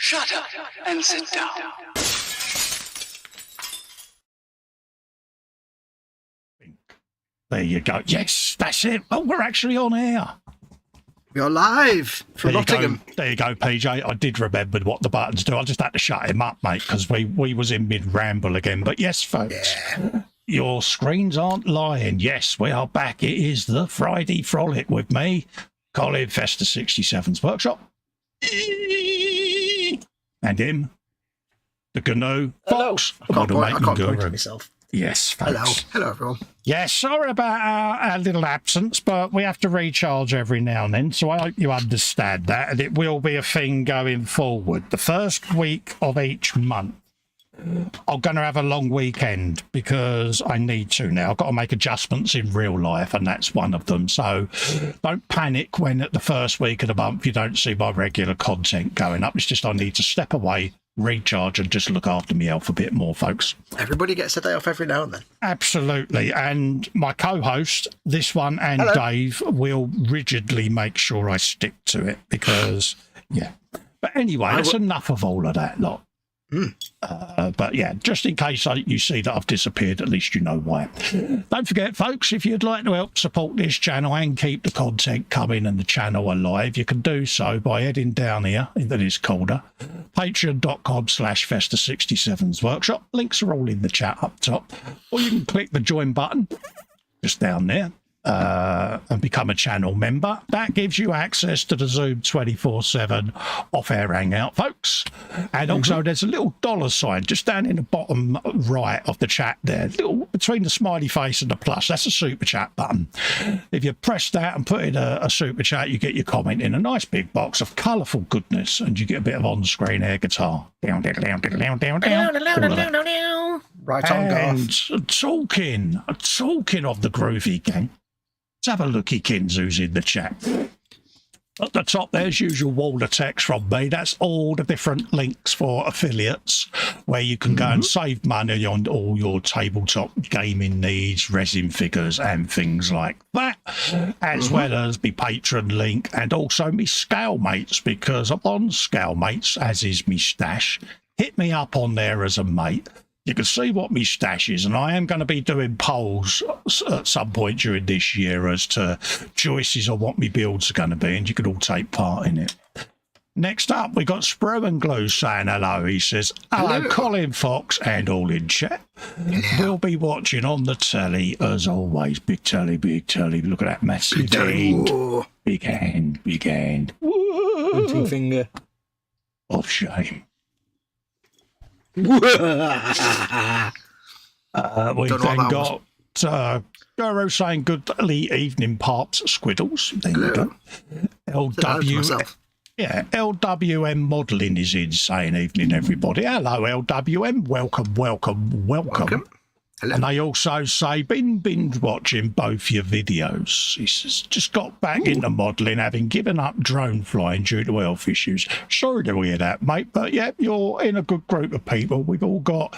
Shut up and sit down. There you go. Yes, that's it. Oh, we're actually on air. You're live from Nottingham. There you go, PJ. I did remember what the buttons do. I just had to shut him up, mate, because we was in mid-ramble again. But yes, folks, your screens aren't lying. Yes, we are back. It is the Friday Frolic with me, Colin, Festa 67's workshop. And him, the GNU Fox, the model making guru. Myself. Yes, folks. Hello, everyone. Yes, sorry about our little absence, but we have to recharge every now and then, so I hope you understand that, and it will be a thing going forward. The first week of each month, I'm going to have a long weekend because I need to now. I've got to make adjustments in real life, and that's one of them. So don't panic when at the first week of the month you don't see my regular content going up. It's just I need to step away, recharge, and just look after my health a bit more, folks. Everybody gets a day off every now and then. Absolutely. And my co-host, this one, and Dave will rigidly make sure I stick to it because, yeah. But anyway, that's enough of all of that lot. But yeah, just in case you see that I've disappeared, at least you know why. Don't forget, folks, if you'd like to help support this channel and keep the content coming and the channel alive, you can do so by heading down here into this corner, patreon.com/Festa67's workshop. Links are all in the chat up top, or you can click the join button just down there. And become a channel member. That gives you access to the Zoom 24/7 off-air hangout, folks. And also there's a little dollar sign just down in the bottom right of the chat there, little between the smiley face and the plus. That's a super chat button. If you press that and put in a super chat, you get your comment in a nice big box of colourful goodness, and you get a bit of on-screen air guitar. Down, down, down, down, down, down, down. Right on, Garth. And talking of the groovy gang, let's have a looky, Kins, who's in the chat. At the top, there's usual wall of text from me. That's all the different links for affiliates where you can go and save money on all your tabletop gaming needs, resin figures and things like that, as well as me Patreon link and also me Scale Mates, because I'm on Scale Mates, as is me stash. Hit me up on there as a mate. You can see what my stash is, and I am going to be doing polls at some point during this year as to choices of what my builds are going to be, and you can all take part in it. Next up, we got Sprue and Glue saying hello. He says, hello, Colin Fox, and all in chat. We'll be watching on the telly, as always. Big telly, big telly. Look at that massive hand. Big hand, big hand. Pointing finger. Of shame. We've then got Guru saying good evening, Parps Squiddles. There you go. LWM Modelling is in saying evening, everybody. Hello, LWM. Welcome. Hello. And they also say, been binge watching both your videos. He says, just got back into modelling, having given up drone flying due to health issues. Sorry to hear that, mate, but yeah, you're in a good group of people. We've all got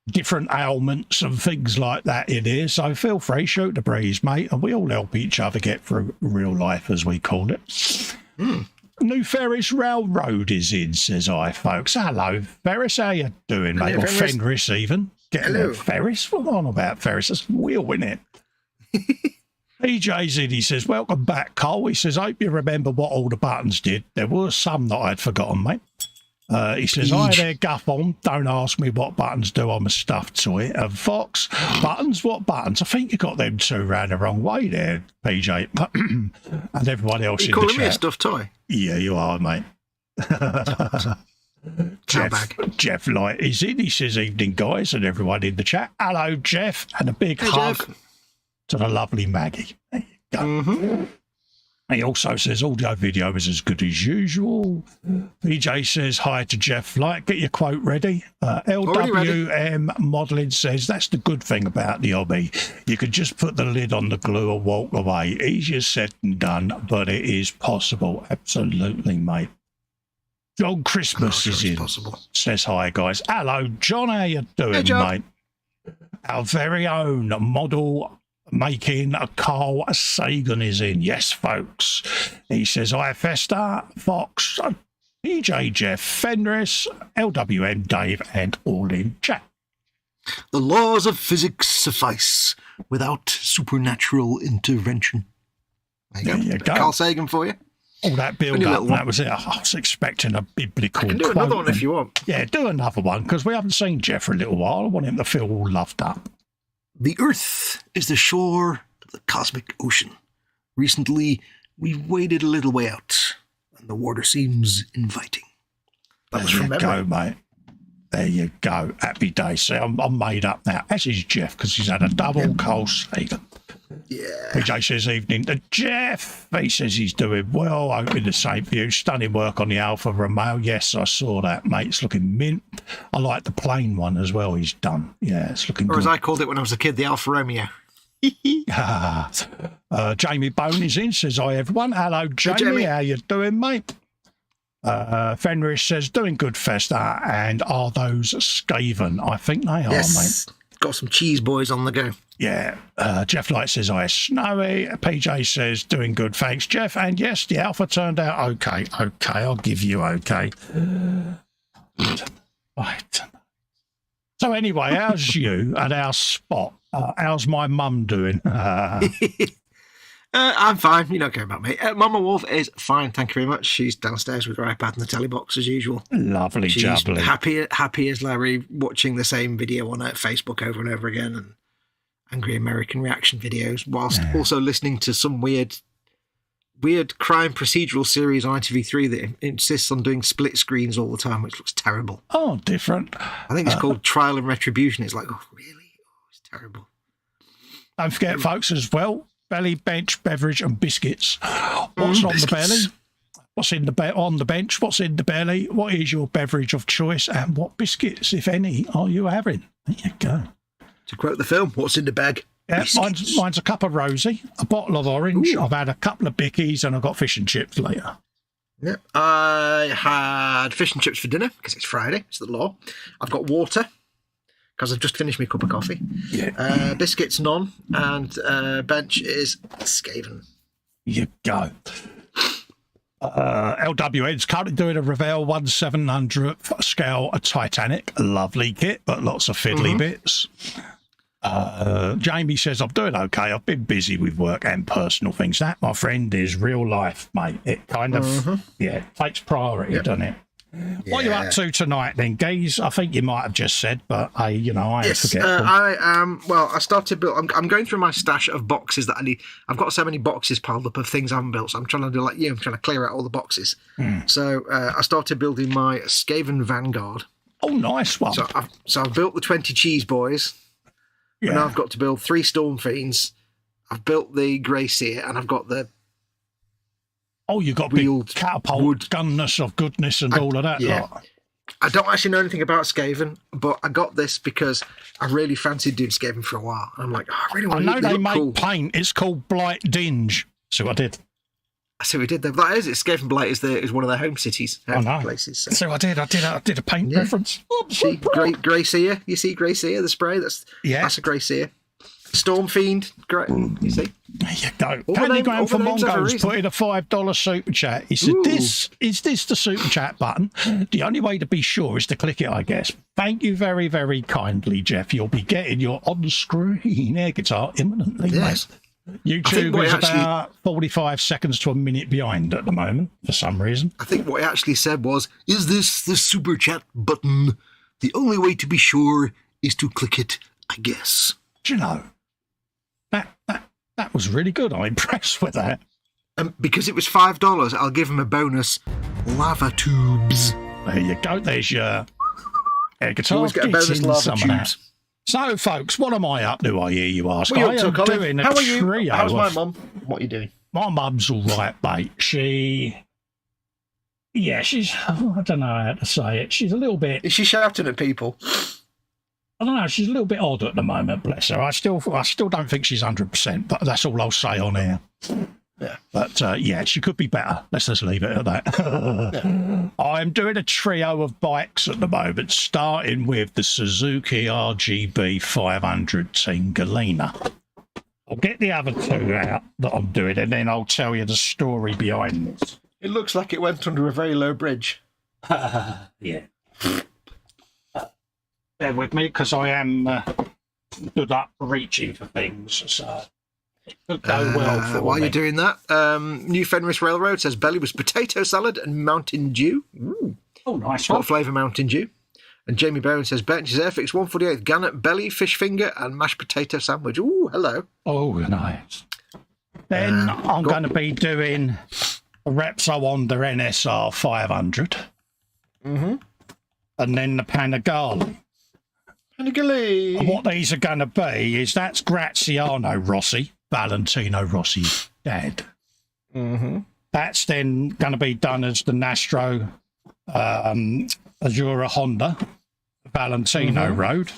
different ailments and things like that in here, so feel free, shoot the breeze, mate, and we all help each other get through real life, as we call it. New Ferris Railroad is in, says I, folks. Hello, Ferris, how you doing, mate? Or Fenris, even. Hello, Ferris. What on about Ferris? That's wheel, isn't it? PJ's in. He says, welcome back, Cole. He says, hope you remember what all the buttons did. There were some that I'd forgotten, mate. He says, hi there, Guffon. Don't ask me what buttons do. I'm a stuffed toy. And Fox, buttons? What buttons? I think you got them two round the wrong way there, PJ. And everyone else in the chat. You calling me a stuffed toy? Yeah, you are, mate. Jeff Light is in. He says, evening, guys, and everyone in the chat. Hello, Jeff, and a big hug to the lovely Maggie. There you go. He also says, audio video is as good as usual. PJ says, hi to Jeff Light. Get your quote ready. LWM Modelling says, that's the good thing about the hobby. You can just put the lid on the glue or walk away. Easier said than done, but it is possible. Absolutely, mate. John Christmas is in. Says hi, guys. Hello, John. How you doing, mate? Our very own model making a Carl Sagan is in. Yes, folks. He says, hi, Festa Fox. PJ, Jeff, Fenris, LWM, Dave, and all in chat. The laws of physics suffice without supernatural intervention. There you go. Carl Sagan for you. All that build-up, that was it. I was expecting a biblical I can do another one if you want. Yeah, do another one, because we haven't seen Jeff for a little while. I want him to feel all loved up. The Earth is the shore of the cosmic ocean. Recently, we've waded a little way out, and the water seems inviting. That was from memory. There you go, mate. There you go. Happy day. See, I'm made up now. As is Jeff, because he's had a double cold sleep. Yeah. PJ says evening to Jeff. He says he's doing well. Hoping the same for you. Stunning work on the Alfa Romeo. Yes, I saw that, mate. It's looking mint. I like the plain one as well he's done. Yeah, it's looking good. Or as I called it when I was a kid, the Alfa Romeo. Jamie Bone is in, says hi everyone. Hello, Jamie. Jamie. How you doing, mate? Fenris says doing good, Festa. And are those Skaven? I think they are, mate. Got some cheese boys on the go. Yeah. Jeff Light says I Snowy. PJ says doing good, thanks, Jeff. And yes, the Alpha turned out okay. Okay, I'll give you okay. Right. So anyway, how's you and our Spot? How's my mum doing? I'm fine. You don't care about me. Mama Wolf is fine, thank you very much. She's downstairs with her iPad and the telly box as usual. Lovely, She's jubbly. happy as Larry, watching the same video on Facebook over and over again, and angry American reaction videos, whilst also listening to some weird crime procedural series on ITV3 that insists on doing split screens all the time, which looks terrible. Oh, different. I think it's called Trial and Retribution. It's like, oh, really? Oh, it's terrible. Don't forget, folks, as well, belly, bench, beverage, and biscuits. What's on the belly? What's in the on the bench? What's in the belly? What is your beverage of choice? And what biscuits, if any, are you having? There you go. To quote the film, what's in the bag? Yeah, mine's a cup of rosy, a bottle of orange. Ooh. I've had a couple of bickies, and I've got fish and chips later. Yep. I had fish and chips for dinner because it's Friday. It's the law. I've got water because I've just finished my cup of coffee. Yeah. Biscuits, none, and bench is Skaven. You go. LWN's currently doing a Revell 1700 scale Titanic. A lovely kit, but lots of fiddly bits. Jamie says, I'm doing okay. I've been busy with work and personal things. That, my friend, is real life, mate. It kind of, takes priority, doesn't it? Yeah. What are you up to tonight then, Gaze? I think you might have just said, but I ain't forgetful. I am, I started build. I'm going through my stash of boxes that I need. I've got so many boxes piled up of things I haven't built, so I'm trying to do like you. I'm trying to clear out all the boxes. So I started building my Skaven Vanguard. Oh, nice one. So I've built the 20 cheese boys. Yeah. And now I've got to build 3 Storm Fiends. I've built the Grey Seer, and I've got the... Oh, you got big catapult, gunness of goodness and all of that. Yeah. Lot. I don't actually know anything about Skaven, but I got this because I really fancied doing Skaven for a while. And I'm like, I really want to I know they make paint. It's called Blight Dinge. See what I did? I see what we did there. That is it. Skaven Blight is one of their home cities, places. So I did a paint reference. See, Grey Seer. You see Grey Seer, the spray? That's a Grey Seer. Storm Fiend. Great. You see? There you go. Candy Graham from Mongo's put in a $5 super chat. He said, is this the super chat button? The only way to be sure is to click it, I guess. Thank you very, very kindly, Jeff. You'll be getting your on-screen air guitar imminently, mate. YouTube is about 45 seconds to a minute behind at the moment, for some reason. I think what he actually said was, is this the super chat button? The only way to be sure is to click it, I guess. Do you know, that was really good. I'm impressed with that. Because it was $5, I'll give him a bonus lava tubes. There you go. There's your air guitar. You always get a bonus lava tubes. So, folks, what am I up to, I hear you ask? What are you up to, Colin? Doing How are you? Trio. How's my mum? What are you doing? My mum's all right, mate. She's, I don't know how to say it. She's a little bit... Is she shouting at people? I don't know. She's a little bit odd at the moment, bless her. I still don't think she's 100%, but that's all I'll say on air. Yeah. But, she could be better. Let's just leave it at that. I'm doing a trio of bikes at the moment, starting with the Suzuki RGB 500 Team Galena. I'll get the other 2 out that I'm doing, and then I'll tell you the story behind this. It looks like it went under a very low bridge. Yeah. Bear with me, because I am good up reaching for things, so it could go well for while me. you're doing that, New Fenris Railroad says belly was potato salad and Mountain Dew. Ooh. Oh, nice one. What flavour Mountain Dew? And Jamie Bowen says Bench's Airfix 148 gannet belly, fish finger, and mashed potato sandwich. Ooh, hello. Oh, nice. Then I'm going to be doing a Repsol Honda NSR 500. Mm-hmm. And then the Panigale. Panigale. And what these are going to be is that's Graziano Rossi, Valentino Rossi's dad. Mm-hmm. That's then going to be done as the Nastro Azura Honda Valentino Road.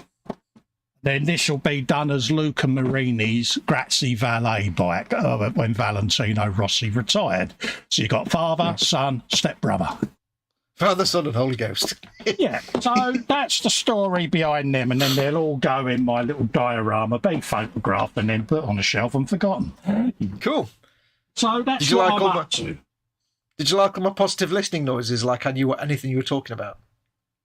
Then this will be done as Luca Marini's Grazie Valet bike when Valentino Rossi retired. So you've got father, son, stepbrother. Father, Son, and Holy Ghost. Yeah, so that's the story behind them, and then they'll all go in my little diorama, be photographed, and then put on a shelf and forgotten. Cool. So that's what I'm up to. Did you like all my positive listening noises, like I knew what anything you were talking about?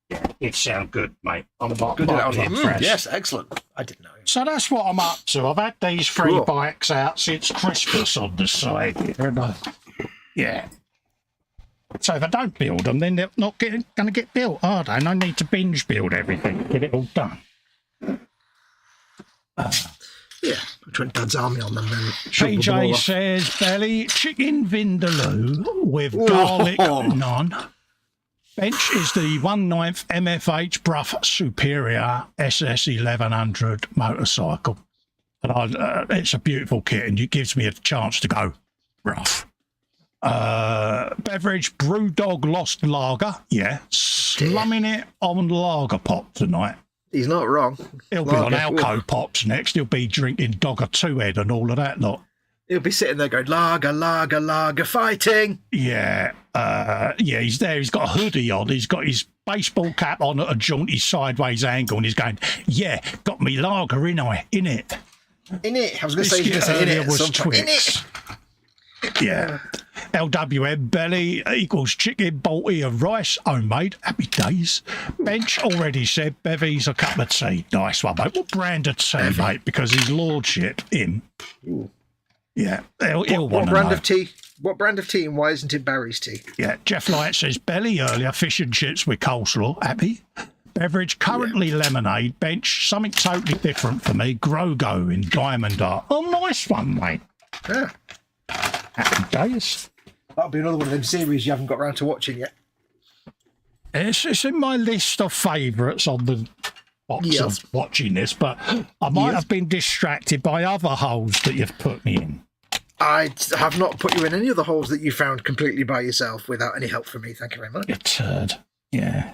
Yeah, it sounds good, mate. I'm not Good. I was like, impressed. yes, excellent. I didn't know. So that's what I'm up to. I've had these three bikes out since Christmas on the side here, and yeah. So if I don't build them, then they're not going to get built, are they? And I need to binge build everything, get it all done. Yeah, I went Dad's army on them then. PJ says, belly, chicken vindaloo with garlic naan. Bench is the 1/9 MFH Bruff Superior SS 1100 motorcycle. And it's a beautiful kit, and it gives me a chance to go rough. Beverage Brewdog Lost Lager. Yeah. Slumming it on Lager Pop tonight. He's not wrong. He'll be on Alco Pops next. He'll be drinking Dogger Two Head and all of that lot. He'll be sitting there going, lager, lager, lager, fighting. Yeah. Yeah, he's there. He's got a hoodie on. He's got his baseball cap on at a jaunty sideways angle, and he's going, yeah, got me lager in it. In it. I was going to say, in it. Was Twix. Yeah. LWM belly equals chicken, balti and rice, homemade, happy days. Bench already said bevies a cup of tea. Nice one, mate. What brand of tea, mate? Because his lordship, him. Ooh. Yeah, he'll what brand of tea? What brand of tea, and why isn't it Barry's tea? Yeah, Jeff Light says belly earlier, fish and chips with coleslaw, happy. Beverage currently lemonade. Bench something totally different for me. Grogo in Diamond Art. Oh, nice one, mate. Yeah. Happy days. That'll be another one of them series you haven't got around to watching yet. It's in my list of favourites on the box of watching this, but I might have been distracted by other holes that you've put me in. I have not put you in any of the holes that you found completely by yourself without any help from me. Thank you very much. You turd. Yeah.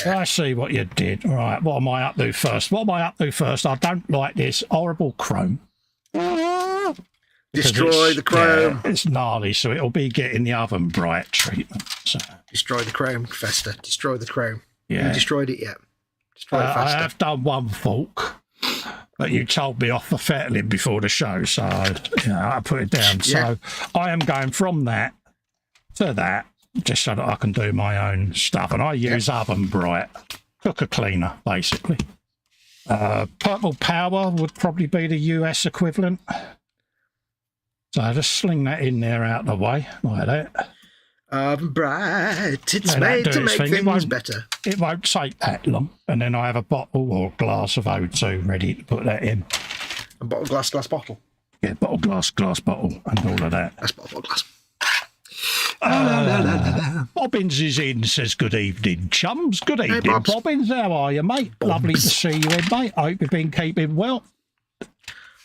Yeah. I see what you did. Right, what am I up to first? I don't like this horrible chrome. Destroy the chrome. Yeah, it's gnarly, so it'll be getting the oven bright treatment. So. Destroy the chrome, Festa. Destroy the chrome. Yeah. You destroyed it yet? Destroy it, Festa. I have done one fork, but you told me off for fettling before the show, so I put it down. Yeah. So I am going from that to that, just so that I can do my own stuff. And I use oven bright, cooker cleaner, basically. Purple Power would probably be the US equivalent. So I just sling that in there out of the way, like that. Bright, it's made to make things better. It won't take that long. And then I have a bottle or glass of O2 ready to put that in. A bottle, glass bottle. Yeah, bottle, glass bottle, and all of that. That's bottle, glass. Bobbins is in, says good evening, chums. Good evening, hey, Bobbins. How are you, mate? Bobbs. Lovely to see you in, mate. I hope you've been keeping well.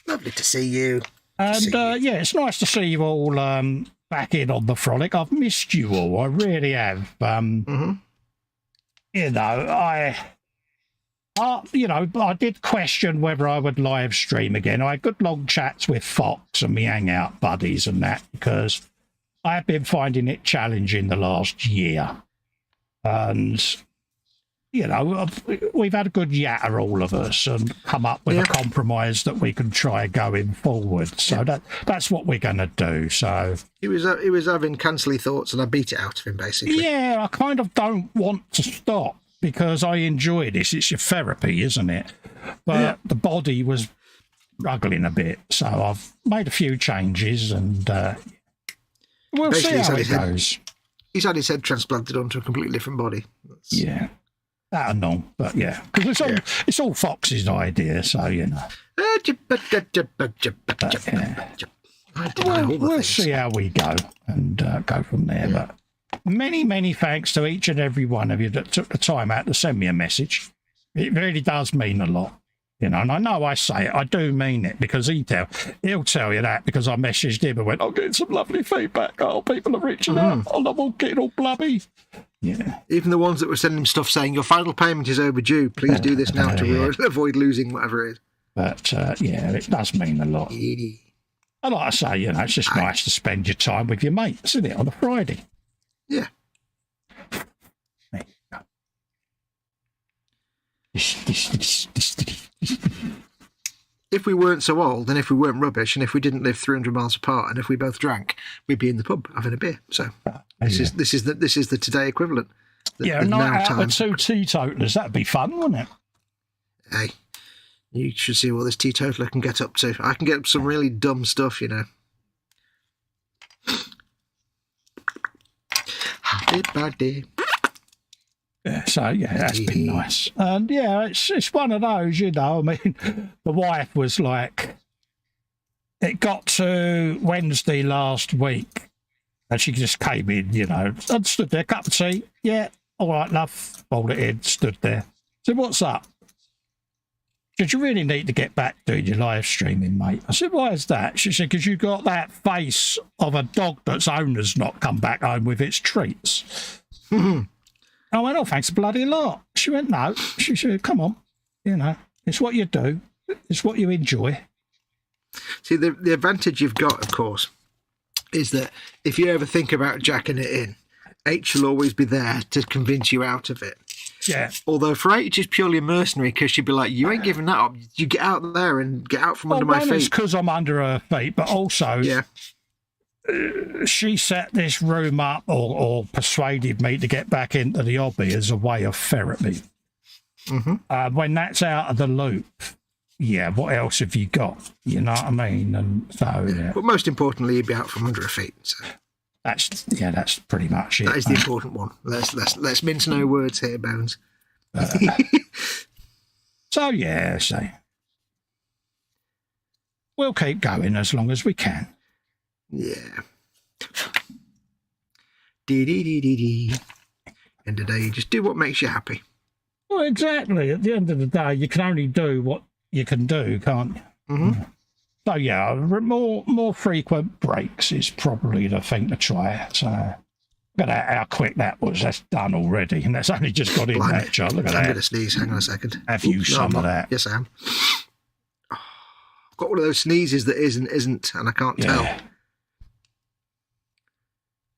Lovely to see you. And yeah, it's nice to see you all back in on the frolic. I've missed you all. I really have. You know, I did question whether I would live stream again. I had good long chats with Fox and me hangout buddies and that, because I have been finding it challenging the last year. And you know, we've had a good yatter, all of us, and come up with a compromise that we can try going forward. So that's what we're going to do. So he was having cancelly thoughts, and I beat it out of him, basically. Yeah, I kind of don't want to stop because I enjoy this. It's your therapy, isn't it? But the body was struggling a bit, so I've made a few changes, and we'll basically see how it goes. He's had his head transplanted onto a completely different body. Yeah. That and all, but because it's all Fox's idea, so you know. We'll see how we go and go from there. But many thanks to each and every one of you that took the time out to send me a message. It really does mean a lot, you know. And I know I say it, I do mean it, because he'll tell you that, because I messaged him and went, I'm getting some lovely feedback. Oh, people are reaching out. I'm all getting all blubby. Yeah. Even the ones that were sending him stuff saying, your final payment is overdue. Please do this now to avoid losing whatever it is. But, it does mean a lot. And like I say, you know, it's just nice to spend your time with your mates, isn't it, on a Friday? Yeah. There you go. If we weren't so old, and if we weren't rubbish, and if we didn't live 300 miles apart, and if we both drank, we'd be in the pub having a beer. So this is the today equivalent. A night out with two teetotalers. That'd be fun, wouldn't it? Hey, you should see what this teetotaler can get up to. I can get up some really dumb stuff, you know. Happy birthday. Yeah, so that's been nice. And it's one of those, you know. I mean, the wife was like, it got to Wednesday last week, and she just came in, you know, and stood there, cup of tea. Yeah, all right, love. Fold it in, stood there. Said, what's up? She said, you really need to get back doing your live streaming, mate. I said, why is that? She said, because you got that face of a dog that's owner's not come back home with its treats. I went, oh, thanks a bloody lot. She went, no. She said, come on, you know, it's what you do. It's what you enjoy. See, the advantage you've got, of course, is that if you ever think about jacking it in, H will always be there to convince you out of it. Yeah. Although for H, it's purely mercenary, because she'd be like, you ain't giving that up. You get out there and get out from under my feet. It's because I'm under her feet, but also... Yeah. She set this room up or persuaded me to get back into the hobby as a way of therapy. When that's out of the loop, what else have you got? You know what I mean? And so, But most importantly, you'd be out from under her feet. So. That's pretty much it. That is the important one. Let's mince no words here, Bones. So we'll keep going as long as we can. Yeah. End of the day, you just do what makes you happy. Well, exactly. At the end of the day, you can only do what you can do, can't you? So more frequent breaks is probably the thing to try. So look at that, how quick that was. That's done already, and that's only just got in that jar. Look at that. I'm going to sneeze. Hang on a second. Have you some of that? Yes, I am. I've got one of those sneezes that isn't, and I can't tell.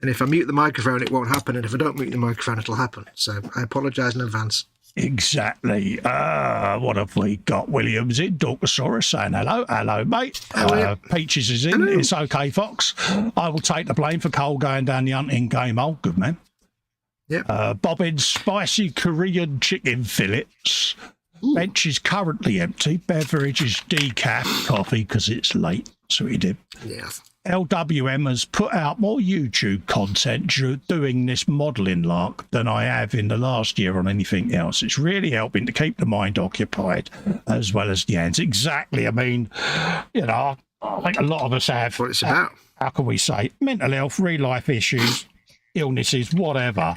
And if I mute the microphone, it won't happen. And if I don't mute the microphone, it'll happen. So I apologise in advance. Exactly. What have we got? Williams in, Dorkosaurus saying hello. Hello, mate. Peaches is in. Hello. It's okay, Fox. I will take the blame for Cole going down the hunting game. Oh, good man. Yep. Bobbin's spicy Korean chicken fillets. Bench is currently empty. Beverage is decaf coffee because it's late. So he did. Yes. LWM has put out more YouTube content doing this modelling lark than I have in the last year on anything else. It's really helping to keep the mind occupied as well as the hands. Exactly. I mean, you know, I think a lot of us have. What it's about. How can we say? Mental health, real life issues, illnesses, whatever.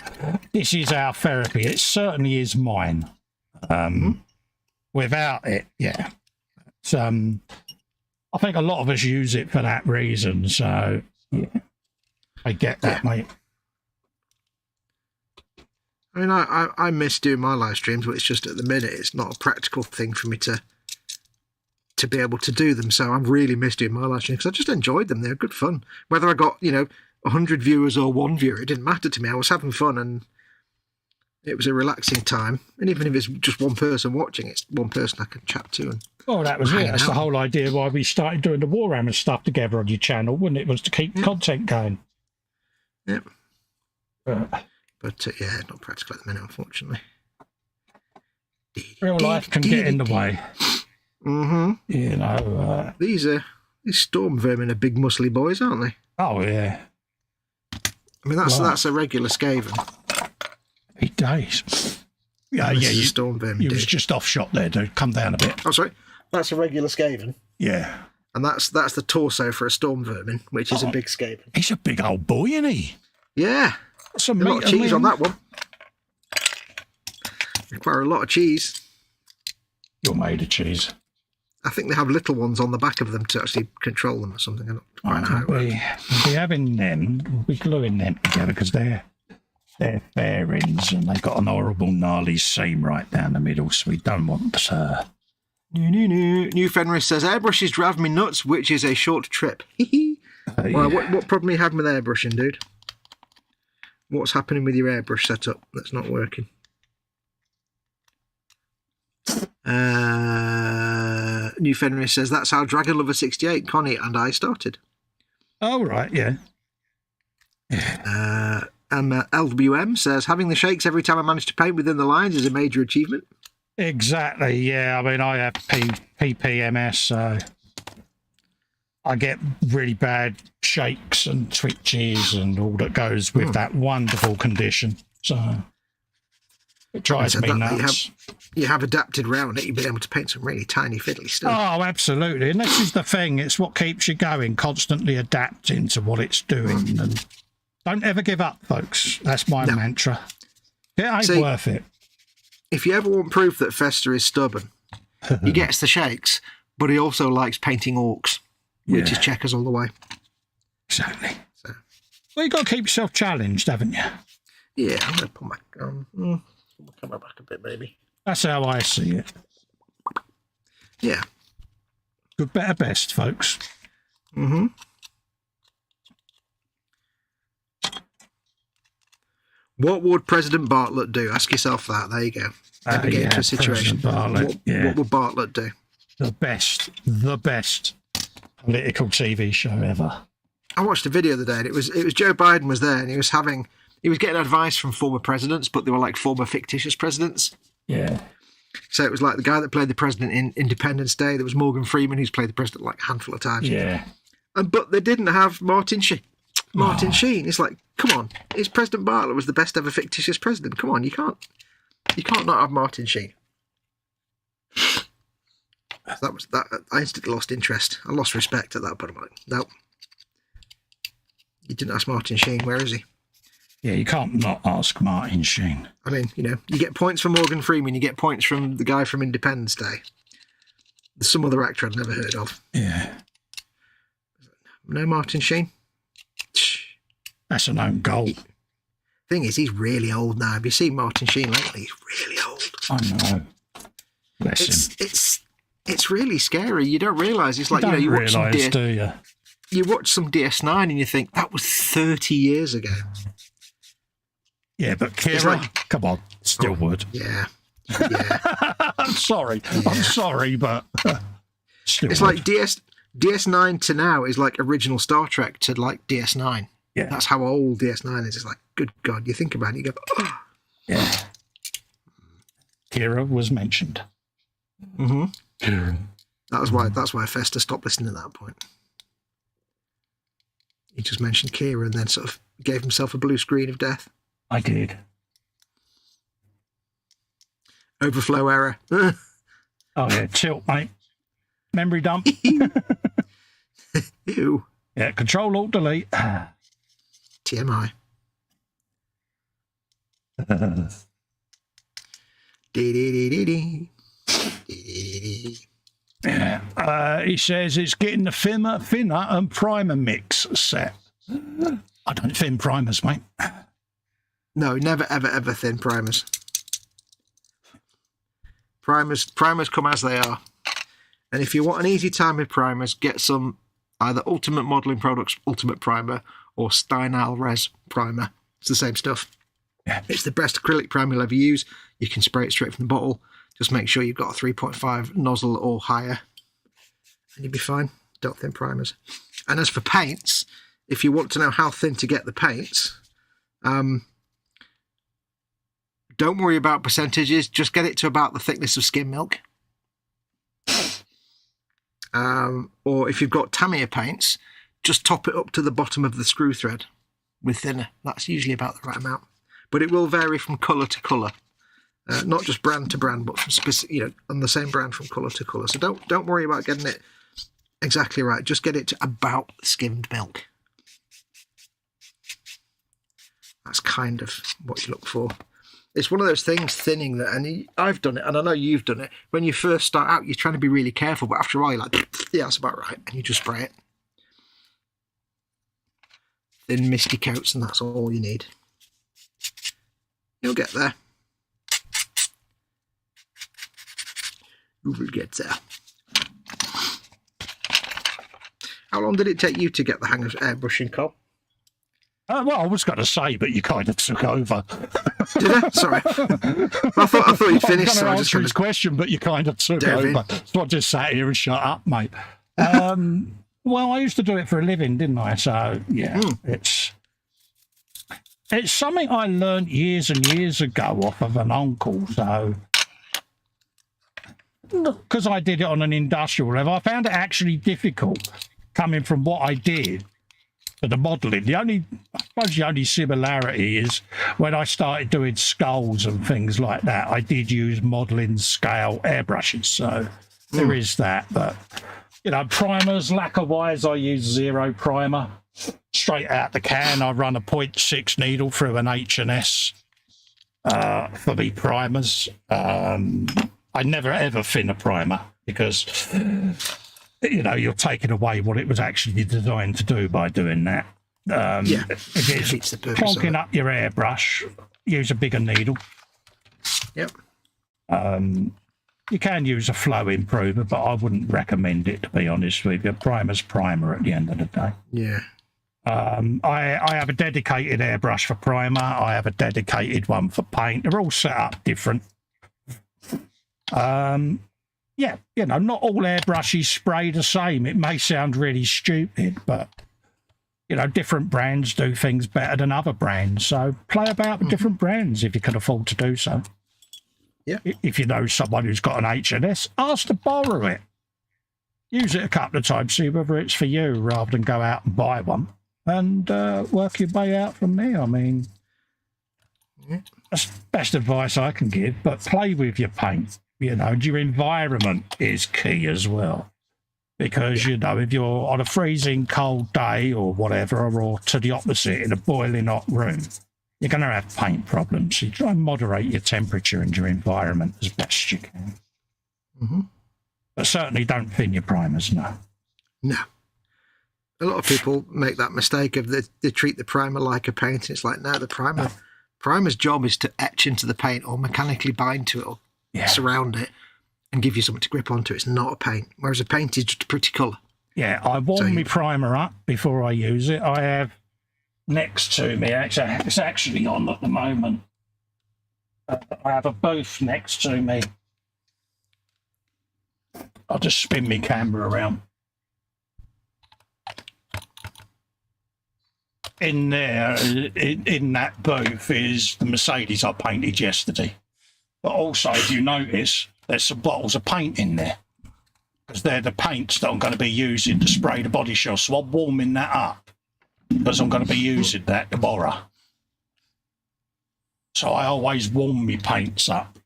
This is our therapy. It certainly is mine. Without it, It's, I think a lot of us use it for that reason, so I get that, mate. I mean, I miss doing my live streams, but it's just at the minute it's not a practical thing for me to be able to do them. So I really miss doing my live streams because I just enjoyed them. They're good fun. Whether I got 100 viewers or one viewer, it didn't matter to me. I was having fun, and it was a relaxing time. And even if it's just one person watching, it's one person I can chat to. And well, that was it. That's the whole idea why we started doing the Warhammer stuff together on your channel, wasn't it? Was to keep content going. Yep. But yeah, not practical at the minute, unfortunately. Real life can get in the way. Mm-hmm. You know. These storm vermin are big muscly boys, aren't they? Oh, yeah. I mean, that's a regular Skaven. 8 days. Yeah, yeah. Storm vermin. You was just off shot there, dude. Come down a bit. Oh, sorry. That's a regular Skaven. Yeah. And that's the torso for a storm vermin, which is a big Skaven. He's a big old boy, isn't he? Yeah. Some a lot of cheese on that one. Require a lot of cheese. You're made of cheese. I think they have little ones on the back of them to actually control them or something. I'm not quite sure. We'll be having them. We'll be gluing them together because they're fairings and they've got an horrible gnarly seam right down the middle, so we don't want New Fenris says airbrushes drive me nuts, which is a short trip. Well, what problem are you having with airbrushing, dude? What's happening with your airbrush setup that's not working? New Fenris says that's how Dragon Lover 68, Connie and I started. Oh, right, yeah. LWM says having the shakes every time I manage to paint within the lines is a major achievement. Exactly, yeah. I mean, I have PPMS, so I get really bad shakes and twitches and all that goes with that wonderful condition. So it drives me nuts. You have adapted round it. You've been able to paint some really tiny fiddly stuff. Oh, absolutely. And this is the thing. It's what keeps you going, constantly adapting to what it's doing. And don't ever give up, folks. That's my mantra. It ain't worth it. If you ever want proof that Festa is stubborn, he gets the shakes, but he also likes painting orcs, which is checkers all the way. Exactly. So. Well, you've got to keep yourself challenged, haven't you? Yeah, I'm going to put my camera back a bit, maybe. That's how I see it. Yeah. Good, better, best, folks. Mm-hmm. What would President Bartlett do? Ask yourself that. There you go. Ever get into a situation. What would Bartlett do? The best political TV show ever. I watched a video the other day, and it was Joe Biden was there, and he was getting advice from former presidents, but they were like former fictitious presidents. Yeah. So it was like the guy that played the president in Independence Day. There was Morgan Freeman, who's played the president like a handful of times. Yeah. But they didn't have Martin Sheen. It's like, come on. President Bartlett was the best ever fictitious president. Come on, you can't not have Martin Sheen. That was that. I instantly lost interest. I lost respect at that point. I'm like, nope. You didn't ask Martin Sheen. Where is he? Yeah, you can't not ask Martin Sheen. I mean, you get points from Morgan Freeman. You get points from the guy from Independence Day. There's some other actor I've never heard of. Yeah. No Martin Sheen. That's an own goal. Thing is, he's really old now. Have you seen Martin Sheen lately? He's really old. I know. Bless him. It's really scary. You don't realise. It's like, you watch some do you? You watch some DS9 and you think, that was 30 years ago. Yeah, but Kira, come on, still would. Yeah. I'm sorry, but still it's would. Like DS9 to now is like original Star Trek to like DS9. Yeah. That's how old DS9 is. It's like, good God, you think about it, you go, oh. Yeah. Kira was mentioned. Mm-hmm. Kira. That's why Festa stopped listening at that point. He just mentioned Kira and then sort of gave himself a blue screen of death. I did. Overflow error. Oh yeah, tilt, mate. Memory dump. Ew. Yeah, Control Alt Delete. TMI. Yeah. He says it's getting the thinner and primer mix set. I don't thin primers, mate. No, never, ever thin primers. Primers come as they are. And if you want an easy time with primers, get some either Ultimate Modelling Products Ultimate Primer or Steinal Res Primer. It's the same stuff. It's the best acrylic primer you'll ever use. You can spray it straight from the bottle. Just make sure you've got a 3.5 nozzle or higher, and you'll be fine. Don't thin primers. And as for paints, if you want to know how thin to get the paints, don't worry about percentages. Just get it to about the thickness of skim milk. Or if you've got Tamiya paints, just top it up to the bottom of the screw thread with thinner. That's usually about the right amount. But it will vary from colour to colour. Not just brand to brand, but from specific, on the same brand from colour to colour. So don't worry about getting it exactly right. Just get it to about skimmed milk. That's kind of what you look for. It's one of those things, thinning, that, and I've done it, and I know you've done it. When you first start out, you're trying to be really careful, but after a while, you're like, yeah, that's about right, and you just spray it. Thin, misty coats, and that's all you need. You'll get there. You will get there. How long did it take you to get the hang of airbrushing, Col? Well, I was going to say, but you kind of took over. Did I? Sorry. I thought you finished. I was going to answer his question, but you kind of took over. So I just sat here and shut up, mate. Well, I used to do it for a living, didn't I? So, yeah, it's something I learned years and years ago off of an uncle. So, because I did it on an industrial level, I found it actually difficult coming from what I did. But the modelling, I suppose the only similarity is when I started doing skulls and things like that, I did use modelling scale airbrushes. So there is that. But, primers, lacquer-wise, I use Zero primer. Straight out the can, I run a 0.6 needle through an H&S for the primers. I never, ever thin a primer because... you're taking away what it was actually designed to do by doing that. If it's plonking up your airbrush, use a bigger needle. Yep. You can use a flow improver, but I wouldn't recommend it, to be honest with you. Primer's primer at the end of the day. Yeah. I have a dedicated airbrush for primer. I have a dedicated one for paint. They're all set up different. Yeah, not all airbrushes spray the same. It may sound really stupid, but, different brands do things better than other brands. So play about with different brands if you can afford to do so. Yeah. If you know someone who's got an H&S, ask to borrow it. Use it a couple of times, see whether it's for you rather than go out and buy one. And work your way out from there. I mean, that's the best advice I can give, but play with your paint. Your environment is key as well. Because, if you're on a freezing cold day or whatever, or to the opposite, in a boiling hot room, you're going to have paint problems. So you try and moderate your temperature and your environment as best you can. Mm-hmm. But certainly don't thin your primers, no. No. A lot of people make that mistake of they treat the primer like a paint. It's like, no, the primer's job is to etch into the paint or mechanically bind to it or surround it and give you something to grip onto. It's not a paint, whereas a paint is just a pretty colour. Yeah, I warm my primer up before I use it. I have next to me, it's actually on at the moment. I have a booth next to me. I'll just spin my camera around. In there, in that booth, is the Mercedes I painted yesterday. But also, if you notice, there's some bottles of paint in there. Because they're the paints that I'm going to be using to spray the body shell. So I'm warming that up. Because I'm going to be using that tomorrow. So I always warm my paints up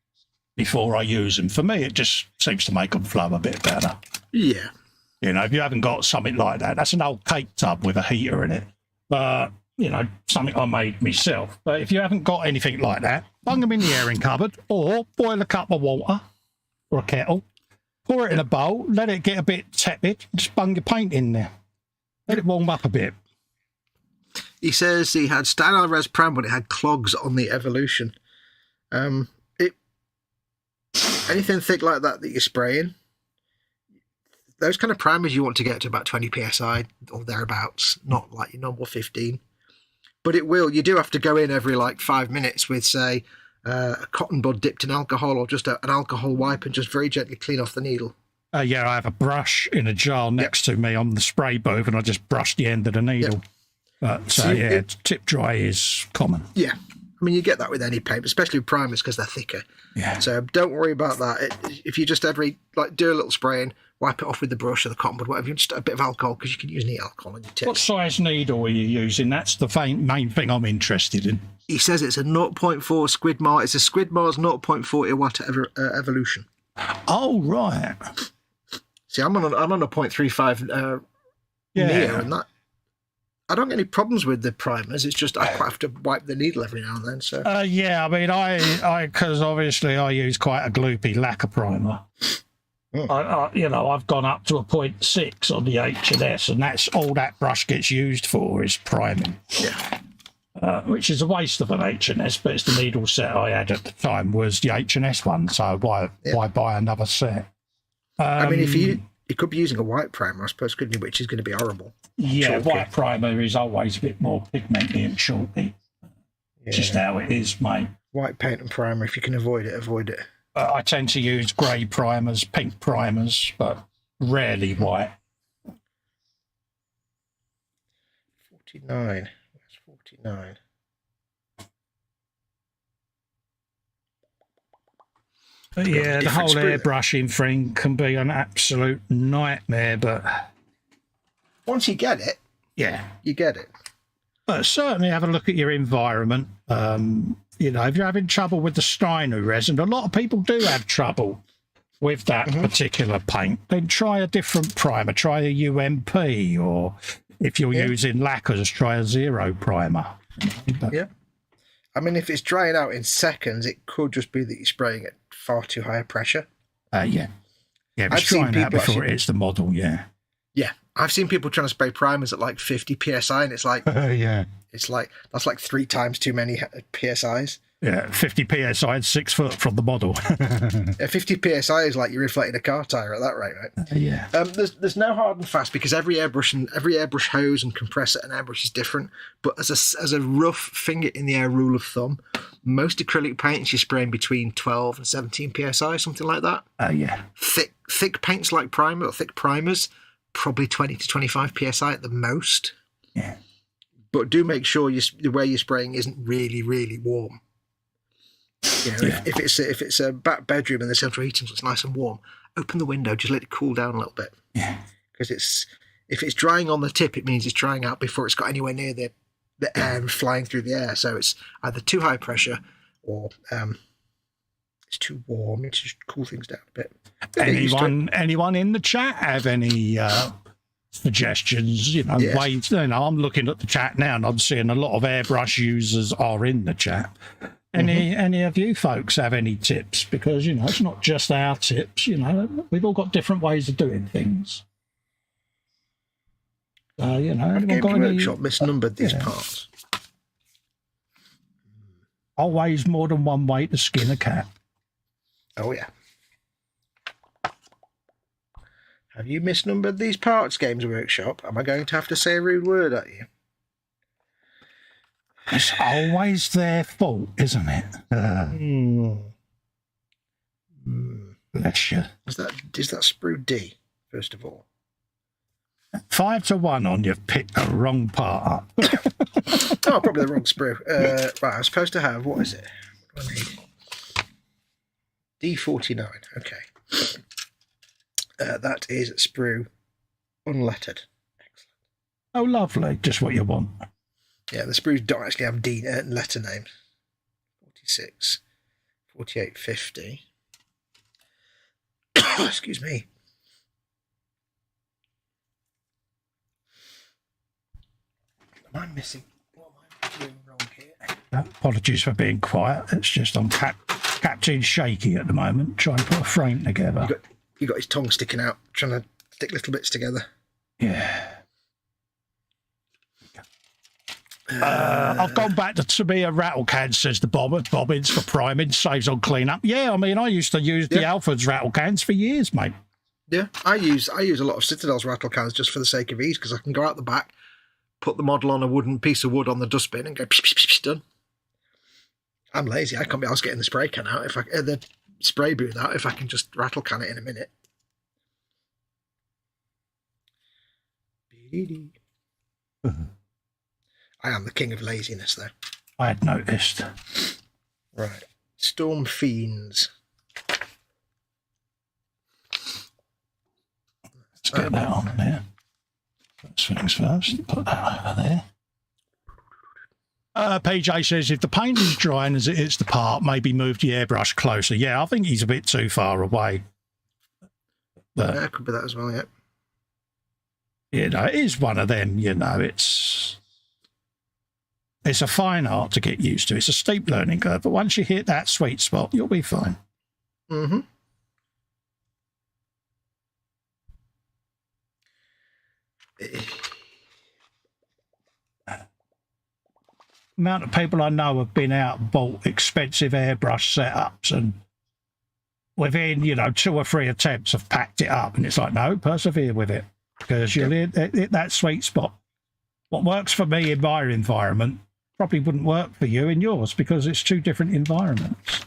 before I use them. For me, it just seems to make them flow a bit better. Yeah. If you haven't got something like that, that's an old cake tub with a heater in it. But, something I made myself. But if you haven't got anything like that, bung them in the airing cupboard or boil a cup of water or a kettle, pour it in a bowl, let it get a bit tepid, just bung your paint in there. Let it warm up a bit. He says he had Style Res Pram, but it had clogs on the Evolution. Anything thick like that you're spraying, those kind of primers you want to get to about 20 psi or thereabouts, not like your normal 15. But it will. You do have to go in every like 5 minutes with, say, a cotton bud dipped in alcohol or just an alcohol wipe and just very gently clean off the needle. Yeah, I have a brush in a jar next to me on the spray booth, and I just brush the end of the needle. But tip dry is common. Yeah. I mean, you get that with any paint, especially with primers because they're thicker. Yeah. So don't worry about that. If you just do a little spraying, wipe it off with the brush or the cotton bud, whatever, just a bit of alcohol because you can use neat alcohol on your tips. What size needle are you using? That's the main thing I'm interested in. He says it's a 0.4 Squidmar. It's a Squidmar's 0.40 watt evolution. Oh, right. See, I'm on a 0.35 Neo, and that I don't get any problems with the primers. It's just I quite have to wipe the needle every now and then. So yeah, I mean, I because obviously I use quite a gloopy lacquer primer. I've gone up to a 0.6 on the H&S, and that's all that brush gets used for is priming. Yeah. Which is a waste of an H&S, but it's the needle set I had at the time was the H&S one, so why buy another set? I mean, if you could be using a white primer, I suppose, couldn't you? Which is going to be horrible. Yeah, white primer is always a bit more pigmenty and shorty. Yeah. Just how it is, mate. White paint and primer, if you can avoid it, avoid it. I tend to use grey primers, pink primers, but rarely white. 49. Where's 49? But yeah, the whole airbrushing thing can be an absolute nightmare, but once you get it, you get it. But certainly have a look at your environment. If you're having trouble with the Steiner resin, a lot of people do have trouble with that particular paint, then try a different primer. Try a UMP, or if you're using lacquers, try a Zero primer. Yeah. I mean, if it's drying out in seconds, it could just be that you're spraying at far too high a pressure. Yeah, it's drying out before it hits the model, Yeah, I've seen people trying to spray primers at like 50 PSI, and it's like, it's like, that's like 3 times too many PSIs. Yeah, 50 PSI and 6 foot from the model. 50 PSI is like you're inflating a car tyre at that rate, right? Yeah. There's no hard and fast because every airbrush hose and compressor and airbrush is different. But as a rough finger in the air rule of thumb, most acrylic paints you're spraying between 12 and 17 PSI, something like that. Yeah. Thick paints like primer or thick primers, probably 20 to 25 PSI at the most. Yeah. But do make sure the way you're spraying isn't really, really warm. If it's a back bedroom and the central heating, so it's nice and warm, open the window, just let it cool down a little bit. Yeah. Because if it's drying on the tip, it means it's drying out before it's got anywhere near the air flying through the air. So it's either too high pressure or it's too warm. It's just cool things down a bit. Anyone in the chat have any suggestions? Ways. I'm looking at the chat now, and I'm seeing a lot of airbrush users are in the chat. Any of you folks have any tips? Because it's not just our tips. We've all got different ways of doing things. Anyone got any? Workshop misnumbered these parts. Always more than one way to skin a cat. Oh yeah. Have you misnumbered these parts, Games Workshop? Am I going to have to say a rude word at you? It's always their fault, isn't it? Bless you. Is that sprue D, first of all? 5 to 1 on you've picked the wrong part up. Oh, probably the wrong sprue. Right, I'm supposed to have, what is it? What do I need? D49, okay. That is sprue unlettered. Excellent. Oh, lovely. Just what you want. Yeah, the sprues don't actually have D letter names. 46, 48, 50. Excuse me. Am I missing? What am I doing wrong here? Apologies for being quiet. It's just I'm Captain Shaky at the moment, trying to put a frame together. You got his tongue sticking out, trying to stick little bits together. Yeah. I've gone back to be a rattle can, says the bobbins for priming, saves on cleanup. Yeah, I mean, I used to use the Alfred's rattle cans for years, mate. Yeah, I use a lot of Citadel's rattle cans just for the sake of ease because I can go out the back, put the model on a wooden piece of wood on the dustbin and go psh, psh, psh, done. I'm lazy. I can't be. I was getting the spray can out the spray booth out if I can just rattle can it in a minute. I am the king of laziness, though. I had noticed. Right, Storm Fiends. Let's get that on there. First things first, put that over there. PJ says, if the paint is drying as it hits the part, maybe move the airbrush closer. Yeah, I think he's a bit too far away. But, Yeah, could be that as well, yeah. You know, it is one of them, you know, it's a fine art to get used to. It's a steep learning curve, but once you hit that sweet spot, you'll be fine. Mm-hmm. Amount of people I know have been out and bought expensive airbrush setups and within, you know, 2 or 3 attempts have packed it up, and it's like, no, persevere with it because you'll hit that sweet spot. What works for me in my environment probably wouldn't work for you in yours because it's 2 different environments.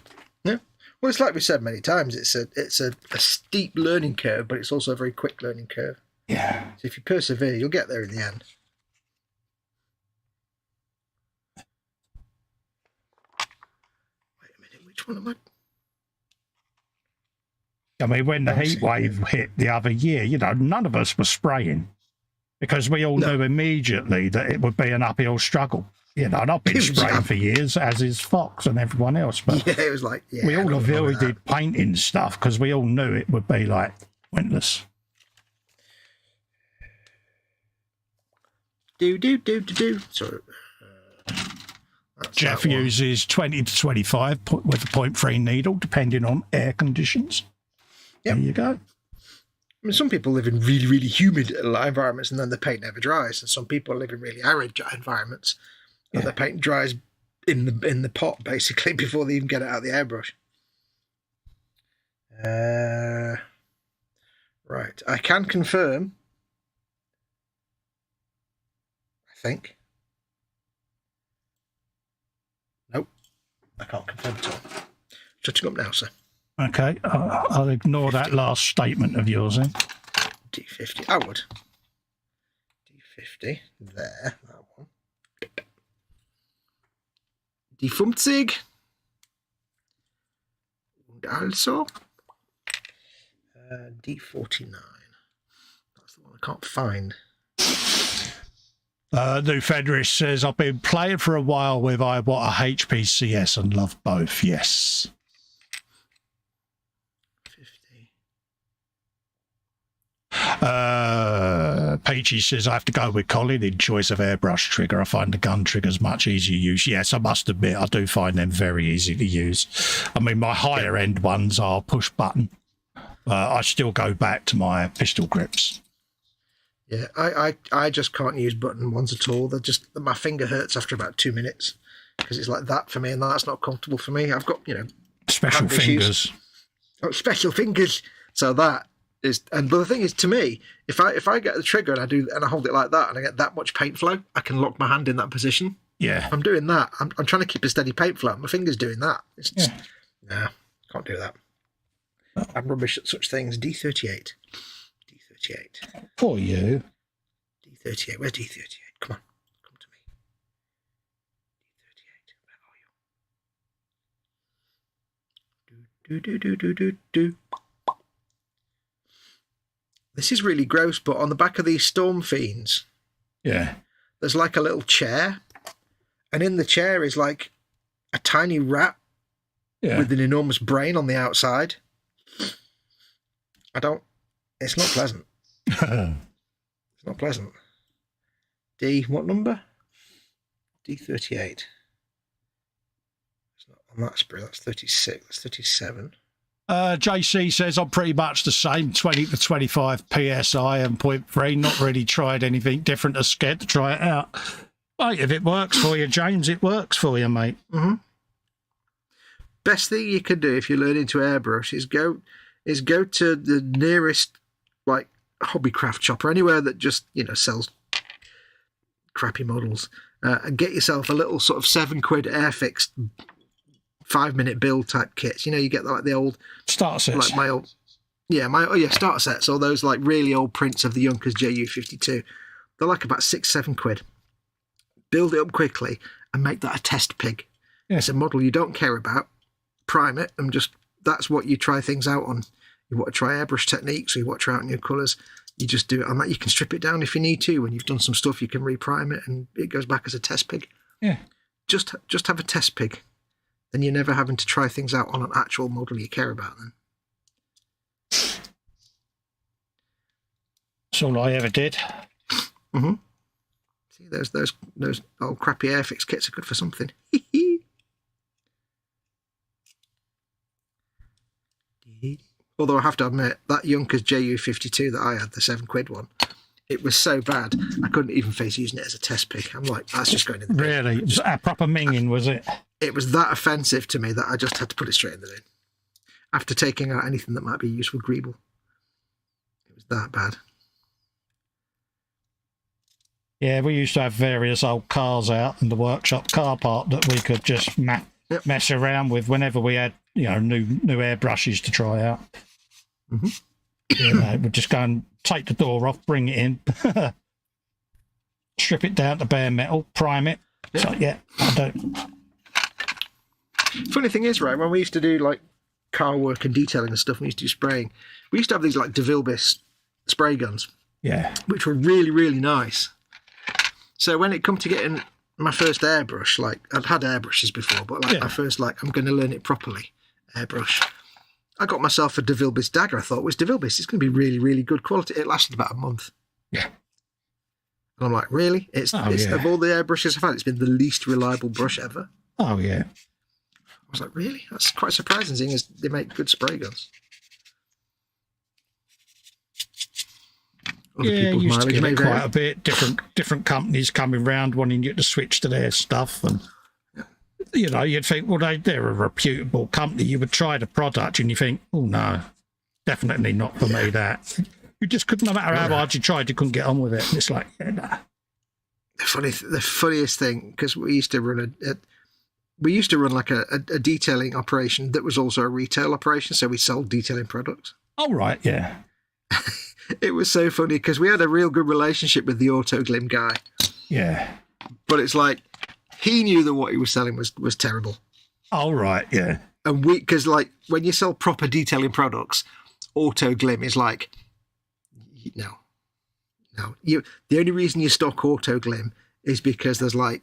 Yeah. Well, it's like we said many times, it's a steep learning curve, but it's also a very quick learning curve. Yeah. So if you persevere, you'll get there in the end. Wait a minute, which one am I mean, when the heat wave hit the other year, you know, none of us were spraying because we all knew immediately that it would be an uphill struggle. You know, and I've been spraying for years, as is Fox and everyone else. But yeah, it was like, yeah, we all avoided painting stuff because we all knew it would be like pointless. So, Jeff uses 20 to 25 with a 0.3 needle, depending on air conditions. Yep. There you go. I mean, some people live in really, really humid environments and then the paint never dries. And some people live in really arid environments and the paint dries in the pot, basically, before they even get it out of the airbrush. Right. I can confirm, I think. Nope. I can't confirm at all. Shutting up now, sir. Okay. I'll ignore that last statement of yours then. D50. I would. D50. There. That one. D50. And also D49. That's the one I can't find. New Federist says, I've been playing for a while with I bought a HPCS and love both. Yes. 50. Peachy says, I have to go with Colin in choice of airbrush trigger. I find the gun triggers much easier to use. Yes, I must admit, I do find them very easy to use. I mean, my higher end ones are push button. I still go back to my pistol grips. Yeah, I just can't use button ones at all. They're just, my finger hurts after about 2 minutes because it's like that for me, and that's not comfortable for me. I've got, you know, special fingers. Oh, special fingers. So that is, and but the thing is, to me, if I get the trigger and I hold it like that and I get that much paint flow, I can lock my hand in that position. Yeah, I'm doing that. I'm trying to keep a steady paint flow. My finger's doing that. It's just, nah, can't do that. I'm rubbish at such things. D38. D38. For you. D38. Where's D38? Come on. Come to me. D38. Where are you? Do. This is really gross, but on the back of these Storm Fiends, there's like a little chair. And in the chair is like a tiny rat with an enormous brain on the outside. It's not pleasant. It's not pleasant. D, what number? D38. It's not on that sprue. That's 36. That's 37. JC says, I'm pretty much the same, 20 to 25 PSI and 0.3. Not really tried anything different. Scared to try it out. Mate, if it works for you, James, it works for you, mate. Mm-hmm. Best thing you can do if you're learning to airbrush is go to the nearest, like, hobby craft shop or anywhere that just, you know, sells crappy models, and get yourself a little sort of £7 air fixed 5-minute build type kits. You know, you get like the old starter sets, like my old starter sets, or those like really old prints of the Junkers JU52. They're like about £6-7. Build it up quickly and make that a test pig. Yeah. It's a model you don't care about. Prime it and just, that's what you try things out on. You want to try airbrush techniques, or you want to try out new colours. You just do it on that. You can strip it down if you need to. When you've done some stuff, you can reprime it and it goes back as a test pig. Yeah. Just have a test pig. Then you're never having to try things out on an actual model you care about then. That's all I ever did. Mm-hmm. See, those old crappy Airfix kits are good for something. Although I have to admit, that Junkers JU52 that I had, the £7 one, it was so bad, I couldn't even face using it as a test pick. I'm like, that's just going in the bin. Really? It was a proper minging, was it? It was that offensive to me that I just had to put it straight in the bin. After taking out anything that might be a useful greeble. It was that bad. Yeah, we used to have various old cars out in the workshop car park that we could just mess around with whenever we had, you know, new airbrushes to try out. Mm-hmm. You know, we'd just go and take the door off, bring it in, strip it down to bare metal, prime it. Yeah. So, yeah, I don't. Funny thing is, right, when we used to do like car work and detailing and stuff, we used to do spraying, we used to have these like DeVille spray guns. Yeah. Which were really, really nice. So when it come to getting my first airbrush, like I'd had airbrushes before, but like my first, like, I'm going to learn it properly airbrush, I got myself a DeVille dagger. I thought, well, it's DeVille, it's going to be really, really good quality. It lasted about a month. Yeah. And I'm like, really? It's of all the airbrushes I've had, it's been the least reliable brush ever. Oh, yeah. I was like, really? That's quite surprising, seeing as they make good spray guns. Other used to get it quite a bit. Different companies coming round wanting you to switch to their stuff, and you know, you'd think, well, they're a reputable company. You would try the product, and you think, oh no, definitely not for me. That you just couldn't, no matter how hard you tried, you couldn't get on with it. And it's like, nah. The funniest thing, because we used to run like a detailing operation that was also a retail operation, so we sold detailing products. Oh right, yeah. It was so funny because we had a real good relationship with the Auto Glim guy. Yeah. But it's like, he knew that what he was selling was terrible. Oh, right, yeah. And because like when you sell proper detailing products, Auto Glim is like, no. The only reason you stock Auto Glim is because there's like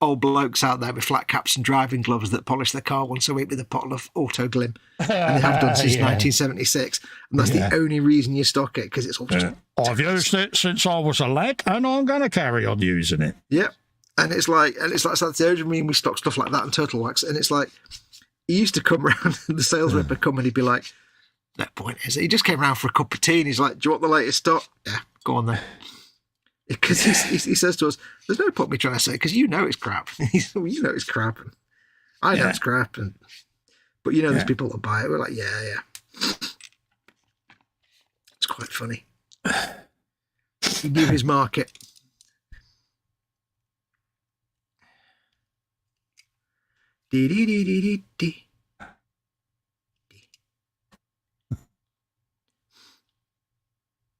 old blokes out there with flat caps and driving gloves that polish their car once a week with a bottle of Auto Glim. And they have done since 1976. And that's the only reason you stock it, because it's all just... I've used it since I was a lad, and I'm going to carry on using it. Yep. And it's like so that's the only reason we stock stuff like that and Turtle Wax. And it's like, he used to come around, the sales rep would come and he'd be like, no point is it? He just came around for a cup of tea and he's like, do you want the latest stock? Yeah, go on then. Because he says to us, there's no point me trying to say, because you know it's crap. Well, you know it's crap. And I know it's crap. But you know there's people that buy it. We're like, yeah. It's quite funny. He knew his market. Dee.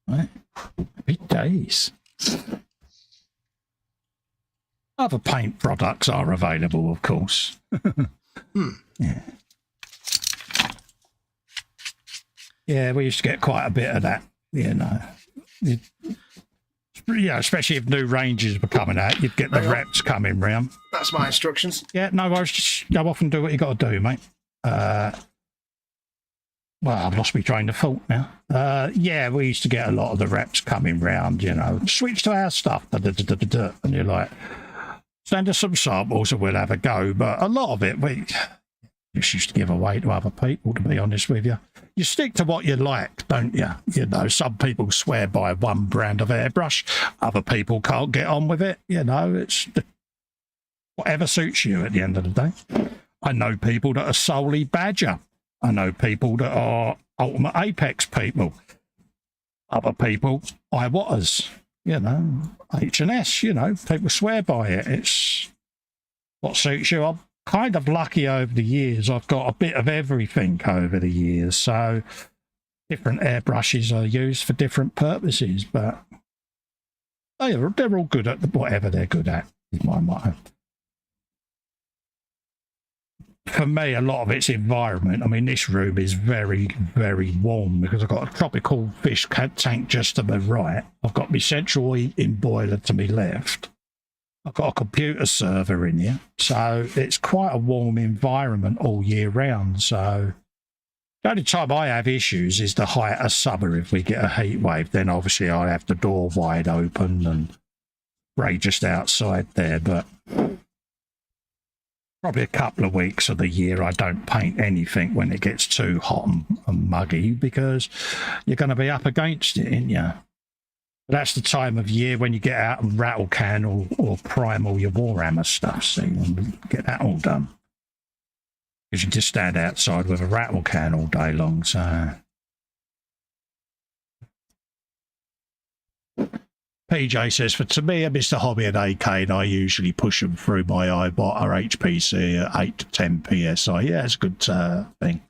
Right. Happy days. Other paint products are available, of course. Yeah. Yeah, we used to get quite a bit of that, you know. Yeah, especially if new ranges were coming out, you'd get the reps coming round. That's my instructions. Yeah, no worries. Just go off and do what you got to do, mate. Well, I've lost my train of thought now. Yeah, we used to get a lot of the reps coming round, you know, switch to our stuff, and you're like, send us some samples and we'll have a go. But a lot of it, we just used to give away to other people, to be honest with you. You stick to what you like, don't you? You know, some people swear by one brand of airbrush. Other people can't get on with it. You know, it's whatever suits you at the end of the day. I know people that are solely Badger. I know people that are Ultimate Apex people. Other people, how.to. you know, H&S, you know, people swear by it. It's what suits you. I'm kind of lucky over the years. I've got a bit of everything over the years. So different airbrushes are used for different purposes, but they're all good at whatever they're good at, is my motto. For me, a lot of it's environment. I mean, this room is very, very warm because I've got a tropical fish tank just to my right. I've got my central heating boiler to my left. I've got a computer server in here. So it's quite a warm environment all year round. So the only time I have issues is the height of summer. If we get a heat wave, then obviously I have the door wide open and Ray just outside there. But probably a couple of weeks of the year I don't paint anything when it gets too hot and muggy, because you're going to be up against it, ain't you? That's the time of year when you get out and rattle can or prime all your Warhammer stuff, see, and get that all done. Because you just stand outside with a rattle can all day long, so... PJ says, for Tamir, Mr. Hobby and AK, and I usually push them through my iBot or HPC at 8 to 10 PSI. Yeah, it's a good thing.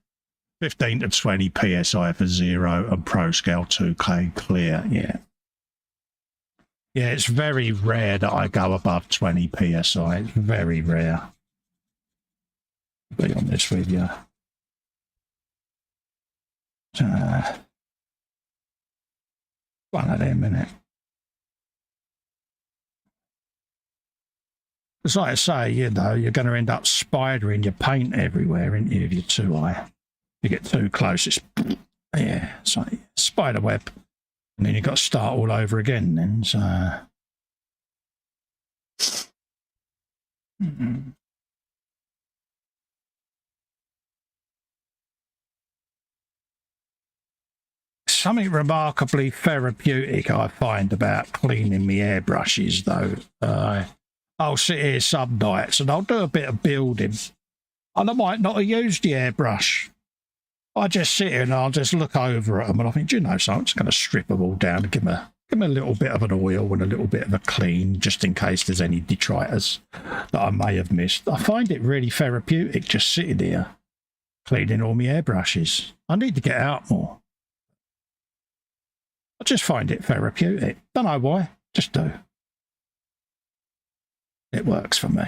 15 to 20 PSI for Zero and Pro Scale 2K clear, yeah. Yeah, it's very rare that I go above 20 PSI. It's very rare. Be honest with you. One of them, innit? It's like I say, you know, you're going to end up spidering your paint everywhere, aren't you, if you're too high. If you get too close, it's, yeah, it's like spider web. And then you've got to start all over again then, so... Something remarkably therapeutic I find about cleaning my airbrushes, though. I'll sit here some nights and I'll do a bit of building, and I might not have used the airbrush. I just sit here and I'll just look over at them and I think, do you know something? I'm just going to strip them all down and give them a little bit of an oil and a little bit of a clean, just in case there's any detritus that I may have missed. I find it really therapeutic just sitting here cleaning all my airbrushes. I need to get out more. I just find it therapeutic. Don't know why, just do. It works for me.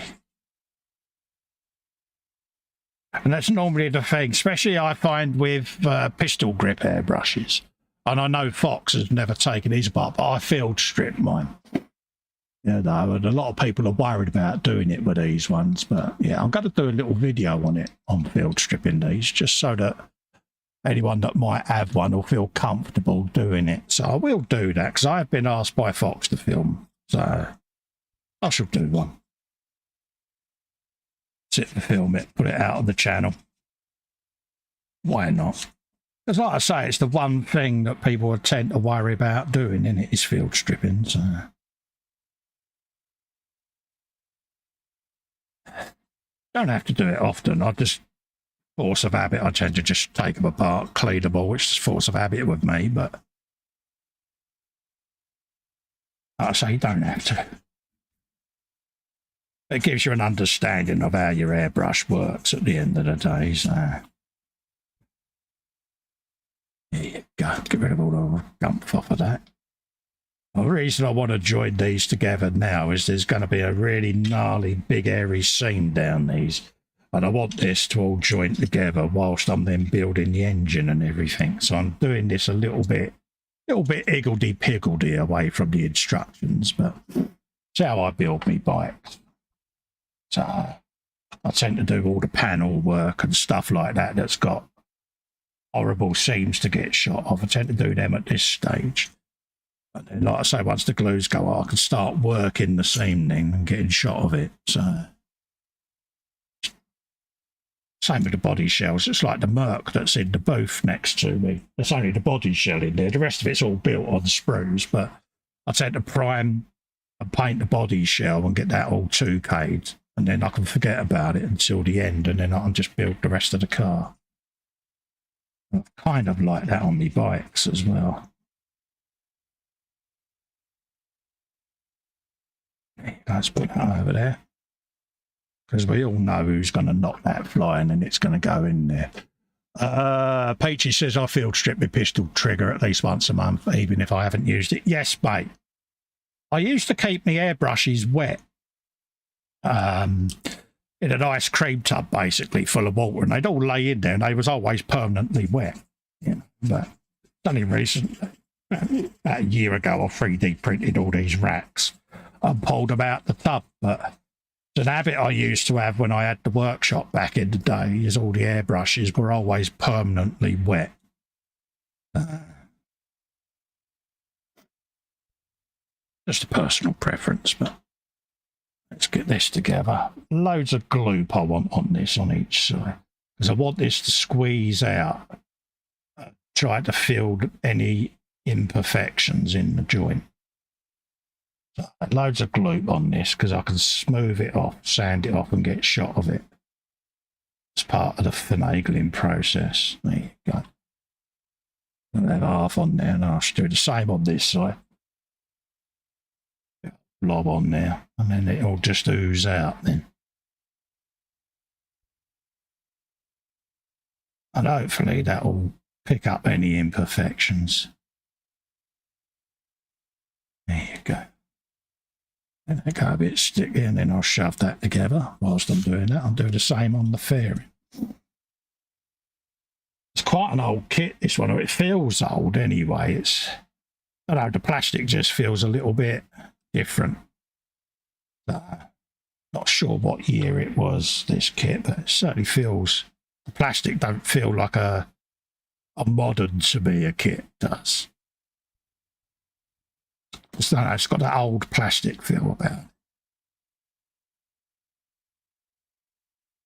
And that's normally the thing, especially I find with pistol grip airbrushes. And I know Fox has never taken his apart, but I field strip mine. You know, and a lot of people are worried about doing it with these ones. But yeah, I'm going to do a little video on it, on field stripping these, just so that anyone that might have one will feel comfortable doing it. So I will do that, because I have been asked by Fox to film. So I shall do one. Sit and film it, put it out on the channel. Why not? Because like I say, it's the one thing that people tend to worry about doing, isn't it? Is field stripping. So don't have to do it often. I just, force of habit, I tend to just take them apart, clean them all, which is force of habit with me, but like I say, you don't have to. It gives you an understanding of how your airbrush works at the end of the day, so there you go. Get rid of all the gump off of that. The reason I want to join these together now is there's going to be a really gnarly, big, airy seam down these, and I want this to all join together whilst I'm then building the engine and everything. So I'm doing this a little bit higgledy-piggledy away from the instructions, but it's how I build my bikes. So I tend to do all the panel work and stuff like that that's got horrible seams to get shot off. I tend to do them at this stage. And then, like I say, once the glues go on, I can start working the seam then and getting shot of it. So same with the body shells. It's like the Merc that's in the booth next to me. There's only the body shell in there. The rest of it's all built on sprues, but I tend to prime and paint the body shell and get that all 2K'd. And then I can forget about it until the end, and then I can just build the rest of the car. I kind of like that on my bikes as well. Let's put that over there. Because we all know who's going to knock that flying and it's going to go in there. Peachy says, I field strip my pistol trigger at least once a month, even if I haven't used it. Yes, mate. I used to keep my airbrushes wet in an ice cream tub, basically, full of water, and they'd all lay in there, and they was always permanently wet. You know, but only recently, about a year ago, I 3D printed all these racks and pulled them out the tub. But it's an habit I used to have when I had the workshop back in the day, is all the airbrushes were always permanently wet. Just a personal preference, but let's get this together. Loads of glue I want on this on each side, because I want this to squeeze out, try to fill any imperfections in the joint. So loads of glue on this because I can smooth it off, sand it off and get a shot of it. It's part of the finagling process. There you go. I'll have half on there and I'll do the same on this side. Blob on there and then it'll just ooze out then. And hopefully that will pick up any imperfections. There you go. And I go a bit sticky and then I'll shove that together. Whilst I'm doing that, I'll do the same on the fairing. It's quite an old kit, this one. It feels old anyway. It's, I don't know, the plastic just feels a little bit different. Not sure what year it was, this kit, but it certainly feels, the plastic don't feel like a modern to me a kit does. It's got that old plastic feel about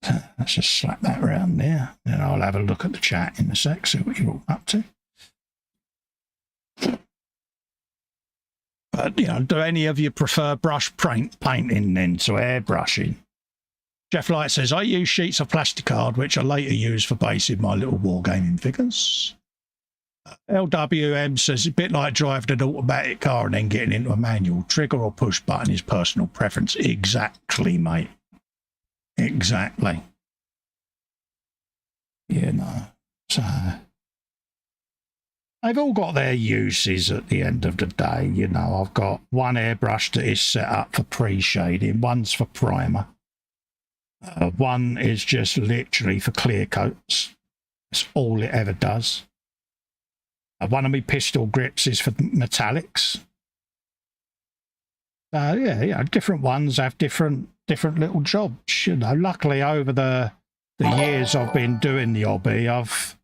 it. Let's just slap that around there. Then I'll have a look at the chat in a sec, see what you're all up to. But, you know, do any of you prefer brush painting then to airbrushing? Jeff Light says, I use sheets of plastic card, which I later use for basing my little wargaming figures. LWM says, a bit like driving an automatic car and then getting into a manual. Trigger or push button is personal preference. Exactly, mate. Exactly. You know, so they've all got their uses at the end of the day. You know, I've got one airbrush that is set up for pre-shading, one's for primer. One is just literally for clear coats. That's all it ever does. One of my pistol grips is for metallics. Yeah, different ones have different little jobs. You know, luckily over the years I've been doing the hobby, I've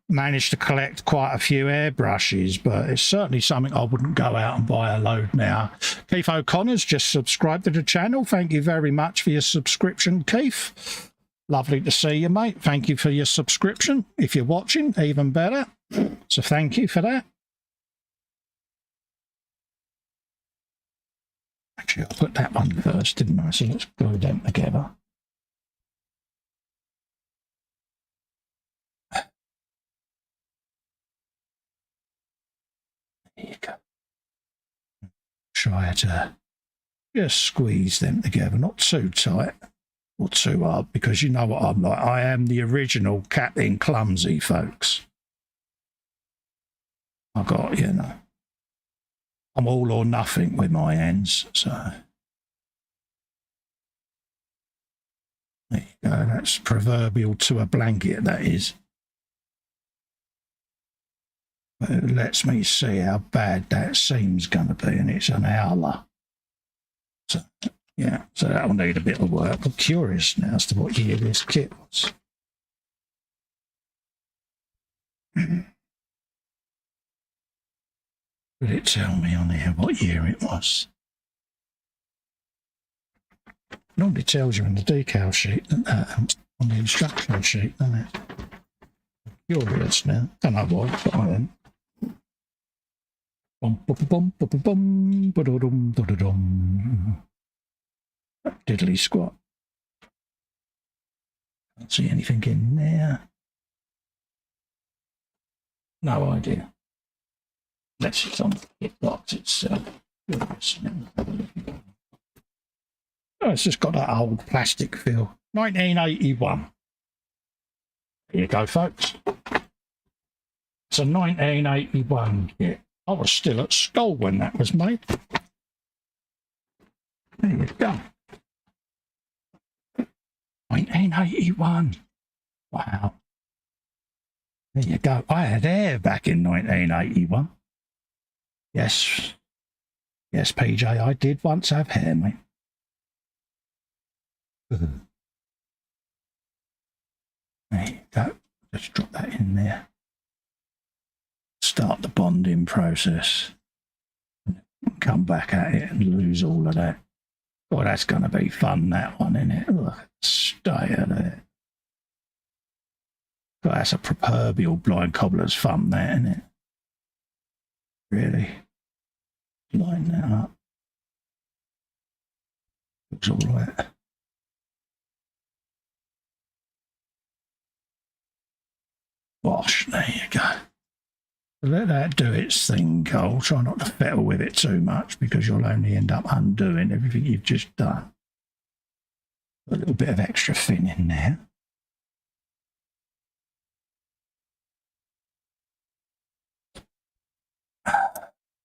managed to collect quite a few airbrushes, but it's certainly something I wouldn't go out and buy a load now. Keith O'Connor's just subscribed to the channel. Thank you very much for your subscription, Keith. Lovely to see you, mate. Thank you for your subscription. If you're watching, even better. So thank you for that. Actually, I put that one first, didn't I? So let's glue them together. There you go. Try to just squeeze them together, not too tight or too hard, because you know what I'm like. I am the original Captain Clumsy, folks. I got, you know, I'm all or nothing with my hands, so there you go. That's proverbial to a blanket, that is. But it lets me see how bad that seam's going to be, and it's an howler. So, yeah, so that'll need a bit of work. I'm curious now as to what year this kit was. Would it tell me on here what year it was? It normally tells you in the decal sheet, on the instruction sheet, doesn't it? I'm curious now. Don't know why, but I am. Diddly squat. Can't see anything in there. No idea. Unless it's on the kit box itself. Oh, it's just got that old plastic feel. 1981. Here you go, folks. It's a 1981 kit. I was still at school when that was made. There you go. 1981. Wow. There you go. I had hair back in 1981. Yes. Yes, PJ, I did once have hair, mate. There you go. Just drop that in there. Start the bonding process. Come back at it and lose all of that. Oh, that's going to be fun, that one, isn't it? Look, stay at it. Oh, that's a proverbial blind cobbler's fun, that, isn't it? Really? Line that up. Looks all right. Wash, there you go. Let that do its thing, Cole. Try not to fiddle with it too much because you'll only end up undoing everything you've just done. A little bit of extra fin in there.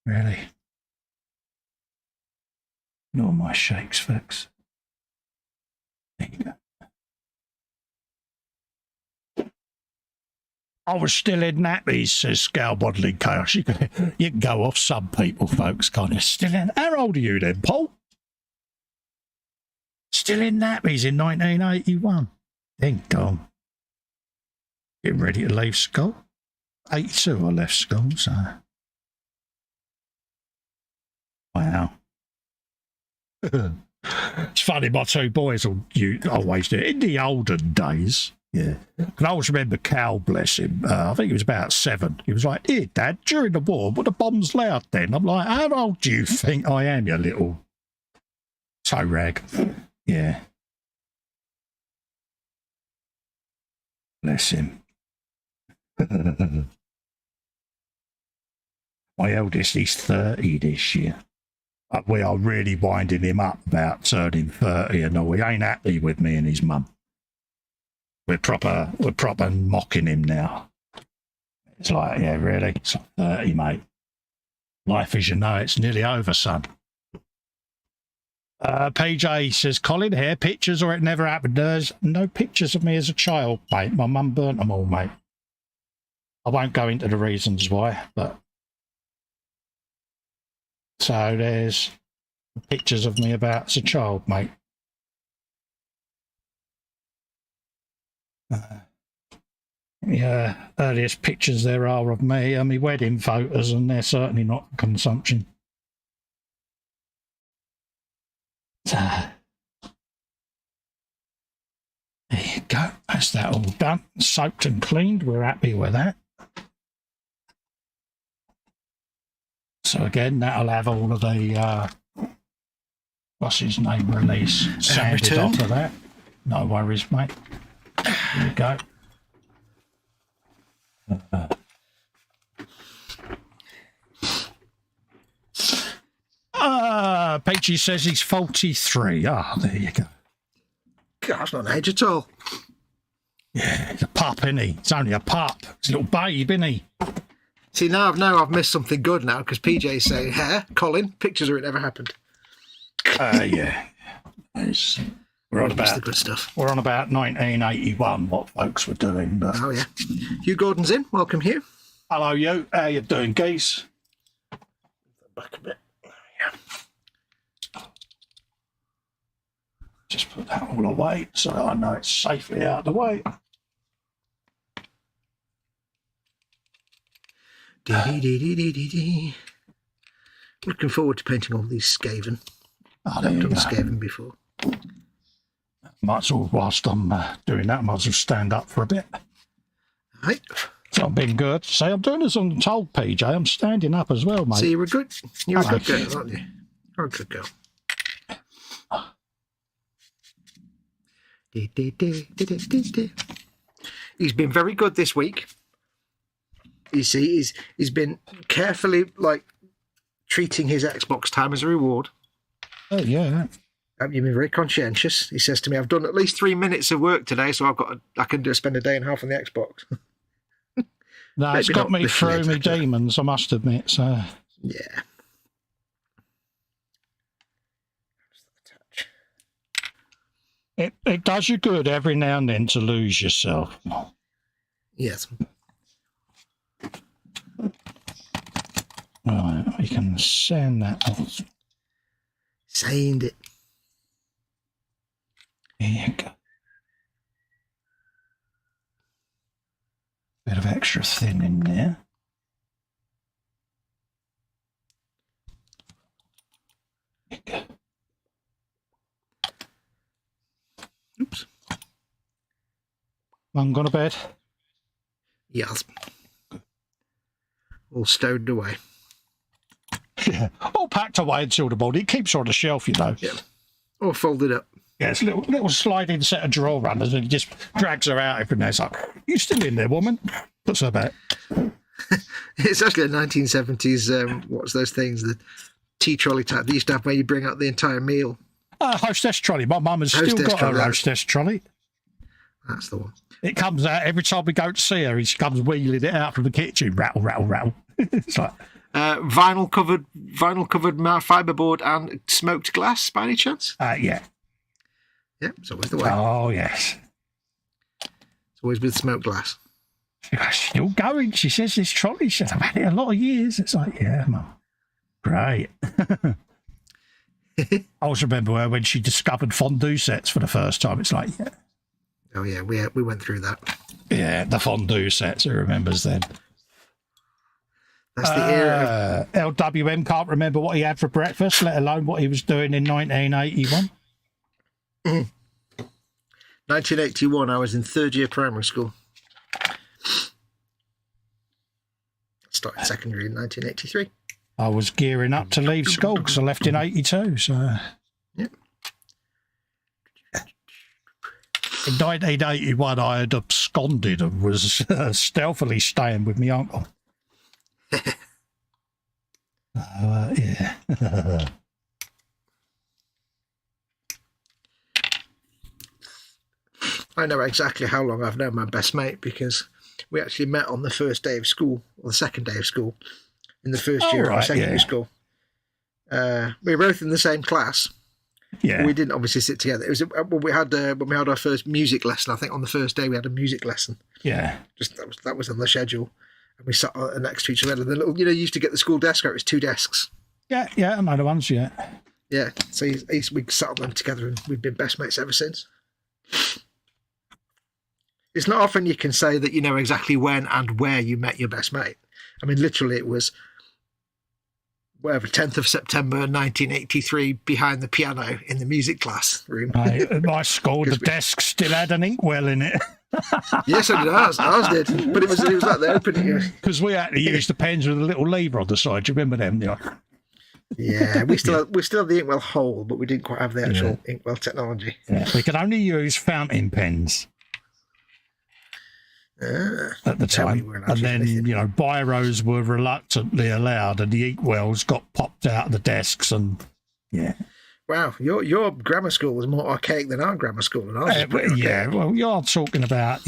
Really? Ignore my shakes, folks. There you go. I was still in nappies, says Scale Modelling Chaos. You can go off some people, folks, can't you? Still in. How old are you then, Paul? Still in nappies in 1981. Then gone. Getting ready to leave school. 82 I left school, so. Wow. It's funny, my two boys always do it. In the olden days, yeah. And I always remember Cal, bless him. I think he was about 7. He was like, "Here, Dad, during the war, were the bombs loud then?" I'm like, "How old do you think I am, you little toe rag?" Yeah. Bless him. My eldest, he's 30 this year. We are really winding him up about turning 30 and all. He ain't happy with me and his mum. We're proper mocking him now. It's like, yeah, really? It's like 30, mate. Life as you know, it's nearly over, son. PJ says, "Colin, here, pictures or it never happened." There's no pictures of me as a child, mate. My mum burnt them all, mate. I won't go into the reasons why, but... So there's pictures of me about as a child, mate. Yeah, earliest pictures there are of me are my wedding photos, and they're certainly not consumption. There you go. That's that all done. Soaked and cleaned. We're happy with that. So again, that'll have all of the, what's his name, release sanded off of that. No worries, mate. There you go. Peachy says he's 43. Ah, there you go. God, that's not an age at all. Yeah, he's a pup, isn't he? He's only a pup. He's a little babe, isn't he? See, now I've missed something good now because PJ's saying, "Hair, Colin, pictures or it never happened." Yeah. We're on about the good stuff. We're on about 1981, what folks were doing. But... Oh, yeah. Hugh Gordon's in. Welcome, Hugh. Hello, you. How you doing, geese? Back a bit. Yeah. Just put that all away so I know it's safely out of the way. Looking forward to painting all these Skaven. Oh, there you go. I've done Skaven before. Might as well, whilst I'm doing that, might as well stand up for a bit. Right. So I've been good. See, I'm doing this on the told, PJ. I'm standing up as well, mate. So you're a good girl, aren't you? You're a good girl. He's been very good this week. You see, he's been carefully treating his Xbox time as a reward. Oh yeah. You've been very conscientious. He says to me, I've done at least 3 minutes of work today, so I can spend a day and a half on the Xbox. No, it's got me through me demons, I must admit. So yeah. It does you good every now and then to lose yourself. Yes. Right, we can sand that off. Sand it. There you go. Bit of extra thin in there. There you go. Oops. One gone to bed? Yes. All stowed away. Yeah. All packed away until the morning. It keeps her on the shelf, you know. Yeah. All folded up. Yeah, it's a little sliding set of drawer runners, and he just drags her out every day. It's like, you still in there, woman? Puts her back. It's actually a 1970s, what's those things, the tea trolley type they used to have where you bring out the entire meal. Hostess trolley. My mum has still got her hostess trolley. That's the one. It comes out every time we go to see her. She comes wheeling it out from the kitchen. Rattle, rattle, rattle. It's like vinyl covered fiberboard and smoked glass by any chance? Yeah. Yeah, it's always the way. Oh, yes. It's always with smoked glass. Still going, she says, this trolley. She said, I've had it a lot of years. It's like, yeah, mum. Great. I always remember her when she discovered fondue sets for the first time. It's like, yeah. Oh, yeah, we went through that. Yeah, the fondue sets, who remembers then? That's the era. LWM can't remember what he had for breakfast, let alone what he was doing in 1981. 1981, I was in third year primary school. Started secondary in 1983. I was gearing up to leave school because I left in 82, so... Yep. In 1981, I had absconded and was stealthily staying with my uncle. Yeah. I know exactly how long I've known my best mate because we actually met on the first day of school, or the second day of school, in the first year of secondary school. We were both in the same class. Yeah. We didn't obviously sit together. It was when we had our first music lesson. I think on the first day we had a music lesson. Yeah. Just that was on the schedule, and we sat next to each other. The little, you used to get the school desk where it was 2 desks. Yeah, I know the ones. Yeah. Yeah. So we sat on them together, and we've been best mates ever since. It's not often you can say that you know exactly when and where you met your best mate. I mean, literally, it was whatever, 10th of September 1983, behind the piano in the music class room. At my school, the desk still had an inkwell in it. Yes, so did ours. Ours did, but it was like the opening. Because we had to use the pens with a little lever on the side. Do you remember them? Yeah, we still have the inkwell hole, but we didn't quite have the actual inkwell technology. Yeah, we could only use fountain pens. At the time, and then biros were reluctantly allowed, and the inkwells got popped out of the desks, and wow, your grammar school was more archaic than our grammar school, and ours was pretty archaic. Well, you're talking about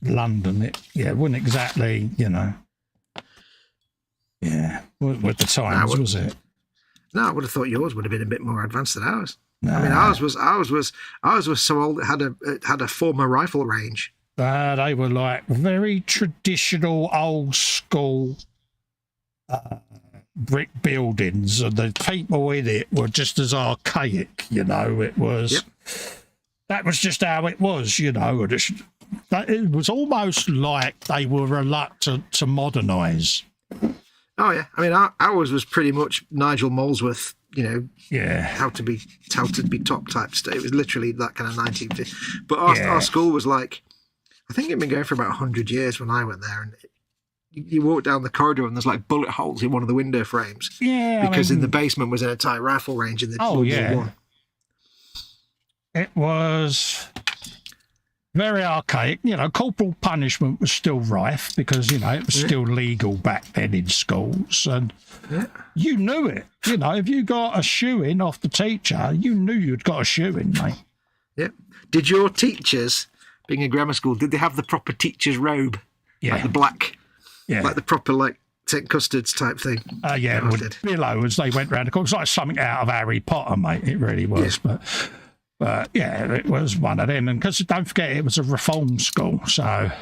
London. It wasn't exactly with the times, was it? No, I would have thought yours would have been a bit more advanced than ours. No. I mean, ours was so old it had a former rifle range. They were like very traditional, old school brick buildings, and the people in it were just as archaic. It was that was just how it was. It was almost like they were reluctant to modernise. Oh yeah, I mean ours was pretty much Nigel Molesworth, how to be top type stuff. It was literally that kind of 1950s. But our school was like, I think it'd been going for about 100 years when I went there, and you walk down the corridor and there's like bullet holes in one of the window frames. Yeah, because in the basement was an entire rifle range in the World War I. It was very archaic. You know, corporal punishment was still rife because, you know, it was still legal back then in schools. And you knew it. You know, if you got a shoe-in off the teacher, you knew you'd got a shoe-in, mate. Yeah. Did your teachers, being in grammar school, did they have the proper teacher's robe? Yeah. Like the black, yeah, like the proper, like, St. Custards type thing? Yeah, it would billow as they went round. Of course, it was like something out of Harry Potter, mate. It really was. Yeah. But yeah, it was one of them. And because don't forget, it was a reform school, so a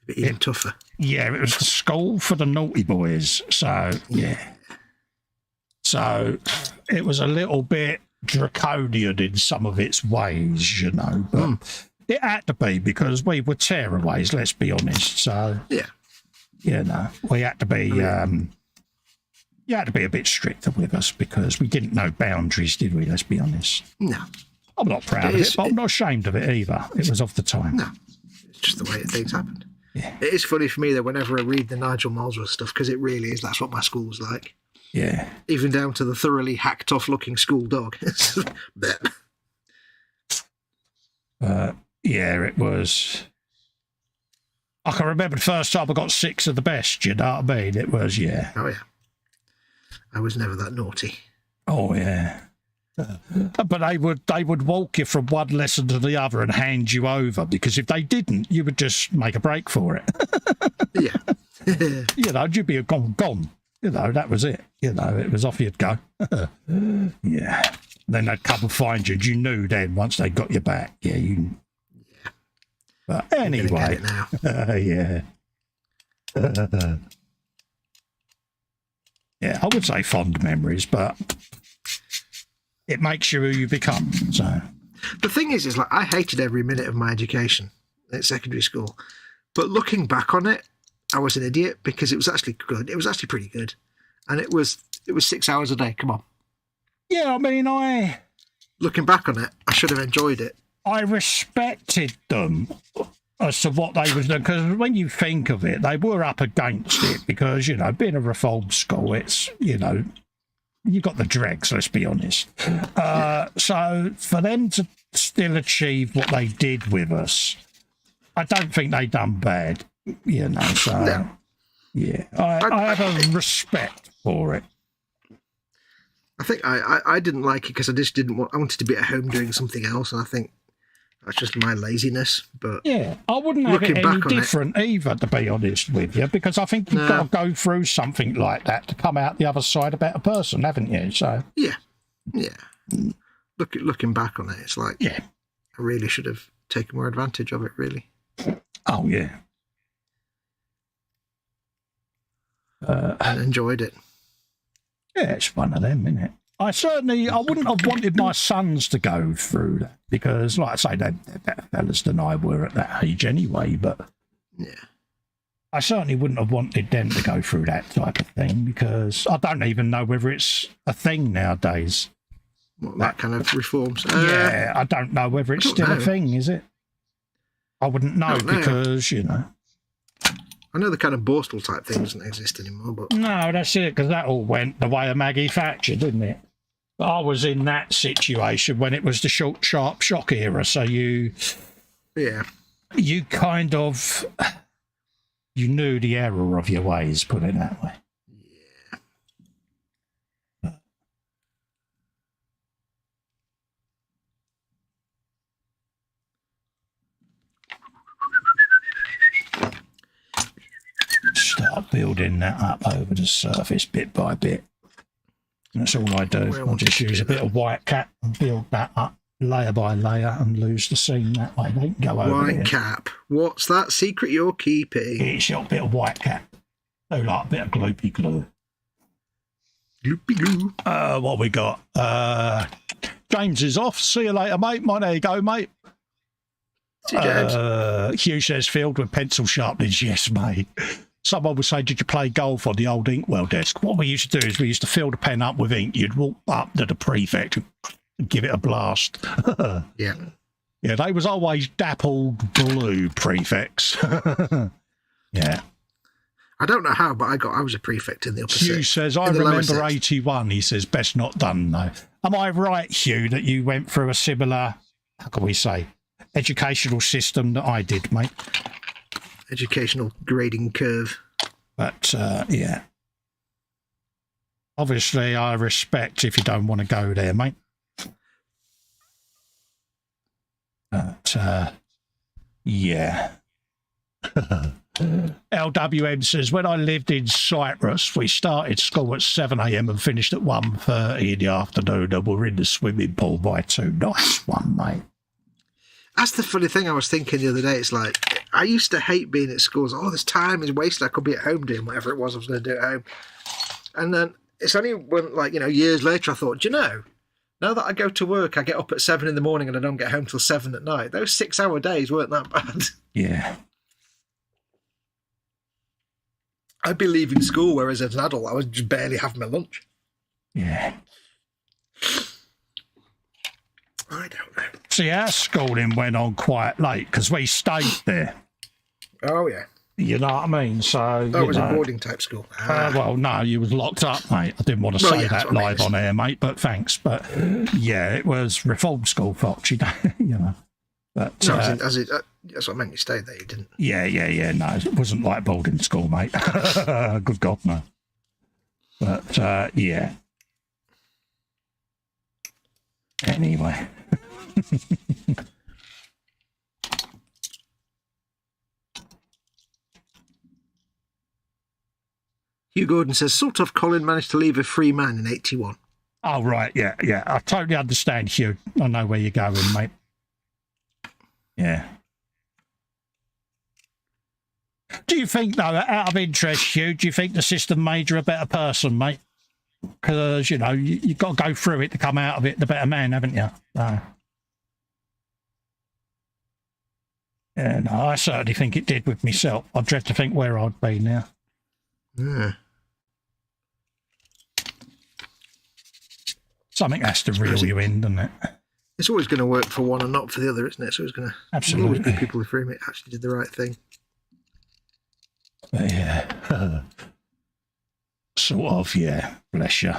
bit even tougher. Yeah, it was the school for the naughty boys. So yeah, so it was a little bit draconian in some of its ways, you know. But it had to be because we were tearaways. Let's be honest. So yeah, you know, we had to be. You had to be a bit stricter with us because we didn't know boundaries, did we? Let's be honest. No. I'm not proud of it, but I'm not ashamed of it either. It was of the time. No. It's just the way things happened. Yeah. It is funny for me that whenever I read the Nigel Molesworth stuff, because it really is, that's what my school was like. Yeah. Even down to the thoroughly hacked off looking school dog. Yeah, it was. I can remember the first time I got 6 of the best, you know what I mean? It was, yeah. Oh, yeah. I was never that naughty. Oh, yeah. But they would walk you from one lesson to the other and hand you over because if they didn't, you would just make a break for it. Yeah. You know, you'd be gone. You know, that was it. You know, it was off you'd go. Yeah. Then they'd come and find you. And you knew then once they got you back. Yeah, you. Yeah. But anyway. Get it now. Yeah. Yeah, I would say fond memories, but it makes you who you become. So the thing is like I hated every minute of my education at secondary school, but looking back on it, I was an idiot because it was actually good. It was actually pretty good, and it was 6 hours a day. Come on. Yeah, I mean, looking back on it, I should have enjoyed it. I respected them as to what they was doing because when you think of it, they were up against it because, you know, being a reform school, it's, you know, you got the dregs, let's be honest. So for them to still achieve what they did with us, I don't think they done bad, you know. So, no. Yeah, I have a respect for it. I think I didn't like it because I just didn't want. I wanted to be at home doing something else, and I think that's just my laziness. But yeah, I wouldn't have it any different either, to be honest with you, because I think you've got to go through something like that to come out the other side a better person, haven't you? So yeah. Looking back on it, it's like I really should have taken more advantage of it. Really. Oh yeah. And enjoyed it. Yeah, it's one of them, isn't it? I wouldn't have wanted my sons to go through that because, like I say, they're better fellas than I were at that age anyway, but yeah, I certainly wouldn't have wanted them to go through that type of thing because I don't even know whether it's a thing nowadays. What, that kind of reforms? Yeah, I don't know whether it's still a thing, is it? I wouldn't know because, you know. I know the kind of Borstal type thing doesn't exist anymore, but... No, that's it, because that all went the way of Maggie Thatcher, didn't it? But I was in that situation when it was the short, sharp shock era, so you... Yeah. You kind of... You knew the error of your ways, put it that way. Yeah. Start building that up over the surface bit by bit. That's all I do. I'll just use a bit of white cap and build that up layer by layer and lose the seam that way. They can go over White cap. What's that secret you're keeping? It's a bit of white cap. Oh, like a bit of gloopy glue. Gloopy glue. What we got? James is off. See you later, mate. There you go, mate. See you, James. Hugh says filled with pencil sharpeners. Yes, mate. Someone would say, did you play golf on the old inkwell desk? What we used to do is we used to fill the pen up with ink. You'd walk up to the prefect and give it a blast. Yeah. Yeah, they was always dappled blue prefects. Yeah. I don't know how, but I was a prefect in the upper Hugh says, I remember 81. He says, best not done, though. Am I right, Hugh, that you went through a similar, how can we say, educational system that I did, mate. Educational grading curve. But, yeah. Obviously, I respect if you don't want to go there, mate. But, yeah. LWM says, when I lived in Cyprus, we started school at 7 a.m. and finished at 1:30 in the afternoon, and we're in the swimming pool by 2. Nice one, mate. That's the funny thing I was thinking the other day. It's like, I used to hate being at schools. Oh, this time is wasted. I could be at home doing whatever it was I was going to do at home. And then it's only when, like, years later, I thought, do you know, now that I go to work, I get up at 7 in the morning and I don't get home till 7 at night. Those 6-hour days weren't that bad. Yeah. I'd be leaving school, whereas as an adult, I would just barely have my lunch. Yeah. I don't know. See, our schooling went on quite late because we stayed there. Oh, yeah. You know what I mean? So That was a boarding type school. Well, no, you was locked up, mate. I didn't want to say that live on air, mate, but thanks. But, yeah, it was reform school, Fox, you know. But, that's what I meant. You stayed there, you didn't. Yeah. No, it wasn't like boarding school, mate. Good God, no. But, yeah. Anyway. Hugh Gordon says, sort of Colin managed to leave a free man in 81. Oh, right, yeah. I totally understand, Hugh. I know where you're going, mate. Yeah. Do you think, though, out of interest, Hugh, do you think the system made you a better person, mate? Because, you've got to go through it to come out of it the better man, haven't you? Yeah, no, I certainly think it did with myself. I dread to think where I'd be now. Yeah. Something has to reel you in, doesn't it? It's always going to work for one and not for the other, isn't it? It's always going to Absolutely. Always be people who actually did the right thing. Yeah. Sort of, yeah. Bless you.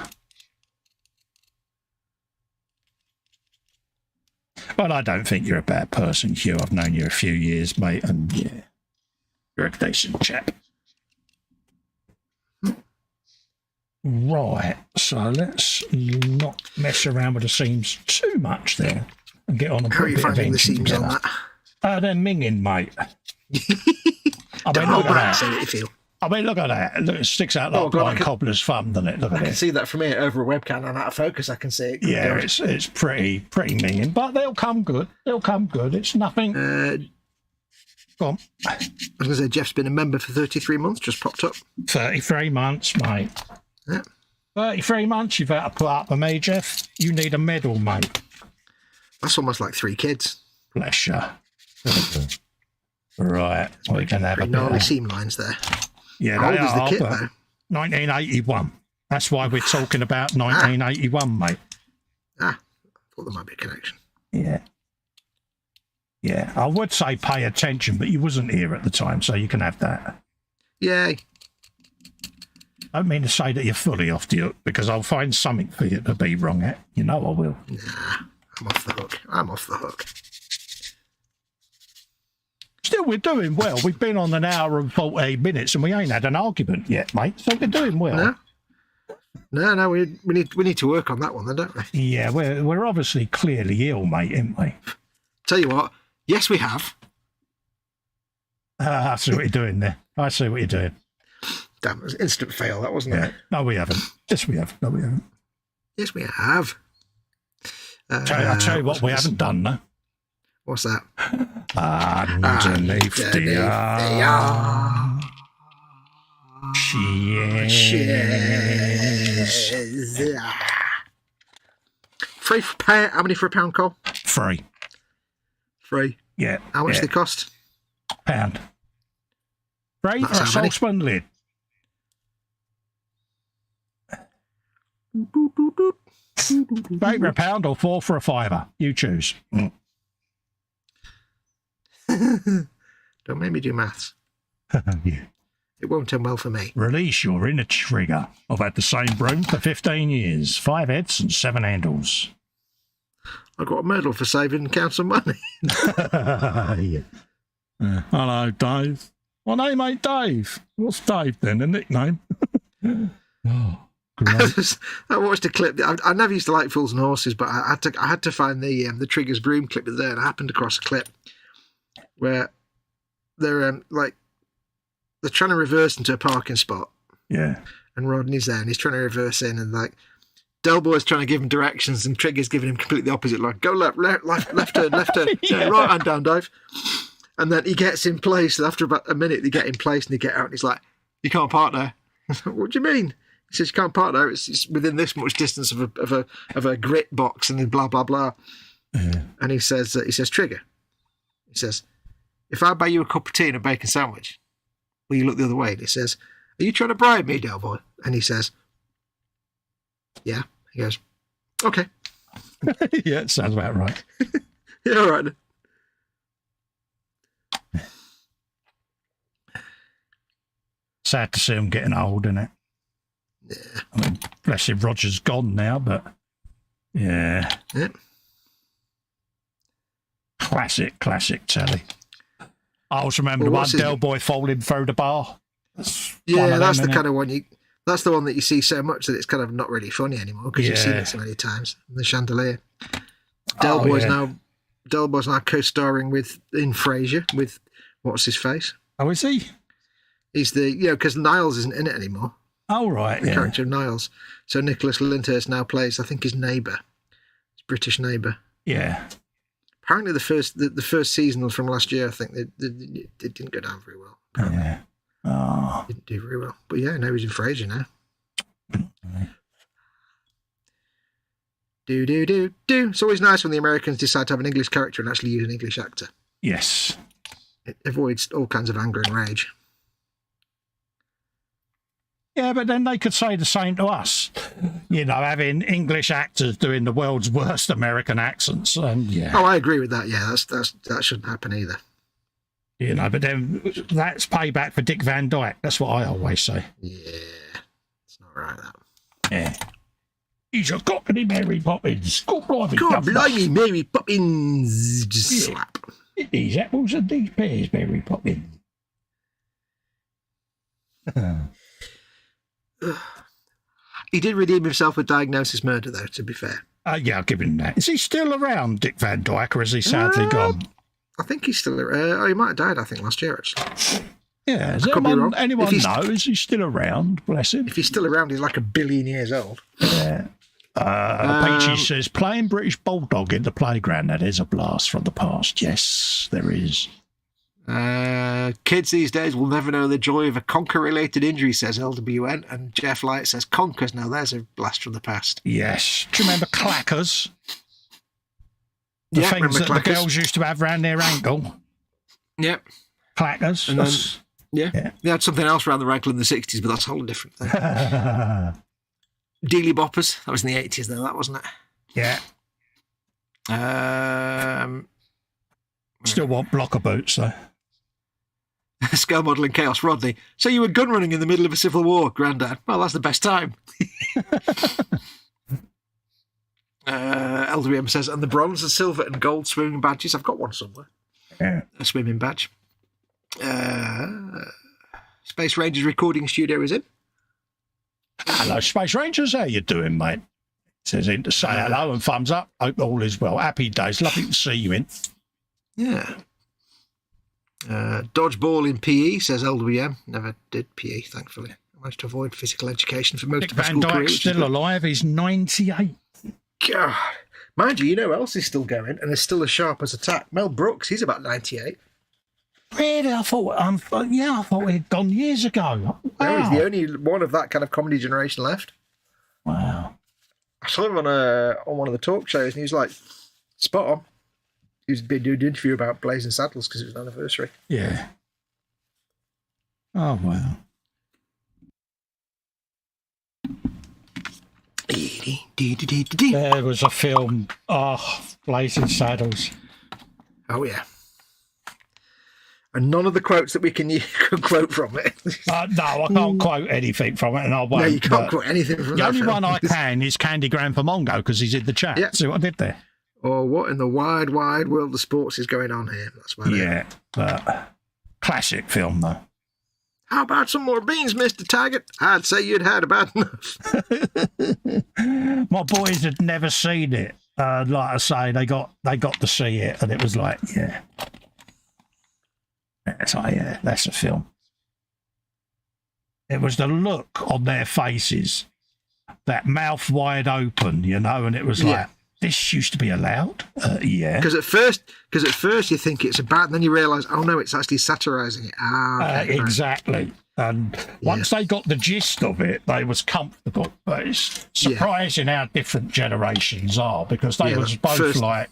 But I don't think you're a bad person, Hugh. I've known you a few years, mate, and yeah, you're a decent chap. Right, so let's not mess around with the seams too much there and get on and How are you finding the seams on that? They're minging, mate. Look at that. See what you feel. I mean, look at that. Look, it sticks out like blind cobbler's thumb, doesn't it? Look at it. I can see that from here over a webcam and out of focus. I can see it. Yeah, it's pretty minging, but they'll come good. It's nothing. Go on. I was going to say, Jeff's been a member for 33 months, just popped up. 33 months, mate. Yeah. 33 months you've had to put up with me, Jeff. You need a medal, mate. That's almost like 3 kids. Bless you. Right. We can have a gnarly seam lines there. Yeah, How they old is the kit, though? 1981. That's why we're talking about 1981, mate. I thought there might be a connection. Yeah. Yeah, I would say pay attention, but you wasn't here at the time, so you can have that. Yay. I don't mean to say that you're fully off the hook, because I'll find something for you to be wrong at. You know I will. Nah, I'm off the hook. Still, we're doing well. We've been on an hour and 14 minutes, and we ain't had an argument yet, mate. So we're doing well. No, we need to work on that one, then, don't we? Yeah, we're obviously clearly ill, mate, ain't we? Tell you what, yes, we have. I see what you're doing there. I see what you're doing. Damn, it was an instant fail, that wasn't it? No, we haven't. Yes, we have. No, we haven't. Yes, we have. I'll tell you what we haven't done, though. What's that? Underneath the arm. Cheers. Free for pay. How many for a pound, Cole? Free. Yeah. How much do they cost? £1. Free for a saucepan lid. $8 for a pound or 4 for a fiver. You choose. Don't make me do maths. Yeah. It won't end well for me. Release your inner trigger. I've had the same broom for 15 years. 5 heads and 7 handles. I got a medal for saving council money. Yeah. Hello, Dave. My name ain't Dave. What's Dave then? A nickname? Oh, great. I watched a clip. I never used to like Fools and Horses, but I had to find the Triggers Broom clip there, and I happened across a clip where they're they're trying to reverse into a parking spot. Yeah. And Rodney's there, and he's trying to reverse in, and like Del Boy's trying to give him directions, and Trigger's giving him completely opposite, like go left turn, left turn, Yeah. right hand down, Dave. And then he gets in place, and after about a minute, they get in place, and they get out, and he's like, "You can't park there." What do you mean? He says, "You can't park there. It's within this much distance of a grit box," and then blah blah blah. Yeah. And he says, "Trigger," he says, "if I buy you a cup of tea and a bacon sandwich, will you look the other way?" And he says, "Are you trying to bribe me, Del Boy?" And he says, "Yeah." He goes, "Okay." Yeah, it sounds about right. Yeah, all right. Sad to see him getting old, isn't it? Yeah. I mean, bless him, Roger's gone now, but yeah. Yep. Classic telly. I also remember Well, the one what's his- Del Boy falling through the bar. That's Yeah, that's them, the innit? kind of one that's the one that you see so much that it's kind of not really funny anymore because you've seen Yeah. it so many times. The chandelier. Del Boy's now co-starring in Frasier with what's his face. Oh, is he? He's because Niles isn't in it anymore. Oh, right. The Yeah. character of Niles. So Nicholas Lyndhurst now plays, I think, his neighbour, his British neighbour. Yeah. Apparently, the first season from last year, I think they didn't go down very well. Yeah. Oh. Didn't do very well. But yeah, now he's in Frasier now. Do. It's always nice when the Americans decide to have an English character and actually use an English actor. Yes. It avoids all kinds of anger and rage. Yeah, but then they could say the same to us. You know, having English actors doing the world's worst American accents. And yeah. Oh, I agree with that. Yeah, that shouldn't happen either. You know, but then that's payback for Dick Van Dyke. That's what I always say. Yeah, it's not right, that. Yeah. He's a cockney Mary Poppins. God blimey. God blimey, Mary Poppins. Just Yeah. slap. These apples and these pears, Mary Poppins. He did redeem himself with Diagnosis Murder, though, to be fair. Yeah, I'll give him that. Is he still around, Dick Van Dyke, or is he sadly gone? I think he's still around. He might have died, I think, last year, actually. Yeah, is I could be wrong. anyone If he's- know? Is he still around? Bless him. If he's still around, he's like 1 billion years old. Yeah. Peachy says, playing British Bulldog in the playground, that is a blast from the past. Yes, there is. Kids these days will never know the joy of a conker-related injury, says LWN. And Jeff Light says, conkers. Now, there's a blast from the past. Yes. Do you remember clackers? The Yeah, things remember that the clackers. girls used to have round their ankle. Yep. Clackers. And then, That's- yeah. They had something else around the ankle in the 60s, but that's a whole different thing. Dealy Boppers. That was in the 80s, though, that wasn't it? Yeah. Still want blocker boots, though. Scale model and chaos. Rodney. So you were gun running in the middle of a civil war, Grandad. Well, that's the best time. LWM says, and the bronze and silver and gold swimming badges. I've got one somewhere. Yeah. A swimming badge. Space Rangers recording studio is in. Hello, Space Rangers. How you doing, mate? Says in to say hello and thumbs up. Hope all is well. Happy days. Lovely to see you in. Yeah. Dodgeball in PE, says LWM. Never did PE, thankfully. I managed to avoid physical education for most Dick of my Van school career. Dyke's which is still good. alive. He's 98. God. Mind you, know who else is still going and is still as sharp as a tack? Mel Brooks, he's about 98. Really? I thought he'd gone years ago. No, Wow. he's the only one of that kind of comedy generation left. Wow. I saw him on one of the talk shows and he was like, spot on. He was doing an interview about Blazing Saddles because it was an anniversary. Yeah. Oh, wow. There was a film, Blazing Saddles. Oh, yeah. And none of the quotes that we can quote from it. No, I can't quote anything from it, and I won't. No, you can't but quote anything from the that only film. one I can is Candy Grandpa Mongo because he's in the chat. Yeah. See what I did there? or what in the wide, wide world of sports is going on here? That's about it. Yeah, but classic film, though. How about some more beans, Mr. Taggart? I'd say you'd had about enough. My boys had never seen it. Like I say, they got to see it, and it was like, yeah. It's like, yeah, that's a film. It was the look on their faces, that mouth wide open, you know, and it was like, this used to be allowed? Yeah. Because at first you think it's about, and then you realise, oh no, it's actually satirising it. Okay, exactly. Right. And once they got the gist of it, they was comfortable. But it's surprising how different generations are, because they was both like,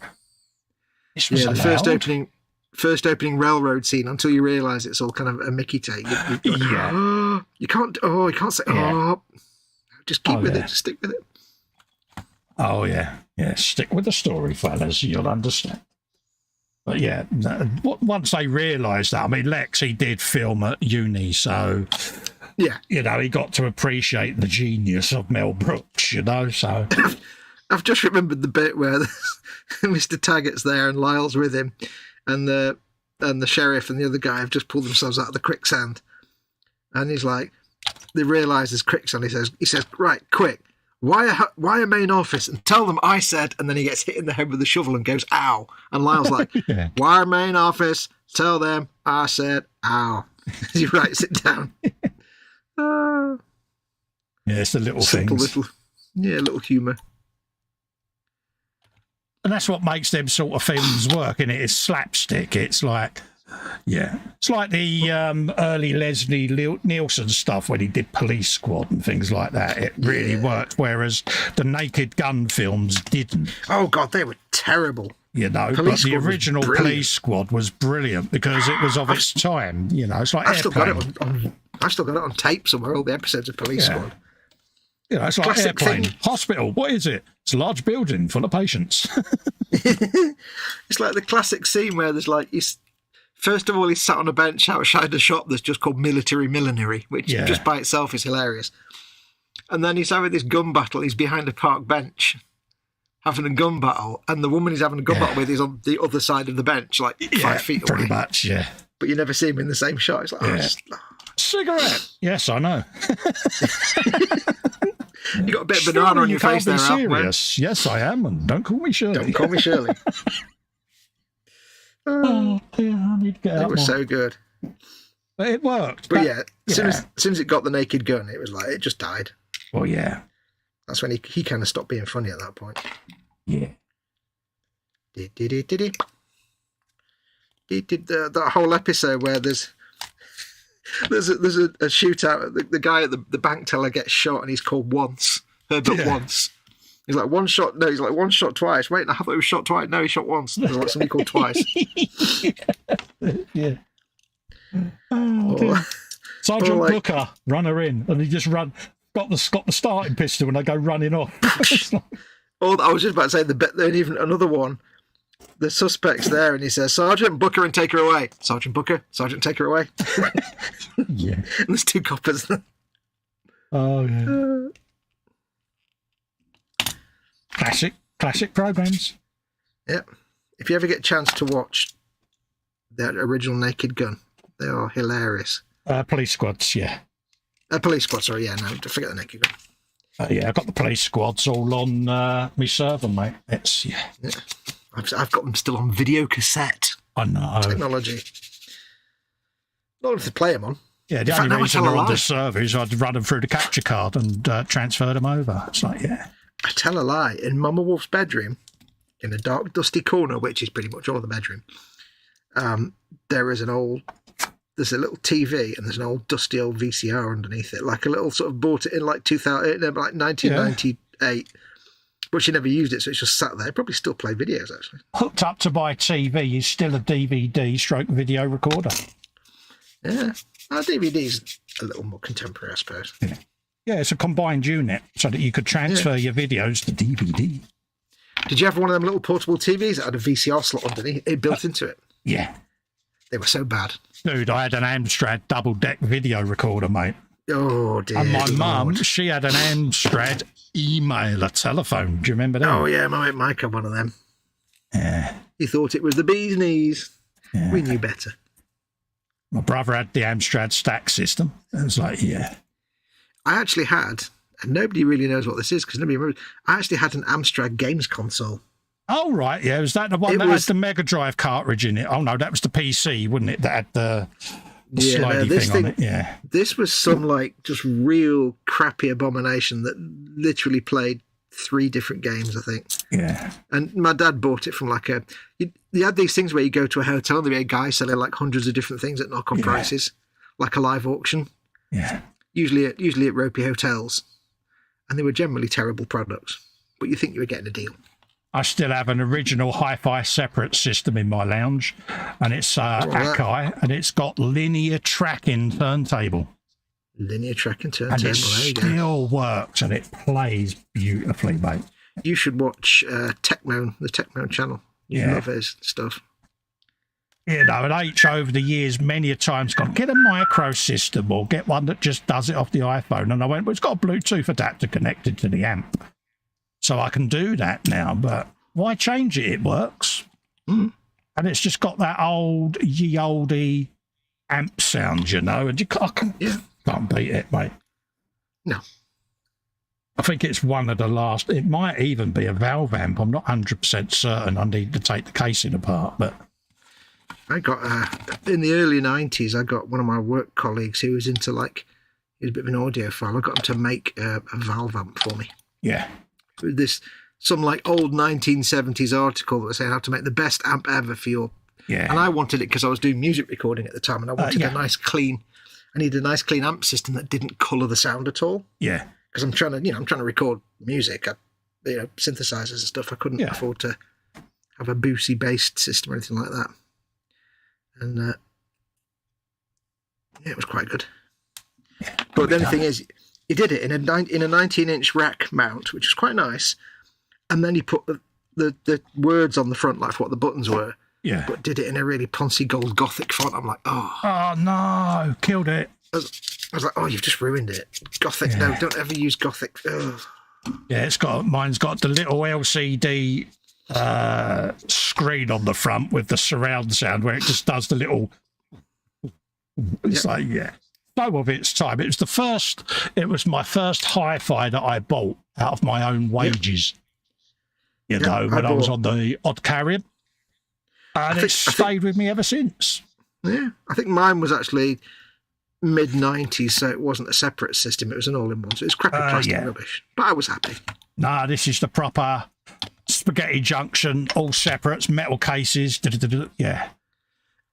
this was allowed. The first opening railroad scene, until you realise it's all kind of a Mickey take. You can't say, just keep with it, just stick with it. Oh, yeah. Yeah, stick with the story, fellas. You'll understand. But, yeah, once they realised that, I mean, Lex, he did film at uni, so, yeah, you know, he got to appreciate the genius of Mel Brooks, you know, so. I've just remembered the bit where Mr. Taggart's there and Lyle's with him, and the sheriff and the other guy have just pulled themselves out of the quicksand. And he's like, they realise there's quicksand. He says, right, quick. Wire main office and tell them I said, and then he gets hit in the head with the shovel and goes, ow. And Lyle's like, wire main office, tell them I said, ow. He writes it down. Yeah, it's the little things. Little humour. And that's what makes them sort of films work, innit? It's slapstick. It's like, yeah. It's like the early Leslie Nielsen stuff when he did Police Squad and things like that. It really worked, whereas the Naked Gun films didn't. Oh, God, they were terrible. You know, but the original Police Squad was brilliant because it was of its time. You know, it's like I've still got it on tape somewhere, all the episodes of Police Squad. You know, it's like Airplane. Hospital, what is it? It's a large building full of patients. It's like the classic scene where there's like, first of all, he's sat on a bench outside a shop that's just called Military Millinery, which just by itself is hilarious. And then he's having this gun battle. He's behind a park bench having a gun battle, and the woman he's having a gun battle with is on the other side of the bench, like 5 feet away. Pretty much, yeah. But you never see him in the same shot. It's like, cigarette. Yes, I know. You got a bit of banana on your face there, serious. Yes, I am, and don't call me Shirley. Don't call me Shirley. I need to get out. It was so good. But it worked. But as soon as it got the naked gun, it was like, it just died. Well, yeah. That's when he kind of stopped being funny at that point. Yeah. He did that whole episode where there's a shootout. The guy at the bank teller gets shot, and he's called Once. Herbert Once. He's like, one shot. No, he's like, one shot twice. Wait, I thought he was shot twice. No, he shot once. There's like somebody called Twice. Yeah. Sergeant Booker, run her in, and he just got the starting pistol, and they go running off. I was just about to say then even another one. The suspect's there, and he says, Sergeant Booker, and take her away. Sergeant Booker, Sergeant, take her away. Yeah. And there's 2 coppers there. Oh, yeah. Classic programs. Yeah. If you ever get a chance to watch that original Naked Gun, they are hilarious. Police Squads, yeah. Police Squad, sorry, yeah, no, forget the Naked Gun. Yeah, I've got the Police Squads all on me server, mate. It's, yeah. I've got them still on video cassette. I know. Technology. Not enough to play them on. Yeah, the only reason they're on the server is I'd run them through the capture card and transfer them over. It's like, yeah. I tell a lie. In Mama Wolf's bedroom, in a dark, dusty corner, which is pretty much all of the bedroom, there's a little TV, and there's an old dusty old VCR underneath it, like a little sort of bought it in like 1998, but she never used it, so it's just sat there. Probably still play videos, actually. Hooked up to my TV is still a DVD / video recorder. Yeah, our DVD's a little more contemporary, I suppose. Yeah, it's a combined unit so that you could transfer your videos to DVD. Did you have one of them little portable TVs that had a VCR slot underneath it built into it? Yeah. They were so bad. Dude, I had an Amstrad double-deck video recorder, mate. Oh, dear. And my mum, she had an Amstrad emailer telephone. Do you remember that? Oh, yeah, my mate Mike had one of them. Yeah. He thought it was the bee's knees. Yeah. We knew better. My brother had the Amstrad stack system. It was like, yeah. I actually had, and nobody really knows what this is because nobody remembers, I actually had an Amstrad games console. Oh, right, yeah. Was that the one that had the Mega Drive cartridge in it? Oh, no, that was the PC, wasn't it? That had the slidey thing on it, yeah. This was some, like, just real crappy abomination that literally played 3 different games, I think. Yeah. And my dad bought it from, like, you had these things where you go to a hotel and there'd be a guy selling, like, hundreds of different things at knock-off prices, like a live auction. Yeah. Usually at ropey hotels. And they were generally terrible products. But you think you were getting a deal. I still have an original hi-fi separate system in my lounge, and it's Akai, and it's got linear tracking turntable. Linear tracking turntable, and it still works, and it plays beautifully, mate. You should watch the Techmo channel. You love his stuff. You know, and H over the years many a times gone, get a micro system or get one that just does it off the iPhone. And I went, well, it's got a Bluetooth adapter connected to the amp. So I can do that now, but why change it? It works. And it's just got that ye olde amp sound, you know, and can't beat it, mate. No. I think it's one of the last, it might even be a valve amp. I'm not 100% certain. I need to take the casing apart, but. I got, in the early 90s, I got one of my work colleagues who was into, like, he was a bit of an audiophile. I got him to make a valve amp for me. Yeah. Some like old 1970s article that was saying how to make the best amp ever for your. Yeah. And I wanted it because I was doing music recording at the time, and I wanted I needed a nice clean amp system that didn't colour the sound at all. Yeah. Because I'm trying to record music, synthesizers and stuff. I couldn't afford to have a Boosie based system or anything like that. And it was quite good. Yeah, but the only thing is, he did it in a 19-inch rack mount, which is quite nice. And then he put the words on the front, like what the buttons were. Yeah. But did it in a really poncy gold Gothic font. I'm like, oh. Oh, no. Killed it. I was like, oh, you've just ruined it. Gothic, no, don't ever use Gothic. Ugh. Yeah, mine's got the little LCD screen on the front with the surround sound where it just does the little. It's like, so of its time. It was my first hi-fi that I bought out of my own wages. You know, when I was on the odd carrier. And it's stayed with me ever since. Yeah, I think mine was actually mid-90s, so it wasn't a separate system. It was an all-in-one, so it was crappy plastic rubbish. But I was happy. Nah, this is the proper spaghetti junction, all separates, metal cases. Yeah.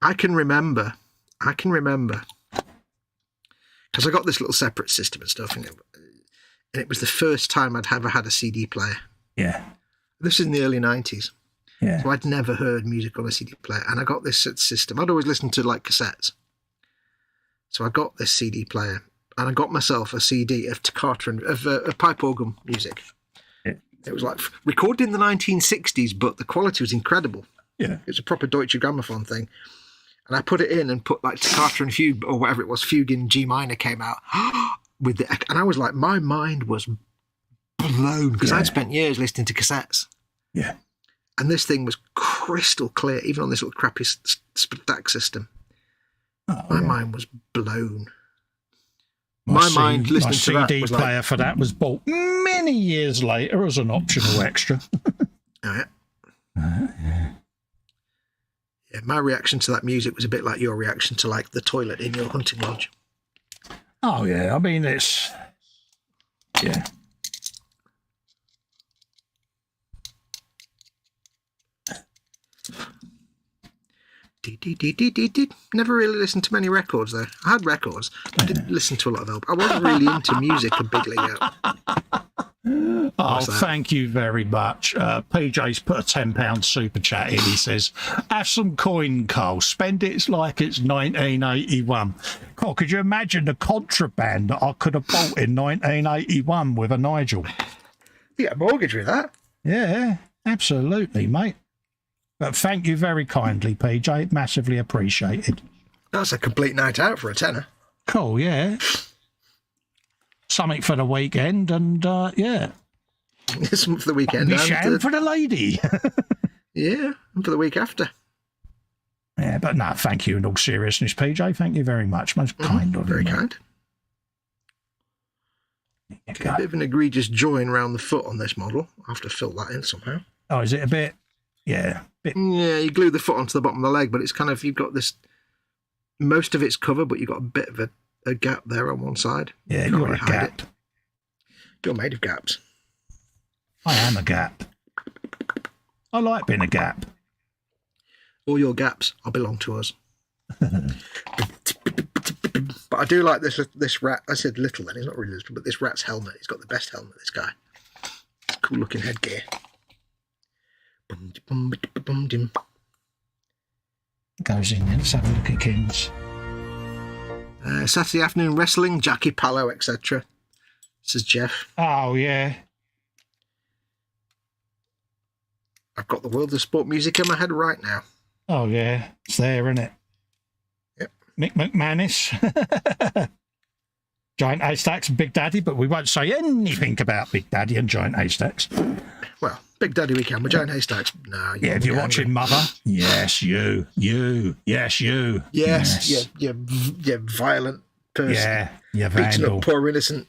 I can remember, because I got this little separate system and stuff, and it was the first time I'd ever had a CD player. Yeah. This is in the early 90s. Yeah. So I'd never heard music on a CD player, and I got this system. I'd always listened to, like, cassettes. So I got this CD player, and I got myself a CD of toccata of pipe organ music. Yeah. It was like recorded in the 1960s, but the quality was incredible. Yeah. It was a proper Deutsche Grammophon thing. And I put it in and put like toccata and fugue, or whatever it was, fugue in G minor came out. And I was like, my mind was blown, because I'd spent years listening to cassettes. Yeah. And this thing was crystal clear, even on this little crappy stack system. My mind was blown. My mind listening to that CD was player like, for that was bought many years later as an optional extra. Oh, yeah. Yeah, my reaction to that music was a bit like your reaction to, like, the toilet in your hunting lodge. Oh, yeah. I mean, it's... Yeah. Never really listened to many records, though. I had records, but I didn't listen to a lot of albums. I wasn't really into music a big league out. Oh, thank you very much. PJ's put a £10 super chat in. He says, have some coin, Cole. Spend it like it's 1981. Cole, could you imagine the contraband that I could have bought in 1981 with a Nigel? You get a mortgage with that? Yeah, absolutely, mate. But thank you very kindly, PJ. Massively appreciated. That's a complete night out for a tenner. Cool, yeah. Something for the weekend, and yeah. Something for the weekend. Sham for the lady. Yeah, and for the week after. Yeah, but no, thank you in all seriousness, PJ. Thank you very much. Most kind of you. Very kind. Okay, a bit of an egregious join around the foot on this model. I'll have to fill that in somehow. Oh, is it a bit? Yeah. Yeah, you glue the foot onto the bottom of the leg, but it's kind of, you've got this, most of it's covered, but you've got a bit of a gap there on one side. Yeah, you're a gap. You're made of gaps. I am a gap. I like being a gap. All your gaps belong to us. But I do like this rat. I said little then, he's not really little, but this rat's helmet. He's got the best helmet, this guy. Cool looking headgear. Goes in, let's have a look at Kins. Saturday afternoon wrestling, Jackie Pallo, etc. Says Jeff. Oh, yeah. I've got the world of sport music in my head right now. Oh, yeah. It's there, isn't it? Yep. Mick McManus. Giant Haystacks and Big Daddy, but we won't say anything about Big Daddy and Giant Haystacks. Well, Big Daddy we can, but Giant Haystacks, no. Yeah, if you're watching Mother, yes, you, yes, you. Yes. Yeah, violent person. Yeah, you beating vandal. up poor innocent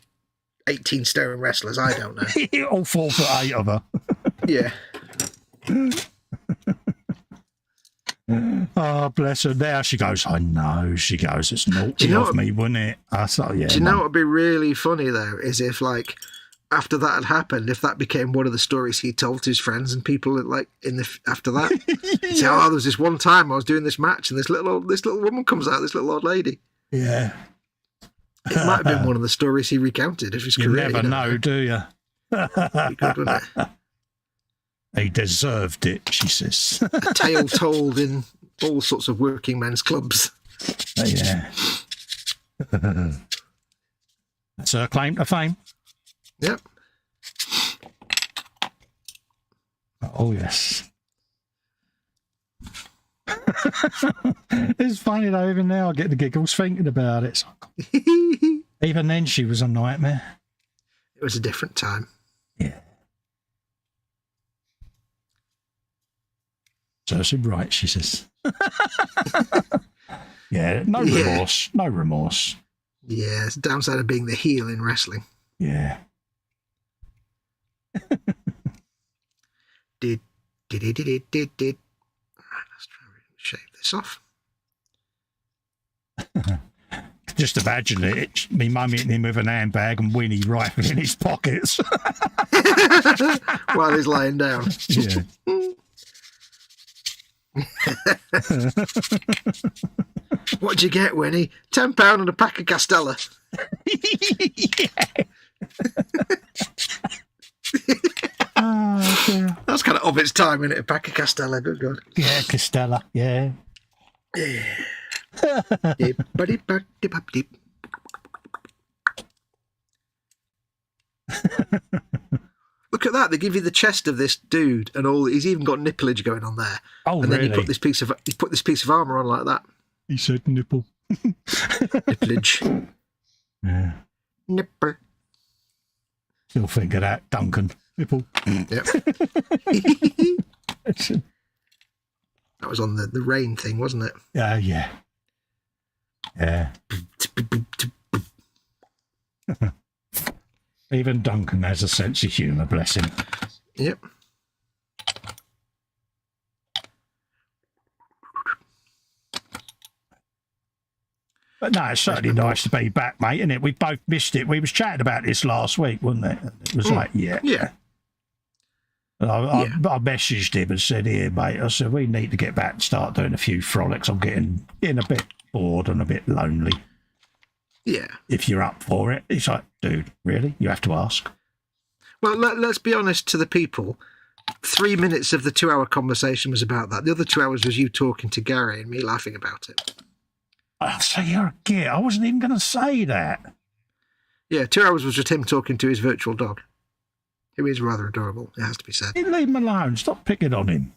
18-stone wrestlers, I don't know. All 4'8" of her. Yeah. Oh, bless her. There she goes. I know. She goes, it's naughty of me, wouldn't it? I thought, yeah. Do you know what would be really funny, though, is if, like, after that had happened, if that became one of the stories he told to his friends and people, like, after that, yeah. Say, oh, there was this one time I was doing this match and this little woman comes out, this little old lady. Yeah. It might have been one of the stories he recounted of his career. You never know, do you? Be good, wouldn't it? He deserved it, she says. A tale told in all sorts of working men's clubs. Yeah. That's her claim to fame. Yep. Oh, yes. It's funny, though, even now I get the giggles thinking about it. Even then, she was a nightmare. It was a different time. Yeah. Serves right, she says. Yeah, no remorse. No remorse. Yeah, it's the downside of being the heel in wrestling. Yeah. Did. Right, let's try and shave this off. Just imagine it. Me mum hitting him with an handbag and Winnie rifling in his pockets. While he's lying down. Yeah. What'd you get, Winnie? £10 and a pack of Castella. Oh, dear. That's kind of its time, isn't it? A pack of Castella, good God. Yeah, Castella, yeah. Yeah. Look at that! They give you the chest of this dude, and all. He's even got nipplage going on there. Oh, and really? then he put this piece of armor on like that. He said nipple. Nipplage. Yeah. Nipple. Still think of that, Duncan. Nipple. Yep. That was on the rain thing, wasn't it? Yeah. Yeah. Even Duncan has a sense of humour, bless him. Yep. But no, it's certainly nice to be back, mate, isn't it? We both missed it. We was chatting about this last week, wasn't it? It was like, yeah. And I messaged him and said, here, mate, I said, we need to get back and start doing a few frolics. I'm getting a bit bored and a bit lonely. Yeah. If you're up for it. He's like, dude, really? You have to ask. Well, let's be honest to the people. 3 minutes of the 2-hour conversation was about that. The other 2 hours was you talking to Gary and me laughing about it. Oh, so you're a git. I wasn't even going to say that. Yeah, 2 hours was just him talking to his virtual dog, who is rather adorable, it has to be said. You leave him alone. Stop picking on him.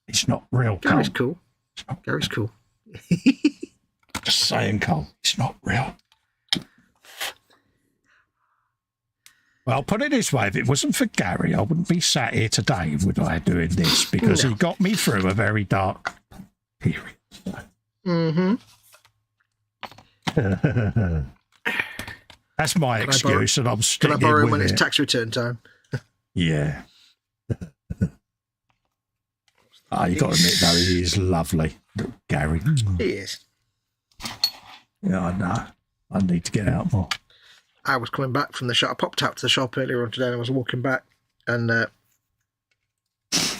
It's not real, Cole. Gary's cool. Gary's cool. Just saying, Cole. It's not real. Well, I'll put it this way. If it wasn't for Gary, I wouldn't be sat here today, would I, doing this? Because he got me through a very dark period. Mm-hmm. That's my excuse, and I'm sticking Can I borrow with when it. it's tax return time? Yeah. Oh, you got to admit, though, he is lovely, Gary. He is. Yeah, I know. I need to get out more. I was coming back from the shop. I popped out to the shop earlier on today, and I was walking back, and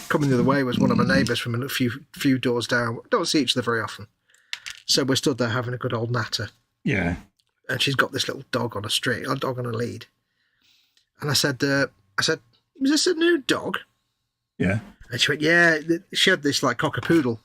coming the other way was one of my neighbours from a few doors down. Don't see each other very often. So we're stood there having a good old natter. Yeah. And she's got this little dog on a dog on a lead. And I said, is this a new dog? Yeah. And she went, yeah. She had this like cockapoodle.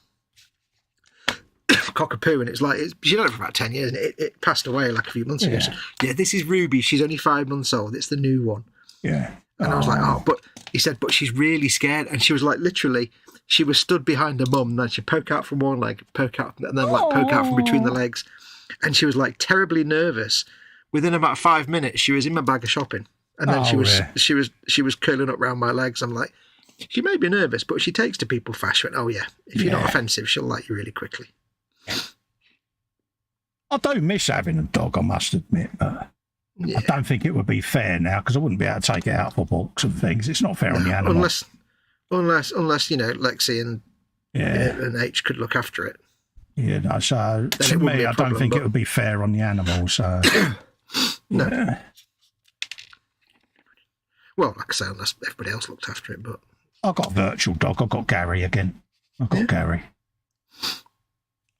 Cockapoo, and it's like she had it for about 10 years, and it passed away like a few months ago. So, yeah, this is Ruby. She's only 5 months old. It's the new one. Yeah. And I was like, oh, but he said, but she's really scared. And she was like, literally, she was stood behind her mum, and then she'd poke out from one leg, poke out, and then like poke out from between the legs. And she was like terribly nervous. Within about 5 minutes, she was in my bag of shopping, and then she was curling up round my legs. I'm like, she may be nervous, but she takes to people fast. She went, oh yeah, if you're not offensive, she'll like you really quickly. I do miss having a dog, I must admit, but I don't think it would be fair now, because I wouldn't be able to take it out for walks and things. It's not fair on the animal. Unless Lexi and H could look after it. Yeah, no, so to me, I don't think it would be fair on the animal. So no. Yeah. Well, like I say, unless everybody else looked after it, but I've got a virtual dog. I've got Gary again. I've got Gary.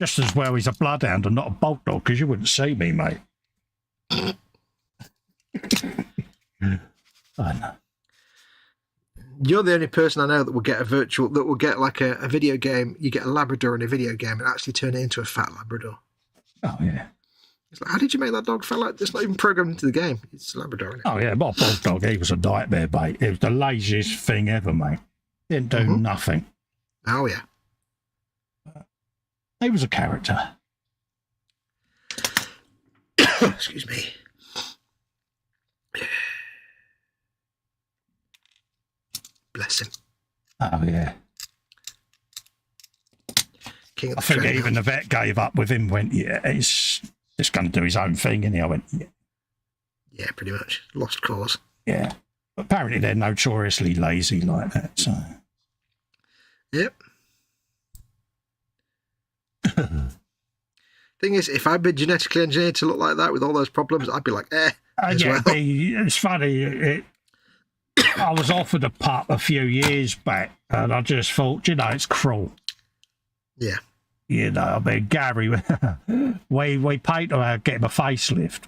Just as well, he's a bloodhound and not a bulldog, because you wouldn't see me, mate. I know. You're the only person I know that will get like a video game. You get a Labrador in a video game and actually turn it into a fat Labrador. Oh, yeah. It's like, how did you make that dog fat like this? Not even programmed into the game. It's a Labrador, isn't it? Oh, yeah, my bulldog, he was a nightmare, mate. It was the laziest thing ever, mate. Didn't do nothing. Oh, yeah. He was a character. Excuse me. Bless him. Oh, yeah. King of I think even the vet gave up with him, went, yeah, he's just going to do his own thing. And I went, yeah. Yeah, pretty much. Lost cause. Yeah. But apparently they're notoriously lazy like that, so. Yep. Thing is, if I'd been genetically engineered to look like that with all those problems, I'd be like, it's funny. I was offered a pup a few years back, and I just thought, it's cruel. Yeah. I mean, Gary, we paid to get him a facelift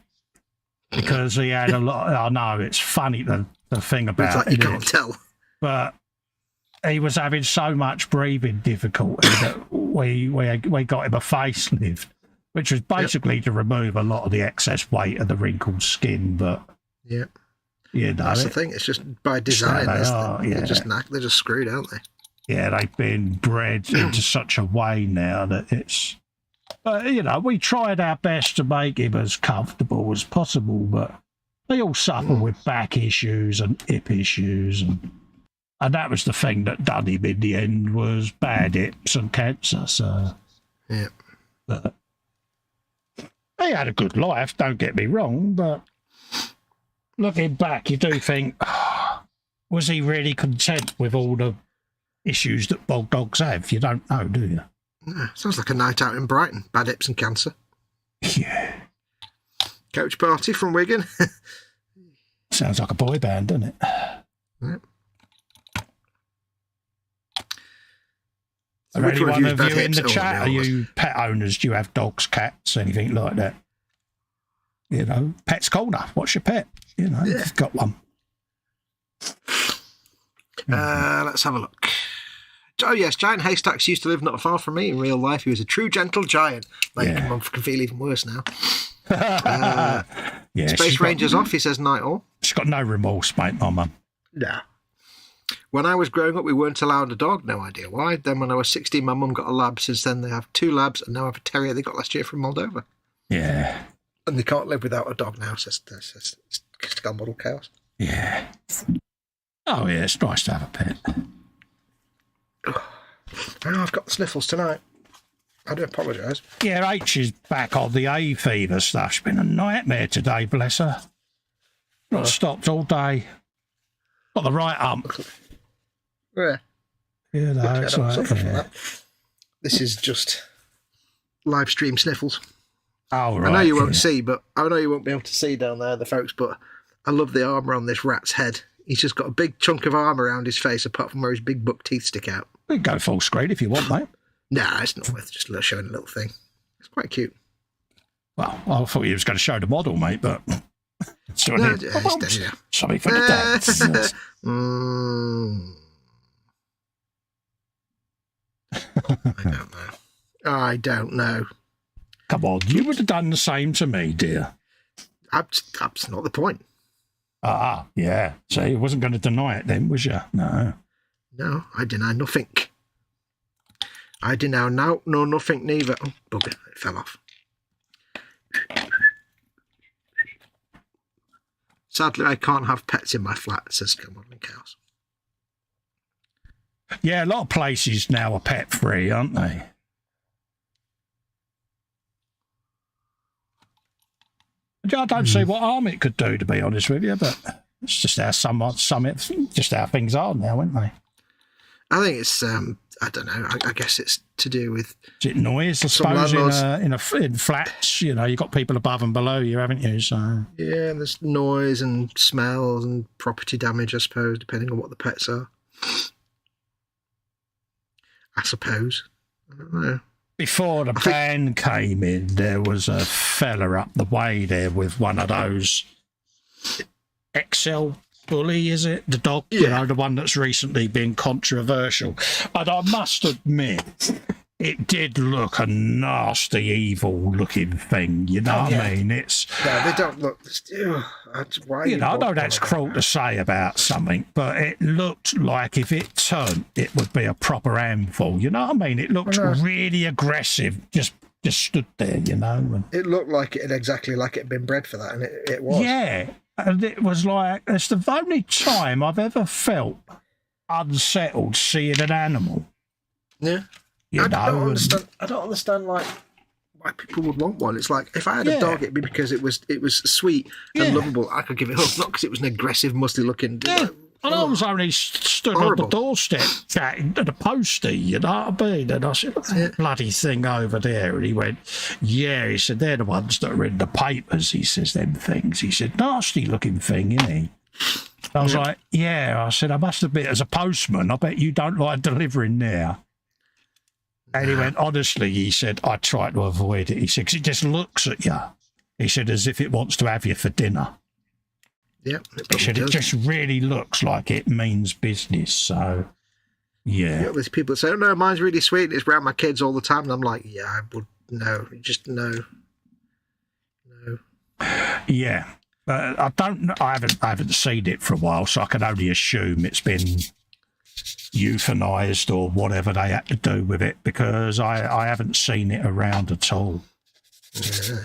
because he had a lot. I know it's funny the thing about it's like you can't tell, but he was having so much breathing difficulty that we got him a facelift, which was basically to remove a lot of the excess weight of the wrinkled skin. But that's the thing. It's just by design. They're just screwed, aren't they? Yeah, they've been bred into such a way now that it's. We tried our best to make him as comfortable as possible, but they all suffer with back issues and hip issues, and that was the thing that done him in the end, was bad hips and cancer. So, but he had a good life. Don't get me wrong, but looking back, you do think, was he really content with all the issues that bulldogs have? You don't know, do you? Sounds like a night out in Brighton. Bad hips and cancer. Yeah. Coach party from Wigan. Sounds like a boy band, doesn't it? Yep. Are anyone of you in the chat? Are you pet owners? Do you have dogs, cats, anything like that? Pet's Corner. What's your pet? You've got one. Let's have a look. Oh, yes, Giant Haystacks used to live not far from me in real life. He was a true gentle giant. I can feel even worse now. Space Ranger's off, he says, night all. She's got no remorse, mate, my mum. Nah. When I was growing up, we weren't allowed a dog. No idea why. Then when I was 16, my mum got a lab. Since then, they have 2 labs, and now I have a terrier they got last year from Moldova. Yeah. And they can't live without a dog now. It's just model chaos. Yeah. Oh, yeah, it's nice to have a pet. Oh, I've got the sniffles tonight. I do apologise. Yeah, H is back on the hay fever stuff. It's been a nightmare today, bless her. Not stopped all day. Got the right ump. Yeah. You know, I it's don't like, suffer from that. This is just live stream sniffles. Oh, right. I know you won't see, but I know you won't be able to see down there, the folks, but I love the armour on this rat's head. He's just got a big chunk of armour around his face, apart from where his big buck teeth stick out. We can go full screen if you want, mate. Nah, it's not worth just showing a little thing. It's quite cute. Well, I thought you was going to show the model, mate, but... So No, something for the dads. I don't know. Come on, you would have done the same to me, dear. That's not the point. Ah, yeah. So you wasn't going to deny it then, was you? No. No, I deny nothing. I deny no nothing neither. Oh, bugger, it fell off. Sadly, I can't have pets in my flat, says Modeling Chaos. Yeah, a lot of places now are pet free, aren't they? I don't see what harm it could do, to be honest with you, but it's just how just how things are now, aren't they? I think it's I don't know. I guess it's to do with... Is it noise, I suppose, in flats? You know, you've got people above and below you, haven't you? So yeah, there's noise and smells and property damage, I suppose, depending on what the pets are. I suppose. I don't know. Before the ban came in, there was a fella up the way there with one of those XL Bully, is it? The dog, yeah. You know, the one that's recently been controversial. And I must admit, it did look a nasty, evil-looking thing, you know what I mean? It's... No, they don't look... Why you know, I know that's cruel to say about something, but it looked like if it turned, it would be a proper handful, you know what I mean? It looked really aggressive, just stood there, you know? And it looked like it had exactly like it had been bred for that, and it was. Yeah, and it was like, it's the only time I've ever felt unsettled seeing an animal. Yeah. I don't understand like why people would want one. It's like if I had a dog, it'd be because it was sweet and lovable. I could give it up, not because it was an aggressive, musty looking. Yeah. And I was only stood horrible on the doorstep chatting to the postie, you know what I mean? And I said, "What's that bloody thing over there?" And he went, "Yeah," he said, "they're the ones that are in the papers." He says, "Them things." He said, "Nasty looking thing, isn't he?" I was like, "Yeah." I said, "I must admit, as a postman, I bet you don't like delivering there." And he went, "Honestly," he said, "I try to avoid it." He said, "'Cause it just looks at you." He said, "As if it wants to have you for dinner." Yeah, he said, "It just really looks like it means business." So, yeah. There's people that say, "Oh, no, mine's really sweet and it's around my kids all the time." And I'm like, yeah, I would, no, just no. No. Yeah. I haven't seen it for a while, so I can only assume it's been euthanized or whatever they had to do with it, because I haven't seen it around at all. Yeah.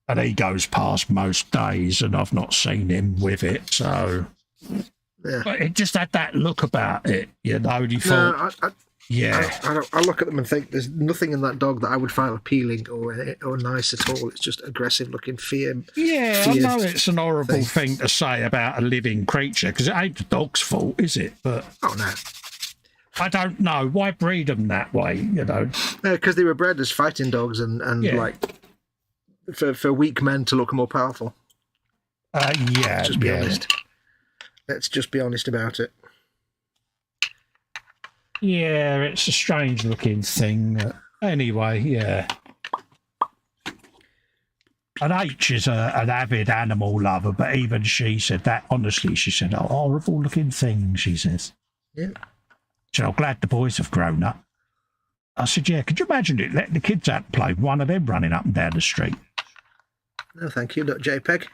And he goes past most days and I've not seen him with it, so yeah. But it just had that look about it, you know. You thought, I look at them and think there's nothing in that dog that I would find appealing or nice at all. It's just aggressive looking fear. Yeah, I know it's an horrible thing to say about a living creature, because it ain't the dog's fault, is it? But oh no, I don't know why breed them that way, you know. Because they were bred as fighting dogs and like for weak men to look more powerful. Let's just be honest. Let's just be honest about it. Yeah, it's a strange looking thing. Anyway, yeah. And H is an avid animal lover, but even she said that, honestly, she said, "Oh, horrible looking thing," she says. Yeah. She said, "I'm glad the boys have grown up." I said, "Yeah, could you imagine it, letting the kids out and play, one of them running up and down the street?" No, thank you, .jpeg.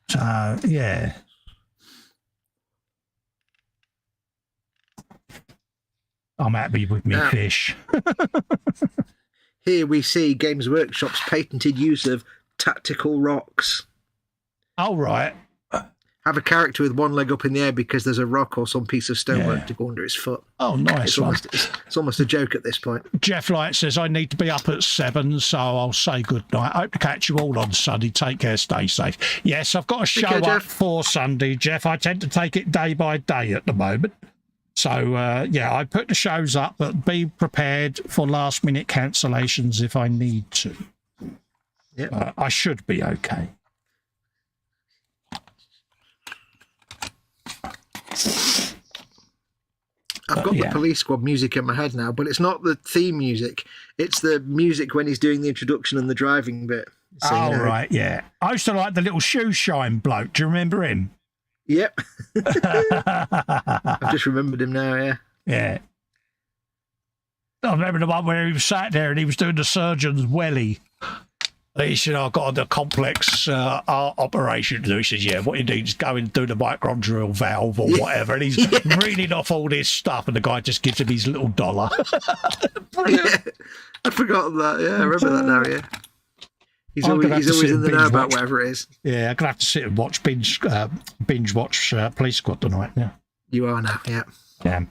So, yeah. I'm happy with me fish. Here we see Games Workshop's patented use of tactical rocks. Oh, right. Have a character with one leg up in the air because there's a rock or some piece of stonework to go under his foot. Oh, nice one. It's almost a joke at this point. Jeff Light says, I need to be up at 7, so I'll say good night. Hope to catch you all on Sunday. Take care, stay safe. Yes, I've got a show up for Sunday, Jeff. I tend to take it day by day at the moment. So, yeah, I put the shows up, but be prepared for last-minute cancellations if I need to. Yeah, I should be okay. I've got the Police Squad music in my head now, but it's not the theme music. It's the music when he's doing the introduction and the driving bit. So, right, yeah. I used to like the little shoe shine bloke. Do you remember him? Yep. I've just remembered him now, yeah. Yeah. I remember the one where he was sat there and he was doing the surgeon's welly. He said, I've got a complex art operation to do. He says, yeah, what you need is go and do the microdrill valve or whatever. And he's reading off all this stuff, and the guy just gives him his little dollar. I'd forgotten that. Yeah, I remember that now, yeah. He's always in the know about whatever it is. Yeah, I'm going to have to sit and watch binge watch Police Squad tonight. Yeah. You are now, yeah. Yeah.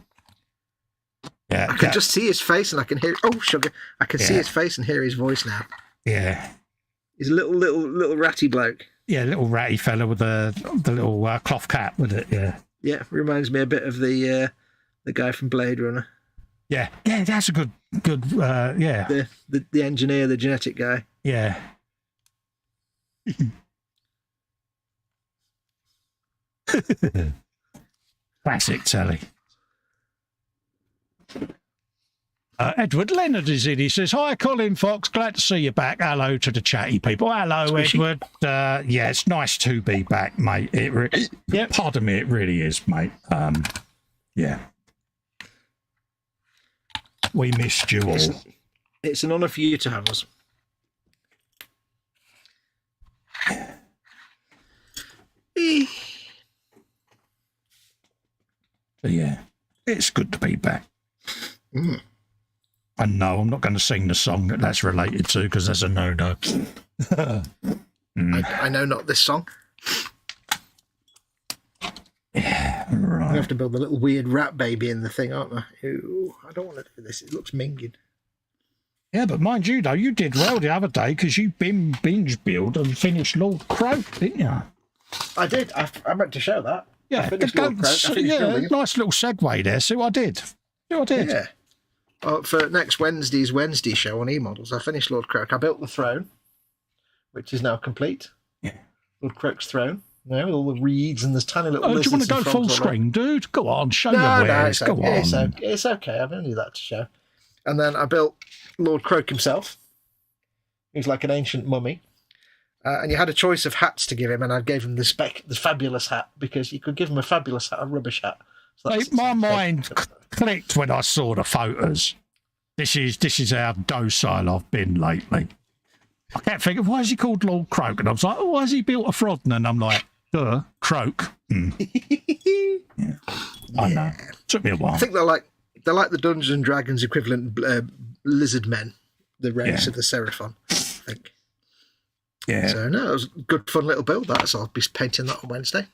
Yeah. I can just see his face and I can hear, sugar. I can see his face and hear his voice now. Yeah. He's a little ratty bloke. Yeah, little ratty fella with the little cloth cap with it. Yeah. Yeah, reminds me a bit of the guy from Blade Runner. Yeah, that's a good. Yeah. The engineer, the genetic guy. Yeah. Classic telly. Edward Leonard is in. He says, hi, Colin Fox. Glad to see you back. Hello to the chatty people. Hello, Edward. Yeah, it's nice to be back, mate. Pardon me, it really is, mate. Yeah. We missed you all. It's an honour for you to have us. Yeah, it's good to be back. And no, I'm not going to sing the song that's related to, because that's a no-no. I know not this song. Yeah, right. I have to build a little weird rat baby in the thing, aren't I? Ooh, I don't want to do this. It looks minging. Yeah, but mind you, though, you did well the other day because you binge build and finished Lord Croak, didn't you? I did. I meant to show that. Yeah, nice little segue there. See what I did? Yeah. For next Wednesday's Wednesday show on E-Models, I finished Lord Croak. I built the throne, which is now complete. Yeah. Lord Croak's throne. With all the reeds and there's tiny little. Do you want to go full screen, dude? Go on, show your wares. Go on. It's okay. I've only that to show. And then I built Lord Croak himself. He's like an ancient mummy. And you had a choice of hats to give him, and I gave him the fabulous hat, because you could give him a fabulous hat, a rubbish hat. So my mind clicked when I saw the photos. This is how docile I've been lately. I kept thinking, why is he called Lord Croak? And I was like, why has he built a Frodden? And I'm like, Croak. Yeah. I know. Took me a while. I think they're like the Dungeons and Dragons equivalent lizard men, the race of the Seraphon, I think. Yeah. So no, it was a good fun little build that, so I'll be painting that on Wednesday.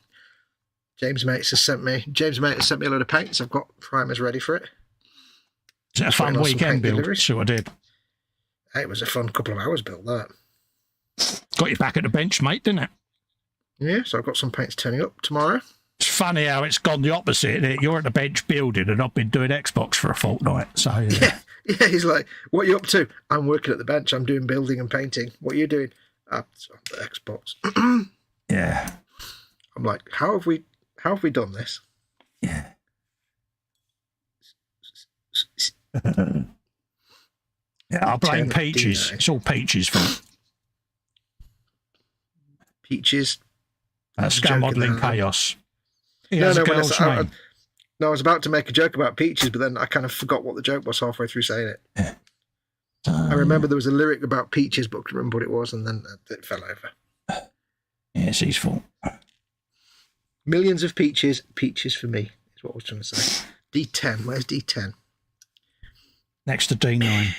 James Mates has sent me a load of paints. I've got primers ready for it. Is it a fun weekend build? Sure I did. It was a fun couple of hours build that. Got you back at the bench, mate, didn't it? Yeah, so I've got some paints turning up tomorrow. It's funny how it's gone the opposite, isn't it? You're at the bench building and I've been doing Xbox for a fortnight. So yeah, he's like, what are you up to? I'm working at the bench. I'm doing building and painting. What are you doing? The Xbox. Yeah. I'm like, how have we done this? Yeah. Yeah, I'll blame Peaches. It's all Peaches' fault. Peaches. Scam modelling chaos. I was about to make a joke about Peaches, but then I kind of forgot what the joke was halfway through saying it. Yeah. I remember there was a lyric about peaches, but I couldn't remember what it was, and then it fell over. Yeah, it's his fault. Millions of peaches, peaches for me, is what I was trying to say. D10, where's D10? Next to D9.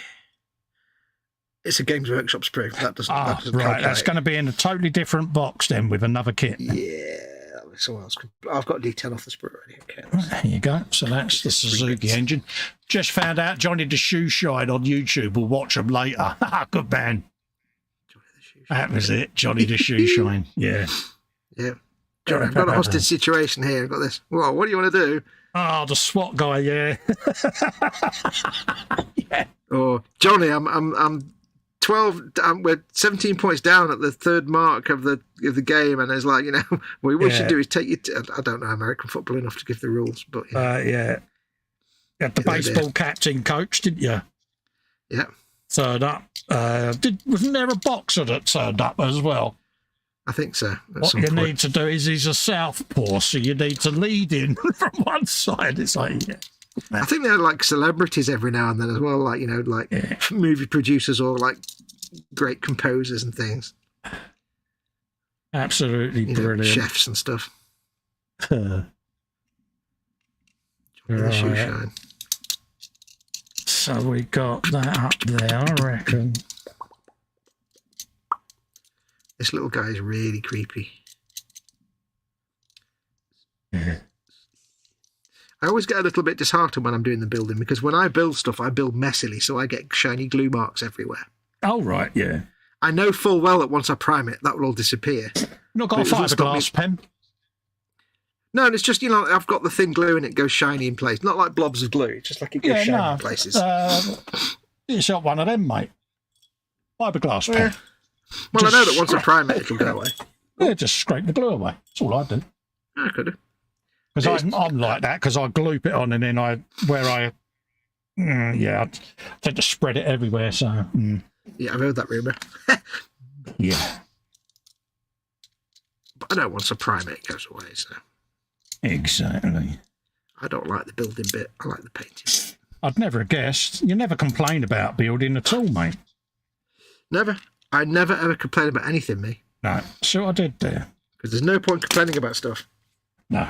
It's a Games Workshop sprue. That doesn't. Ah, that doesn't right. That's calculate. going to be in a totally different box then with another kit. Yeah, that was someone else. I've got detail off the sprue already. Okay. There you go. So that's the Suzuki engine. Just found out Johnny the Shoe Shine on YouTube. We'll watch them later. Good man. That was it. Johnny the Shoe Shine. Yeah. Yeah. Johnny, I've got a hostage situation here. I've got this. Well, what do you want to do? Oh, the SWAT guy. Yeah. Yeah. Or Johnny, I'm 12. We're 17 points down at the third mark of the game, and it's like, you know, what we should do is take you. I don't know American football enough to give the rules, but yeah. You had the baseball captain coach, didn't you? Yeah. Turned up. Wasn't there a boxer that turned up as well? I think so. What you need to do is he's a southpaw, so you need to lead in from one side. It's like, yeah. I think they're like celebrities every now and then as well, like, you know, like movie producers or like great composers and things. Absolutely brilliant. Chefs and stuff. Right. Shoe shine. So we got that up there, I reckon. This little guy is really creepy. Yeah. I always get a little bit disheartened when I'm doing the building, because when I build stuff, I build messily, so I get shiny glue marks everywhere. Oh, right, yeah. I know full well that once I prime it, that will all disappear. Not got a fiberglass pen? No, and it's just, you know, I've got the thin glue and it goes shiny in place. Not like blobs of glue, it's just like it goes shiny in places. You shot one of them, mate. Fiberglass pen. Well, just I know that once I prime it, it'll go away. Yeah, just scrape the glue away. That's all I do. I could have. Because I'm like that, because I gloop it on and then I tend to spread it everywhere, so... Yeah, I've heard that rumour. Yeah. But I know once I prime it, it goes away, so... Exactly. I don't like the building bit, I like the painting. I'd never have guessed. You never complain about building at all, mate. Never. I never ever complain about anything, me. No. See what I did there? Because there's no point complaining about stuff. No.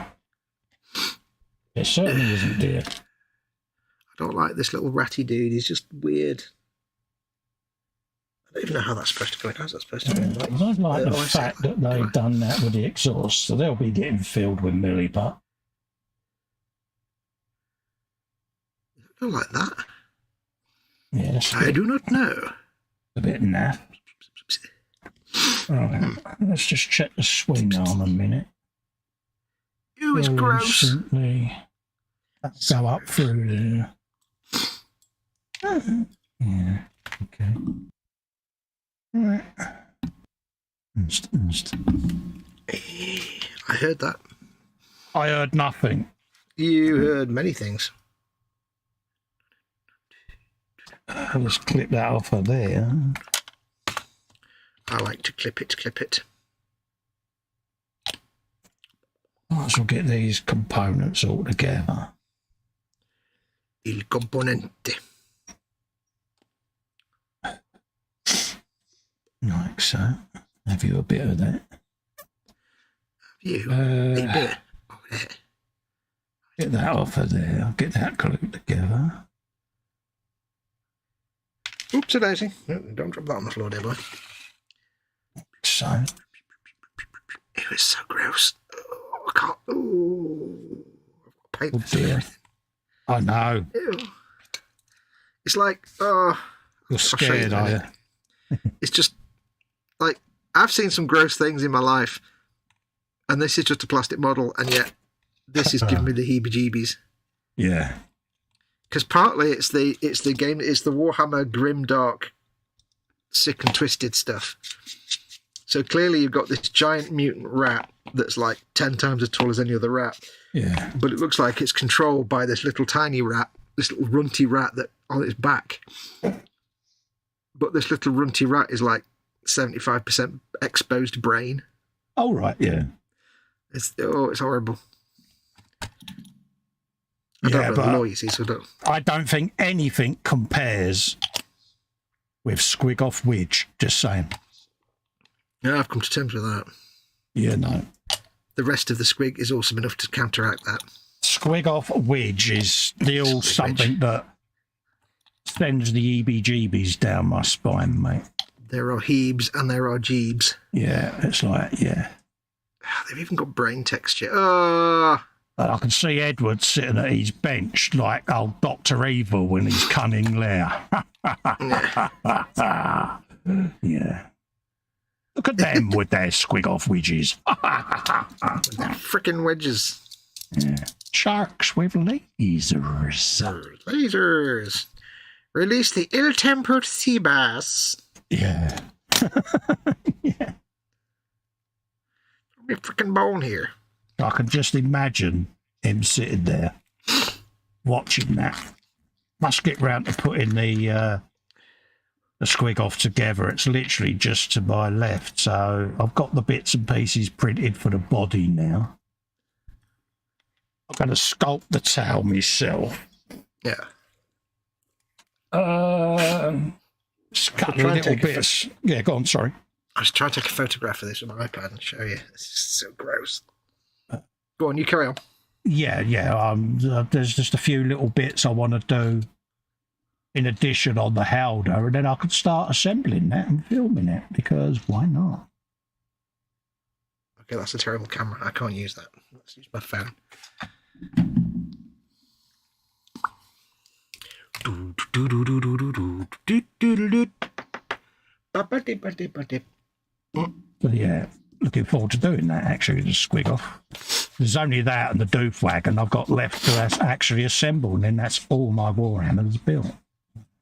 It certainly isn't, dear. I don't like this little ratty dude. He's just weird. I don't even know how that's supposed to go in. How's that supposed to go in? I don't like the fact that they've done that with the exhaust, so they'll be getting filled with milliput. I don't like that. Yeah, I do not know. A bit naff. Right, let's just check the swing arm a minute. Ew, it's gross. Simply go up through there. Yeah, okay. Right. I heard that. I heard nothing. You heard many things. I'll just clip that off of there. I like to clip it. Might as well get these components all together. Il componente. Like so. Have you a bit of that? Have you? A bit. Oh, there. Get that off of there. I'll get that glued together. Oops, a daisy. No, don't drop that on the floor, dear boy. So. It was so gross. Oh, I can't. Oh, paint Oh dear. I know. Ew. It's like, oh. You're scared, are you? It's just like, I've seen some gross things in my life, and this is just a plastic model, and yet this is giving me the heebie-jeebies. Yeah. Because partly it's the game, it's the Warhammer grim-dark, sick and twisted stuff. So clearly you've got this giant mutant rat that's like 10 times as tall as any other rat. Yeah. But it looks like it's controlled by this little tiny rat, this little runty rat that on its back. But this little runty rat is like 75% exposed brain. Oh, right, yeah. It's horrible. I don't know the law, you see, so I don't think anything compares with Squig Off Widge, just saying. Yeah, I've come to terms with that. Yeah, no. The rest of the squig is awesome enough to counteract that. Squig Off Widge is still something that sends the EBGBs down my spine, mate. There are Hebes and there are Jeebs. Yeah, it's like, yeah. They've even got brain texture. Oh. And I can see Edward sitting at his bench like old Dr. Evil in his cunning lair. Yeah. Look at them with their squig-off wedges. Frickin' wedges. Yeah. Sharks with lasers. Lasers. Release the ill-tempered sea bass. Yeah. Yeah. Be a frickin' bone here. I can just imagine him sitting there watching that. Must get round to putting the squig off together. It's literally just to my left, so I've got the bits and pieces printed for the body now. I'm going to sculpt the tail myself. Yeah. Just cut a little bit. Yeah, go on, sorry. I was trying to take a photograph of this with my iPad and show you. This is so gross. Go on, you carry on. Yeah. There's just a few little bits I want to do in addition on the how.to, and then I could start assembling that and filming it, because why not? Okay, that's a terrible camera. I can't use that. Let's use my phone. But yeah, looking forward to doing that, actually, the squig off. There's only that and the doof wagon I've got left to actually assemble, and then that's all my Warhammers built.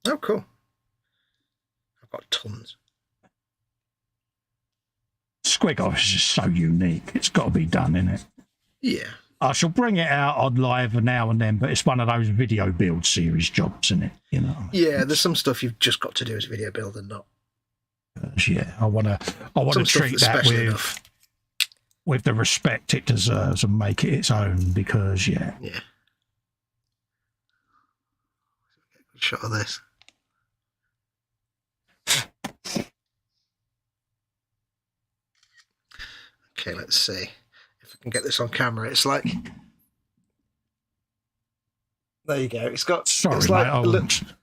Oh, cool. I've got tons. Squig off is just so unique. It's got to be done, innit? Yeah. I shall bring it out on live now and then, but it's one of those video build series jobs, isn't it? You know. Yeah, there's some stuff you've just got to do as a video build and not. Yeah, I want to treat that with the respect it deserves and make it its own, because yeah. Yeah. Good shot of this. Okay, let's see if I can get this on camera. It's like, there you go. It's got. Sorry, it's mate,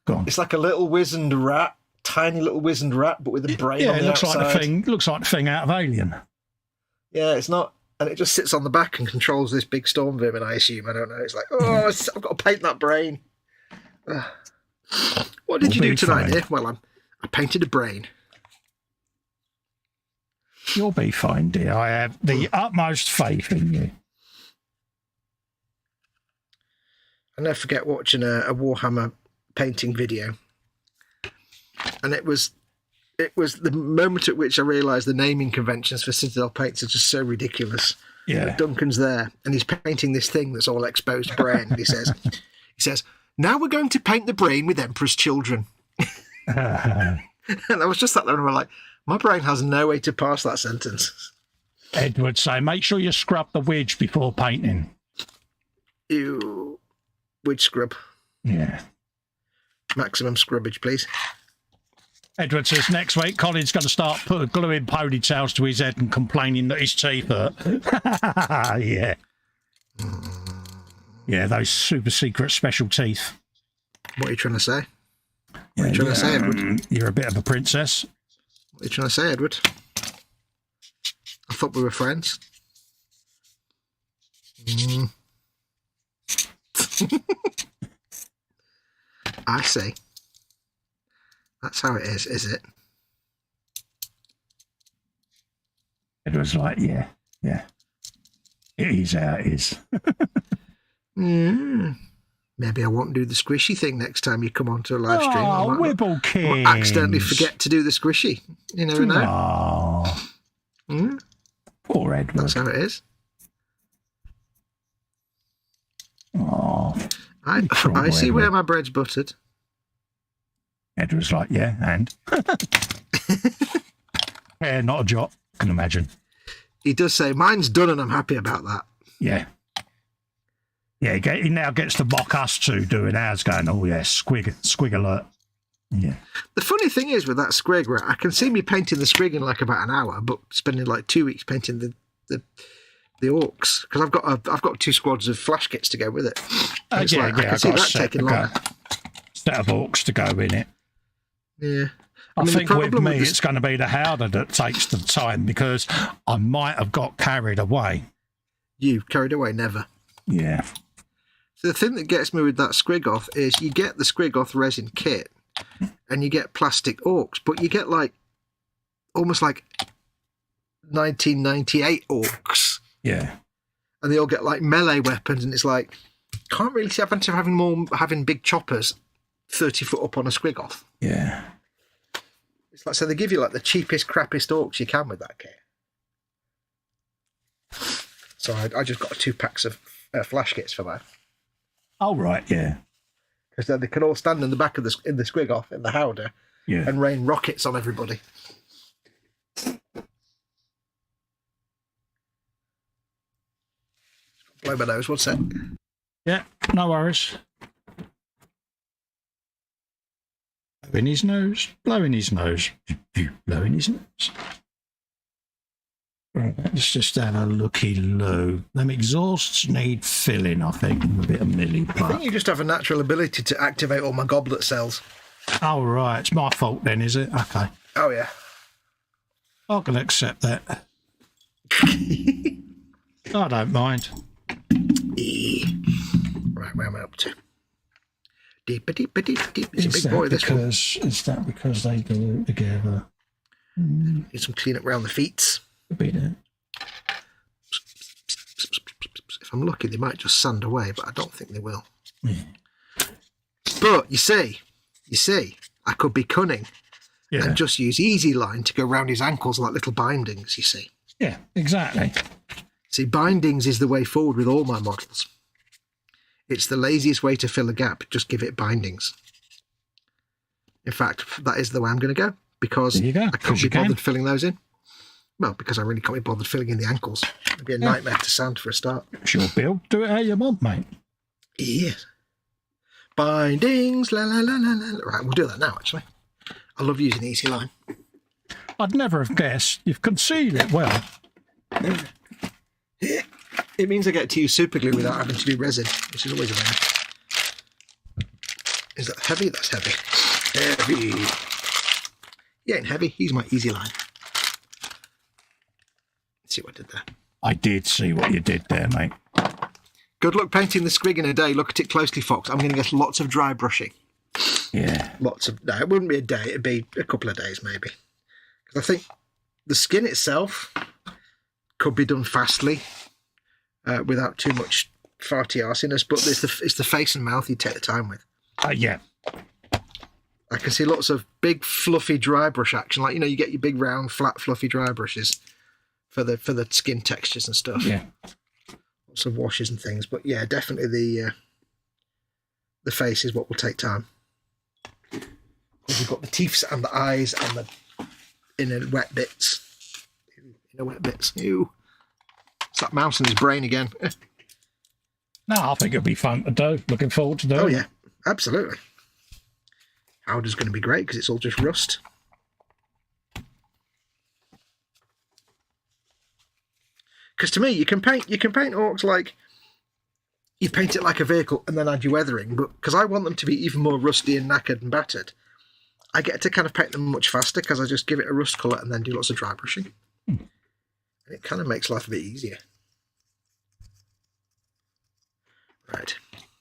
go on. It's like a little wizened rat, tiny little wizened rat, but with a brain on the outside. Yeah, looks like the thing out of Alien. Yeah, it's not, and it just sits on the back and controls this big storm vermin, I assume. I don't know. It's like, oh, I've got to paint that brain. What did you do tonight, dear? Well, I painted a brain. You'll be fine, dear. I have the utmost faith in you. I'll never forget watching a Warhammer painting video. And it was the moment at which I realised the naming conventions for Zero.Paints are just so ridiculous. Yeah. Duncan's there, and he's painting this thing that's all exposed brain. And he says, now we're going to paint the brain with Emperor's children. And I was just sat there and I'm like, my brain has no way to pass that sentence. Ed would say, make sure you scrub the wedge before painting. Ew. Wedge scrub. Yeah. Maximum scrubbage, please. Edward says next week Colin's going to start gluing ponytails to his head and complaining that his teeth hurt. Yeah. Yeah, those super secret special teeth. What are you trying to say? What are you trying to say, Edward? You're a bit of a princess. What are you trying to say, Edward? I thought we were friends. I see. That's how it is it? It was like, yeah. It is how it is. Maybe I won't do the squishy thing next time you come onto a live stream. Oh, Wibble King. Accidentally forget to do the squishy. You never know. Oh. Poor Edward. That's how it is. Oh. I see Edward. where my bread's buttered. Edward's like, yeah, and? Yeah, not a jot. Can imagine. He does say, mine's done and I'm happy about that. Yeah. Yeah, he now gets to mock us two doing ours, going, oh, yeah, squig alert. Yeah. The funny thing is with that squig, right, I can see me painting the squig in like about an hour, but spending like 2 weeks painting the orcs, because I've got 2 squads of flash kits to go with it. I can see that taking long. set of hooks to go in it. Yeah. I mean, think with me, it's going to be the How.to that takes the time, because I might have got carried away. You carried away? Never. Yeah. So the thing that gets me with that Squig-Off is you get the Squig-Off resin kit and you get plastic orcs, but you get like almost like 1998 orcs. Yeah. And they all get like melee weapons, and it's like, can't really see advantage of having big choppers 30 foot up on a Squig-Off. Yeah. It's like, so they give you like the cheapest, crappiest orcs you can with that kit. So I just got 2 packs of flash kits for that. Oh, right, yeah. Because then they can all stand in the back of the Squig-Off in the How.to and rain rockets on everybody. Blow my nose, one sec. Yeah, no worries. Blowing his nose, blowing his nose, blowing his nose. Right, let's just have a looky-loo. Them exhausts need filling, I think, with a bit of milli. I think you just have a natural ability to activate all my goblet cells. Oh, right. It's my fault then, is it? Okay. Oh, yeah. I can accept that. I don't mind. Right, where am I up to? Deep. It's a big boy, this one. Is that because they go together? Need some clean up around the feet. Could be that. If I'm lucky, they might just sand away, but I don't think they will. Yeah. But you see, I could be cunning and just use Easy Line to go around his ankles like little bindings, you see. Yeah, exactly. See, bindings is the way forward with all my models. It's the laziest way to fill a gap. Just give it bindings. In fact, that is the way I'm going to go, because I can't be bothered filling those in. Well, because I really can't be bothered filling in the ankles. It'd be a nightmare to sand for a start. Sure, Bill. Do it how you want, mate. Yes. Bindings, la la la la la. Right, we'll do that now, actually. I love using Easy Line. I'd never have guessed. You've concealed it well. It means I get to use super glue without having to do resin, which is always a win. Is that heavy? That's heavy. Heavy. He ain't heavy. He's my Easy Line. Let's see what I did there. I did see what you did there, mate. Good luck painting the Squig in a day. Look at it closely, Fox. I'm going to get lots of dry brushing. Yeah. Lots of... No, it wouldn't be a day. It'd be a couple of days, maybe. Because I think the skin itself could be done fastly without too much farty arsiness, but it's the face and mouth you take the time with. Yeah. I can see lots of big, fluffy dry brush action. Like, you know, you get your big, round, flat, fluffy dry brushes for the skin textures and stuff. Yeah. Lots of washes and things. But, yeah, definitely the face is what will take time. Because you've got the teeth and the eyes and the inner wet bits. Inner wet bits. Ew. It's that mouse in his brain again. No, I think it'll be fun to do. Looking forward to doing it. Oh, yeah. Absolutely. How.to's going to be great because it's all just rust. Because to me, you can paint orcs like you paint it like a vehicle and then add your weathering. But because I want them to be even more rusty and knackered and battered, I get to kind of paint them much faster because I just give it a rust colour and then do lots of dry brushing. And it kind of makes life a bit easier. Right.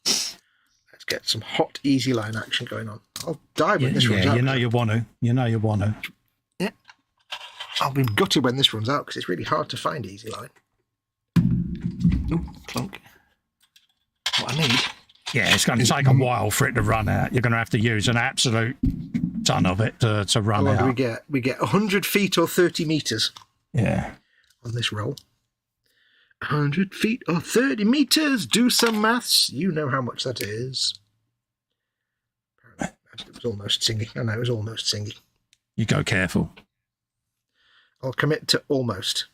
Let's get some hot, easy line action going on. I'll die when this runs out. You know you want to. You know you want to. Yeah. I'll be gutted when this runs out because it's really hard to find easy line. Ooh, clunk. What I need. Yeah, it's going to take a while for it to run out. You're going to have to use an absolute ton of it to run out. How long do we get? We get 100 feet or 30 metres. Yeah. On this roll. 100 feet or 30 metres. Do some maths. You know how much that is. It was almost singing. I know, it was almost singing. You go careful. I'll commit to almost.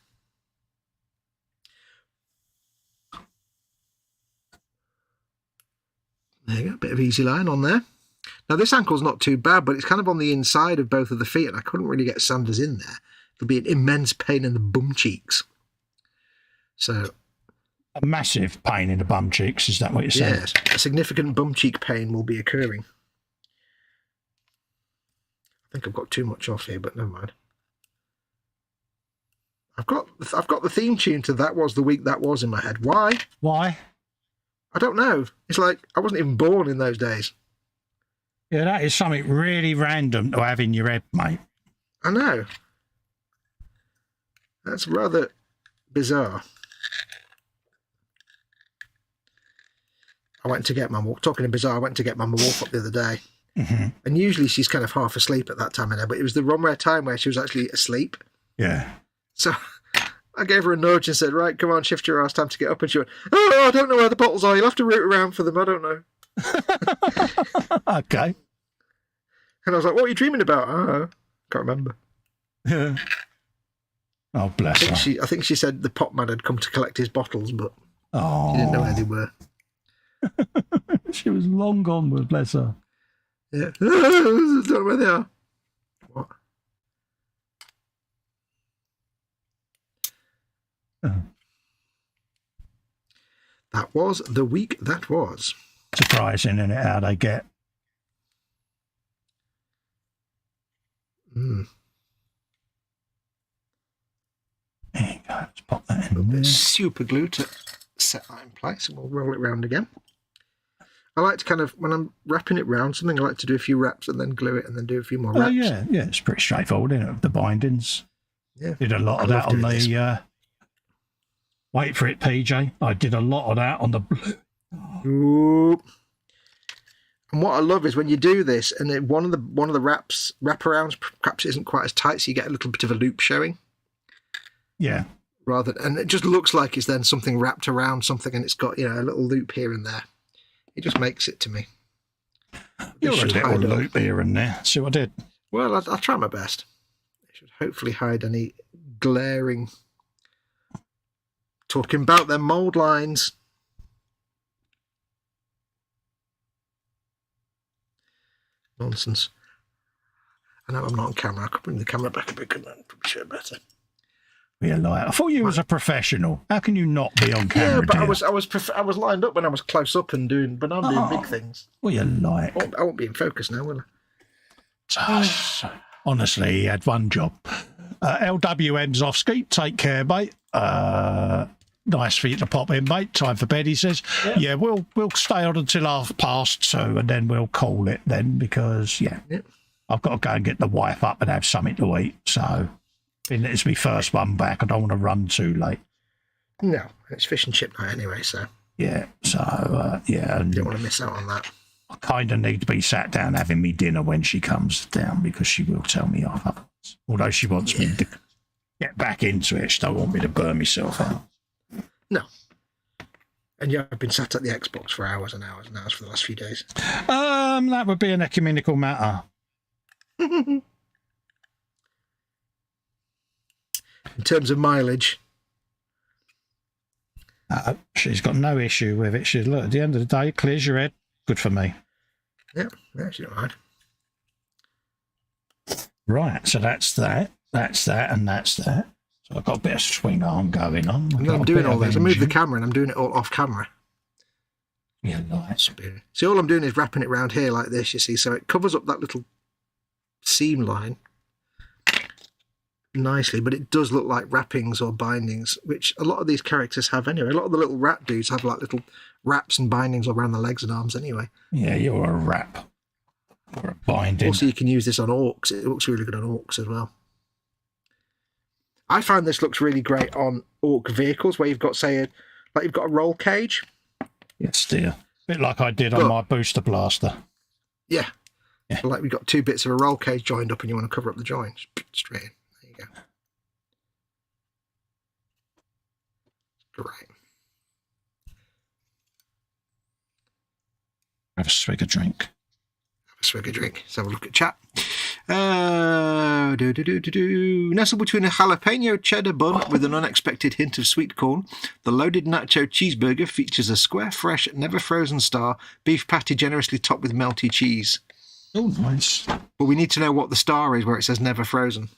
There you go, a bit of easy line on there. Now this ankle's not too bad, but it's kind of on the inside of both of the feet, and I couldn't really get sanders in there. It'll be an immense pain in the bum cheeks. So a massive pain in the bum cheeks, is that what you're saying? Yes, a significant bum cheek pain will be occurring. think I've got too much off here, but never mind. I've got the theme tune to That Was the Week That Was in my head. Why? Why? I don't know. It's like I wasn't even born in those days. Yeah, that is something really random to have in your head, mate. I know. That's rather bizarre. I went to get my walk. Talking of bizarre, I went to get my wolf up the other day. Mm-hmm. And usually she's kind of half asleep at that time of day, but it was the one rare time where she was actually asleep. Yeah. So I gave her a nudge and said, right, come on, shift your ass, time to get up. And she went, oh, I don't know where the bottles are. You'll have to root around for them. I don't know. Okay. And I was like, what are you dreaming about? I don't know. Can't remember. Yeah. Oh, bless her. I think she said the pot man had come to collect his bottles, but she didn't know where they were. She was long gone, but bless her. Yeah. I don't know where they are. What? Oh. That was the week that was. Surprising, isn't it, how they get. Mm. There you go. Let's pop that A in there. super glue to set that in place, and we'll roll it round again. I like to kind of, when I'm wrapping it round something, I like to do a few wraps and then glue it and then do a few more wraps. Oh, yeah. Yeah, it's pretty straightforward, isn't it, the bindings. Yeah. Did a lot of that on the... wait for it, PJ. I did a lot of that on the blue. Ooh. And what I love is when you do this, and then one of the wraparounds perhaps isn't quite as tight, so you get a little bit of a loop showing. Yeah. And it just looks like it's then something wrapped around something, and it's got, a little loop here and there. It just makes it to me. You're a little loop here and there. See what I did? Well, I'll try my best. It should hopefully hide any glaring... Talking about them mould lines. Nonsense. I know I'm not on camera. I could bring the camera back a bit, couldn't I? Probably show it better. You're like, I thought you was a professional. How can you not be on camera? Yeah, but dear? I was lined up when I was close up and doing, but I'm doing big things. Well, you like. I won't be in focus now, will I? Honestly, he had one job. LWM's off ski. Take care, mate. Nice for you to pop in, mate. Time for bed, he says. Yeah, we'll stay on until 2:30, and then we'll call it then because I've got to go and get the wife up and have something to eat. So, it's my first one back. I don't want to run too late. No, it's fish and chip night anyway, so. Yeah, so, And don't want to miss out on that. I kind of need to be sat down having me dinner when she comes down because she will tell me off afterwards. Although she wants me to get back into it, she don't want me to burn myself out. No. And I've been sat at the Xbox for hours and hours and hours for the last few days. That would be an ecumenical matter. In terms of mileage. She's got no issue with it. She's, look, at the end of the day, clears your head. Good for me. Yeah, she don't mind. Right, so that's that, and that's that. So I've got a bit of swing arm going on. I'm doing all this. I moved the camera and I'm doing it all off camera. Yeah, nice. See, all I'm doing is wrapping it around here like this, you see, so it covers up that little seam line nicely, but it does look like wrappings or bindings, which a lot of these characters have anyway. A lot of the little rat dudes have like little wraps and bindings around the legs and arms anyway. Yeah, you're a wrap. Or a binding. Also, you can use this on orcs. It looks really good on orcs as well. I find this looks really great on orc vehicles where you've got, say, you've got a roll cage. Yes, dear. Bit like I did on my booster blaster. Yeah. So like we've got two bits of a roll cage joined up and you want to cover up the joints. Straight in. There you go. Great. Have a swig of drink. Swig a drink. Let's have a look at chat. Nestled between a jalapeno cheddar bun with an unexpected hint of sweet corn, the loaded nacho cheeseburger features a square, fresh, never frozen star, beef patty generously topped with melty cheese. Oh, nice. But we need to know what the star is where it says never frozen.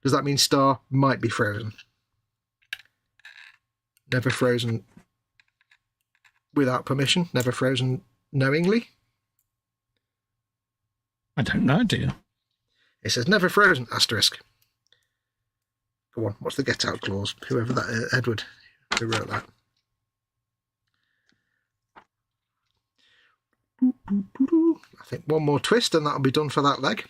Does that mean star might be frozen? Never frozen without permission? Never frozen knowingly? I don't know, dear. It says never frozen, asterisk. Go on, what's the get out clause? Whoever that is, Edward, who wrote that. I think one more twist and that'll be done for that leg.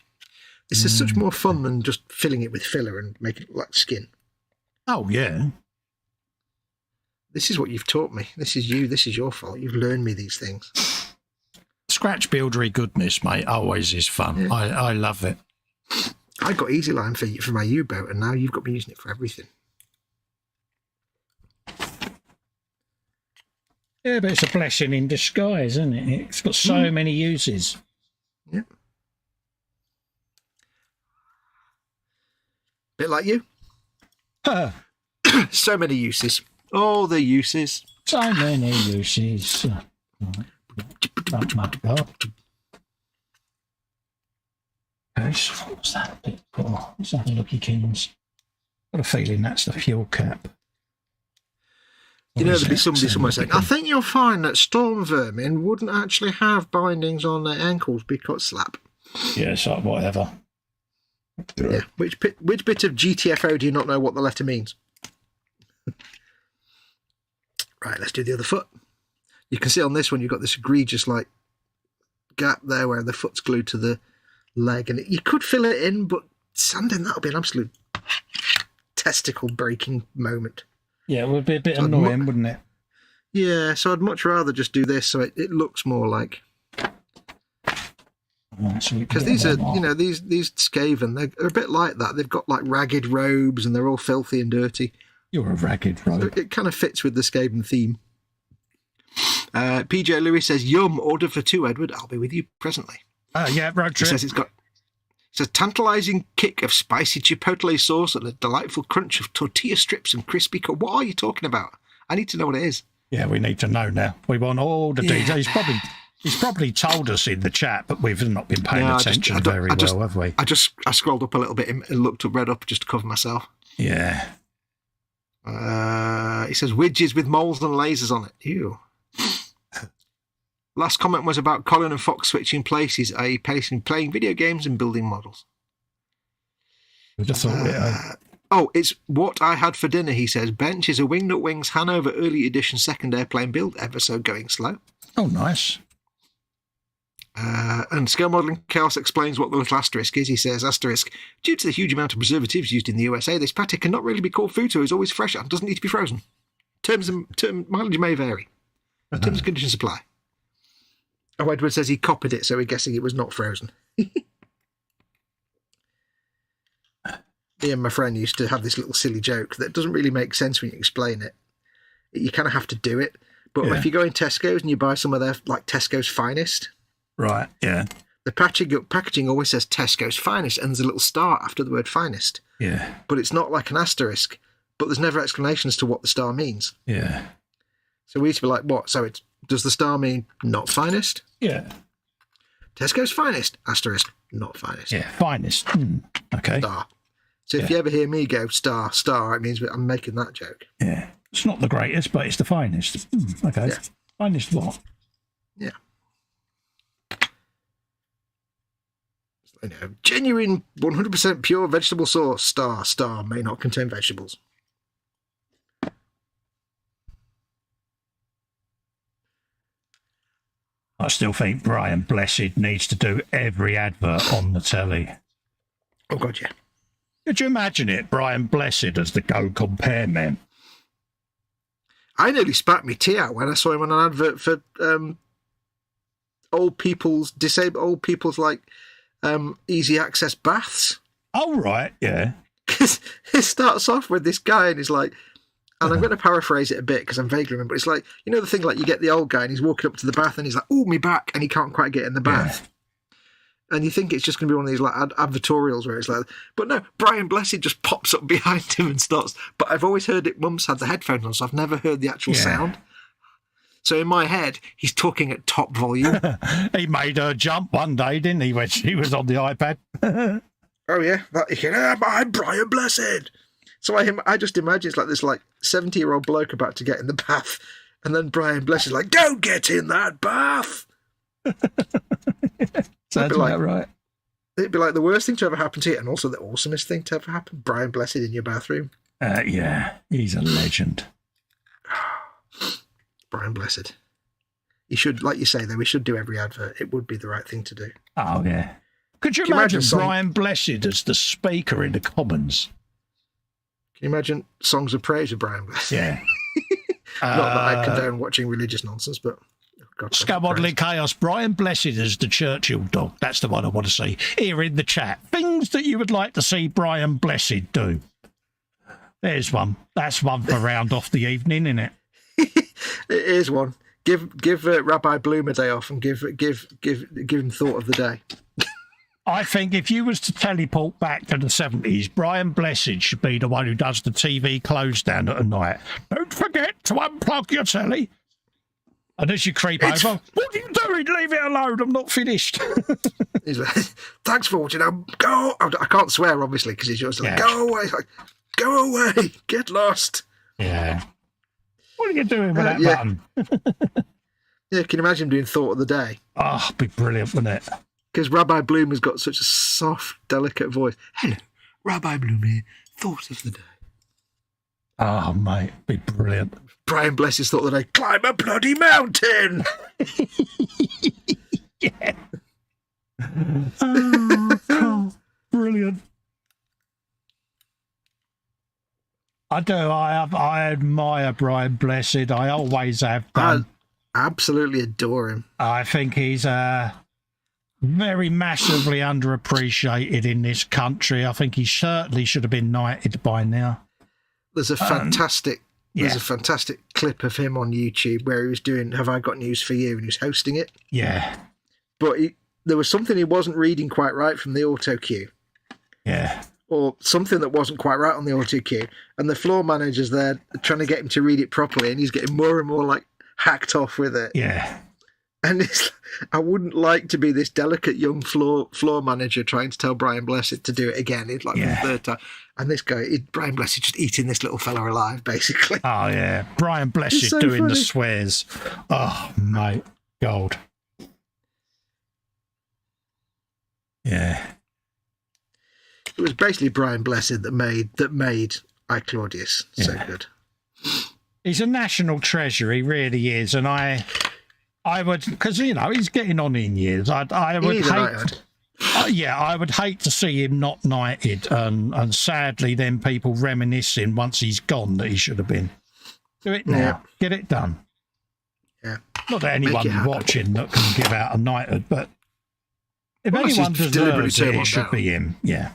This is such more fun than just filling it with filler and making it look like skin. Oh, yeah. This is what you've taught me. This is you. This is your fault. You've learned me these things. Scratch buildery goodness, mate, always is fun. Yeah. I love it. I got Easy Line for my U-boat, and now you've got me using it for everything. Yeah, but it's a blessing in disguise, isn't it? It's got so many uses. Yeah. Bit like you. So many uses. All the uses. So many uses. Okay, so what was that bit for? Let's have a looky, Kings. Got a feeling that's the fuel cap. You know, there'd be somebody somewhere saying, I think you'll find that storm vermin wouldn't actually have bindings on their ankles because slap. Yeah, so whatever. Yeah. Which bit of GTFO do you not know what the letter means? Right, let's do the other foot. You can see on this one, you've got this egregious, like, gap there where the foot's glued to the leg. And you could fill it in, but sanding, that would be an absolute testicle breaking moment. Yeah, it would be a bit annoying, wouldn't it? Yeah, so I'd much rather just do this so it looks more like... Because these are, you know, these Skaven, they're a bit like that. They've got like ragged robes and they're all filthy and dirty. You're a ragged robe. So it kind of fits with the Skaven theme. PJ Lewis says, yum, order for 2, Edward. I'll be with you presently. Yeah, road trip. He says it's a tantalising kick of spicy chipotle sauce and a delightful crunch of tortilla strips and crispy. What are you talking about? I need to know what it is. Yeah, we need to know now. We want all the details. He's probably told us in the chat, but we've not been paying attention very well, have we? I scrolled up a little bit and read up just to cover myself. Yeah. He says widgets with moles and lasers on it. Ew. Last comment was about Colin and Fox switching places, i.e. playing video games and building models. We just thought it's what I had for dinner, he says. Bench is a Wingnut Wings Hanover early edition second airplane build, ever so going slow. Oh, nice. And Scale Modelling Chaos explains what the little asterisk is. He says, asterisk, due to the huge amount of preservatives used in the USA, this patty cannot really be called food, so it's always fresh and doesn't need to be frozen. Mileage may vary. Terms and conditions apply. Oh, Edward says he copied it, so we're guessing it was not frozen. Me and my friend used to have this little silly joke that doesn't really make sense when you explain it. You kind of have to do it. But if you go in Tesco's and you buy some of their, like, Tesco's Finest... Right, yeah. The packaging always says Tesco's Finest, and there's a little star after the word finest. Yeah. But it's not like an asterisk, but there's never explanation as to what the star means. Yeah. So we used to be like, what? So does the star mean not finest? Yeah. Tesco's Finest, asterisk, not finest. Yeah, finest. Okay. Star. So if you ever hear me go star, it means I'm making that joke. Yeah. It's not the greatest, but it's the finest. Okay. Yeah. Finest what? Yeah. You know, genuine 100% pure vegetable sauce, star, may not contain vegetables. I still think Brian Blessed needs to do every advert on the telly. Oh, God, yeah. Could you imagine it, Brian Blessed as the Go Compare man? I nearly spat my tea out when I saw him on an advert for disabled old people's, like, easy access baths. Oh, right, yeah. Because it starts off with this guy and he's like, and I'm going to paraphrase it a bit because I'm vaguely remember. It's like, you know, the thing like you get the old guy and he's walking up to the bath and he's like, oh, me back, and he can't quite get in the bath. Yeah. And you think it's just going to be one of these like advertorials where it's like, but no, Brian Blessed just pops up behind him and starts. But I've always heard it, Mum's had the headphones on, so I've never heard the actual sound. So in my head, he's talking at top volume. He made her jump one day, didn't he, when she was on the iPad? Oh, yeah. I'm Brian Blessed. So I just imagine it's like this like 70-year-old bloke about to get in the bath. And then Brian Blessed is like, don't get in that bath. Sounds about right. It'd be like the worst thing to ever happen to you, and also the awesomest thing to ever happen. Brian Blessed in your bathroom. Yeah, he's a legend. Brian Blessed. You should, like you say, though, we should do every advert. It would be the right thing to do. Oh, yeah. Could you imagine Brian Blessed as the speaker in the Commons? Can you imagine songs of praise of Brian Blessed? Yeah. Not that I condone watching religious nonsense, but... Scamodeling Chaos, Brian Blessed as the Churchill dog. That's the one I want to see. Here in the chat. Things that you would like to see Brian Blessed do. There's one. That's one for round off the evening, isn't it? It is one. Give Rabbi Bloom a day off and give him thought of the day. I think if you was to teleport back to the 70s, Brian Blessed should be the one who does the TV close down at night. Don't forget to unplug your telly. And as you creep over, what are you doing? Leave it alone. I'm not finished. He's like, thanks for watching. Go. I can't swear, obviously, because he's just like, go away. Like, go away. Get lost. Yeah. What are you doing with that button? Yeah, can you imagine doing thought of the day? Oh, it'd be brilliant, wouldn't it? Because Rabbi Bloom has got such a soft, delicate voice. Hello, Rabbi Bloom here. Thought of the day. Oh, mate, it'd be brilliant. Brian Bless's thought of the day. Climb a bloody mountain. Yeah. Oh, God. Brilliant. I do. I admire Brian Blessed. I always have done. I absolutely adore him. I think he's very massively underappreciated in this country. I think he certainly should have been knighted by now. There's a fantastic clip of him on YouTube where he was doing Have I Got News For You, and he was hosting it. Yeah. But there was something he wasn't reading quite right from the auto cue. Yeah. Or something that wasn't quite right on the auto cue. And the floor manager's there trying to get him to read it properly, and he's getting more and more like hacked off with it. Yeah. And I wouldn't like to be this delicate young floor manager trying to tell Brian Blessed to do it again. It's like the third time. And this guy, Brian Blessed, just eating this little fella alive, basically. Oh, yeah. Brian Blessed so doing funny. The swears. Oh, mate. Gold. Yeah. It was basically Brian Blessed that made I, Claudius so good. He's a national treasure. He really is. And I would, because, you know, he's getting on in years. I would hate... I would hate to see him not knighted, and sadly then people reminiscing once he's gone that he should have been. Do it now. Yeah. Get it done. Yeah. Not that anyone watching that can give out a knighthood, but if anyone deserves it, it should be him. Yeah.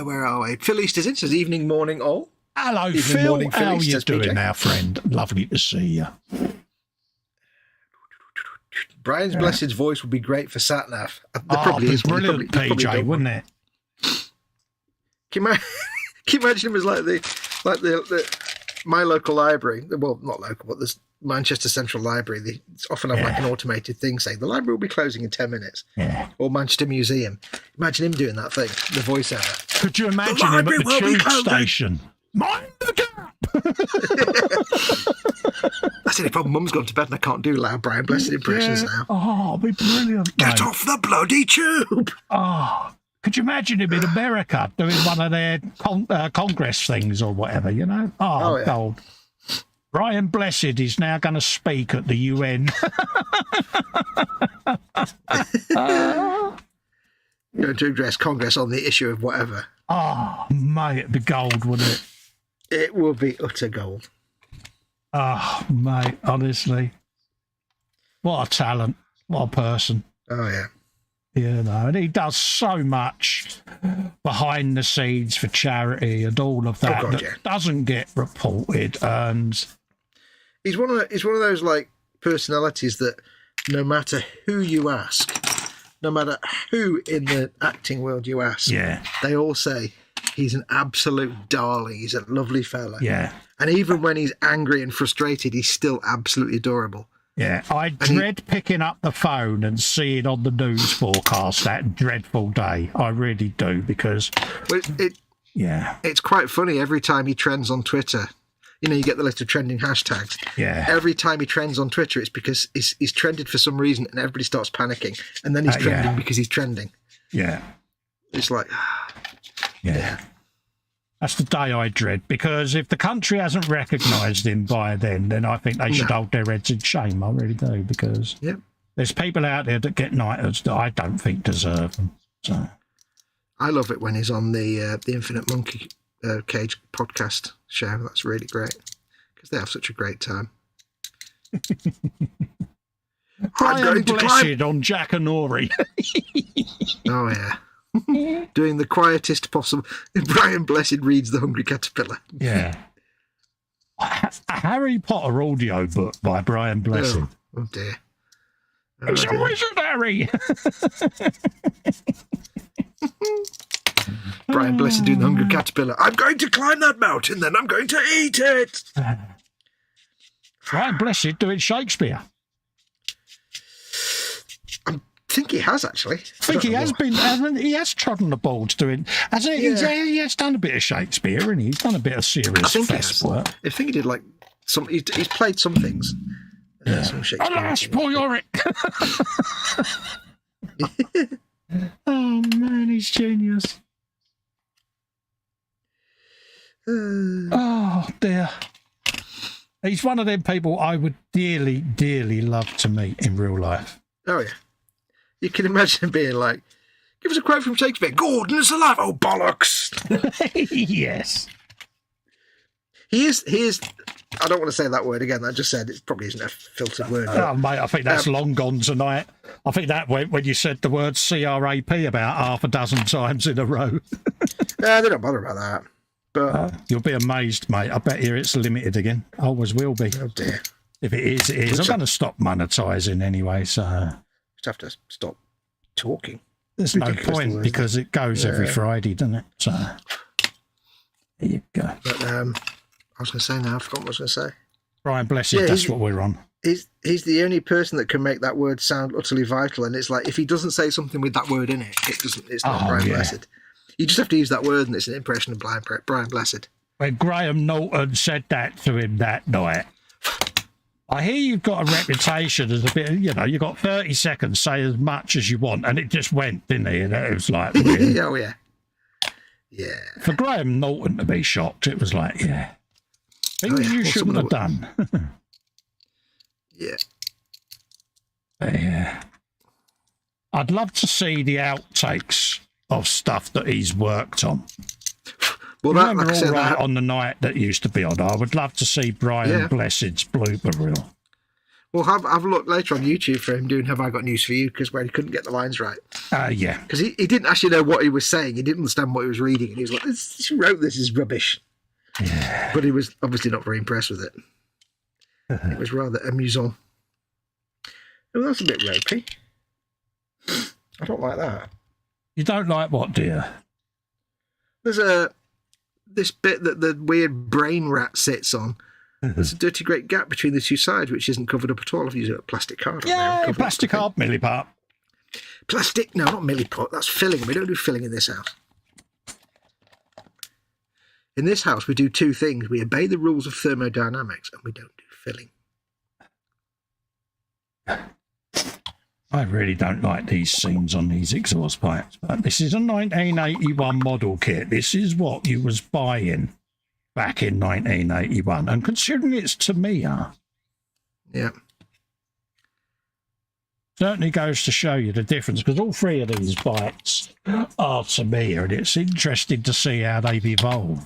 Where are we? Phil Easter's in, says evening, morning, all. Hello, Phil. How are you doing now, friend? Lovely to see you. Brian's Blessed's voice would be great for Satnav. Probably is brilliant, PJ, wouldn't it? Can you imagine him as like the my local library? Well, not local, but there's Manchester Central Library. They often have like an automated thing saying the library will be closing in 10 minutes. Yeah. Or Manchester Museum. Imagine him doing that thing, the voiceover. Could you imagine him at the tube station? Mind the gap! That's the only problem. Mum's gone to bed and I can't do loud Brian Blessed impressions now. Oh, it'd be brilliant. Get off the bloody tube! Oh, could you imagine him in America doing one of their Congress things or whatever, you know? Oh, gold. Brian Blessed is now going to speak at the UN. Going to address Congress on the issue of whatever. Oh, mate, it'd be gold, wouldn't it? It would be utter gold. Oh, mate, honestly. What a talent. What a person. Oh, yeah. You know, and he does so much behind the scenes for charity and all of that that doesn't get reported. And he's one of those like personalities that no matter who you ask, no matter who in the acting world you ask, they all say he's an absolute darling. He's a lovely fella. Yeah. And even when he's angry and frustrated, he's still absolutely adorable. Yeah, I dread picking up the phone and seeing on the news forecast that dreadful day. I really do, because... It's quite funny every time he trends on Twitter. you know, you get the list of trending hashtags. Yeah. Every time he trends on Twitter, it's because he's trended for some reason, and everybody starts panicking, and then he's trending because he's trending. Yeah. It's like, yeah. That's the day I dread, because if the country hasn't recognised him by then I think they should hold their heads in shame. I really do, because there's people out there that get knighthoods that I don't think deserve them. So I love it when he's on the Infinite Monkey Cage podcast show. That's really great, because they have such a great time. Brian Blessed on Jack and Ori. Oh, yeah. Doing the quietest possible. Brian Blessed reads The Hungry Caterpillar. Yeah. A Harry Potter audio book by Brian Blessed. Oh dear. It's a wizard, Harry. Brian Blessed doing The Hungry Caterpillar. I'm going to climb that mountain, then I'm going to eat it. Brian Blessed doing Shakespeare. I think he has, actually. I think he has been, he has trodden the boards doing, hasn't he? Yeah. He has done a bit of Shakespeare, and he's done a bit of serious fest work. I think he did like some, he's played some things. Some Shakespeare. Alas, poor Yorick. Oh, man, he's genius. Oh, dear. He's one of them people I would dearly, dearly love to meet in real life. Oh, yeah. You can imagine being like, give us a quote from Shakespeare. Gordon is alive. Oh, bollocks. Yes. He is, I don't want to say that word again. I just said it probably isn't a filtered word. Oh, mate, I think that's long gone tonight. I think that went when you said the word CRAP about half a dozen times in a row. They don't bother about that. But you'll be amazed, mate. I bet you it's limited again. Always will be. Oh, dear. If it is, it is. I'm going to stop monetising anyway, so... Just have to stop talking. There's no point, because it goes every Friday, doesn't it? So there you go. But I was going to say now, I forgot what I was going to say. Brian Blessed, that's what we're on. He's the only person that can make that word sound utterly vital, and it's like if he doesn't say something with that word in it, it's not Brian Blessed. You just have to use that word, and it's an impression of Brian Blessed. When Graham Norton said that to him that night, I hear you've got a reputation as a bit, you know, you've got 30 seconds, say as much as you want, and it just went, didn't it? And it was like, really? Oh, yeah. Yeah. For Graham Norton to be shocked, it was like, things you shouldn't have done. Yeah. Yeah. I'd love to see the outtakes of stuff that he's worked on. Well, remember like All Right on the Night that used to be on? I would love to see Brian Blessed's blooper reel. Well, have a look later on YouTube for him doing Have I Got News For You, because where he couldn't get the lines right. Yeah. Because he didn't actually know what he was saying. He didn't understand what he was reading. And he was like, who wrote this is rubbish. Yeah. But he was obviously not very impressed with it. It was rather amusant. Oh, that's a bit ropey. I don't like that. You don't like what, dear? There's this bit that the weird brain rat sits on. There's a dirty great gap between the two sides, which isn't covered up at all. I've used a plastic card. Yeah, plastic card, milliput. Plastic? No, not milliput. That's filling. We don't do filling in this house. In this house, we do two things. We obey the rules of thermodynamics, and we don't do filling. I really don't like these seams on these exhaust pipes, but this is a 1981 model kit. This is what you was buying back in 1981, and considering it's Tamiya, certainly goes to show you the difference, because all three of these bikes are Tamiya, and it's interesting to see how they've evolved.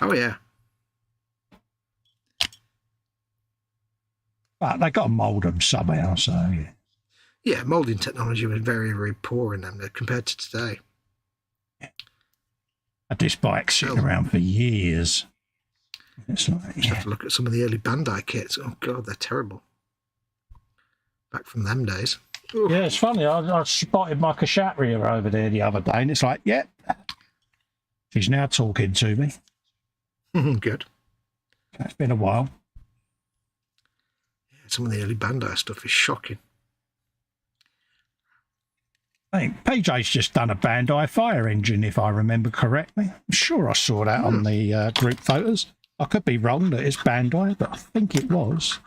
Oh, yeah. But they got to mould them somehow, so yeah. Yeah, moulding technology was very, very poor in them compared to today. Had this bike sitting around for years. It's like, Just have to look at some of the early Bandai kits. Oh, God, they're terrible. Back from them days. Oof. Yeah, it's funny. I spotted my Kshatriya over there the other day, and it's like, she's now talking to me. Good. It's been a while. Yeah, some of the early Bandai stuff is shocking. I think PJ's just done a Bandai fire engine, if I remember correctly. I'm sure I saw that on the group photos. I could be wrong that it's Bandai, but I think it was.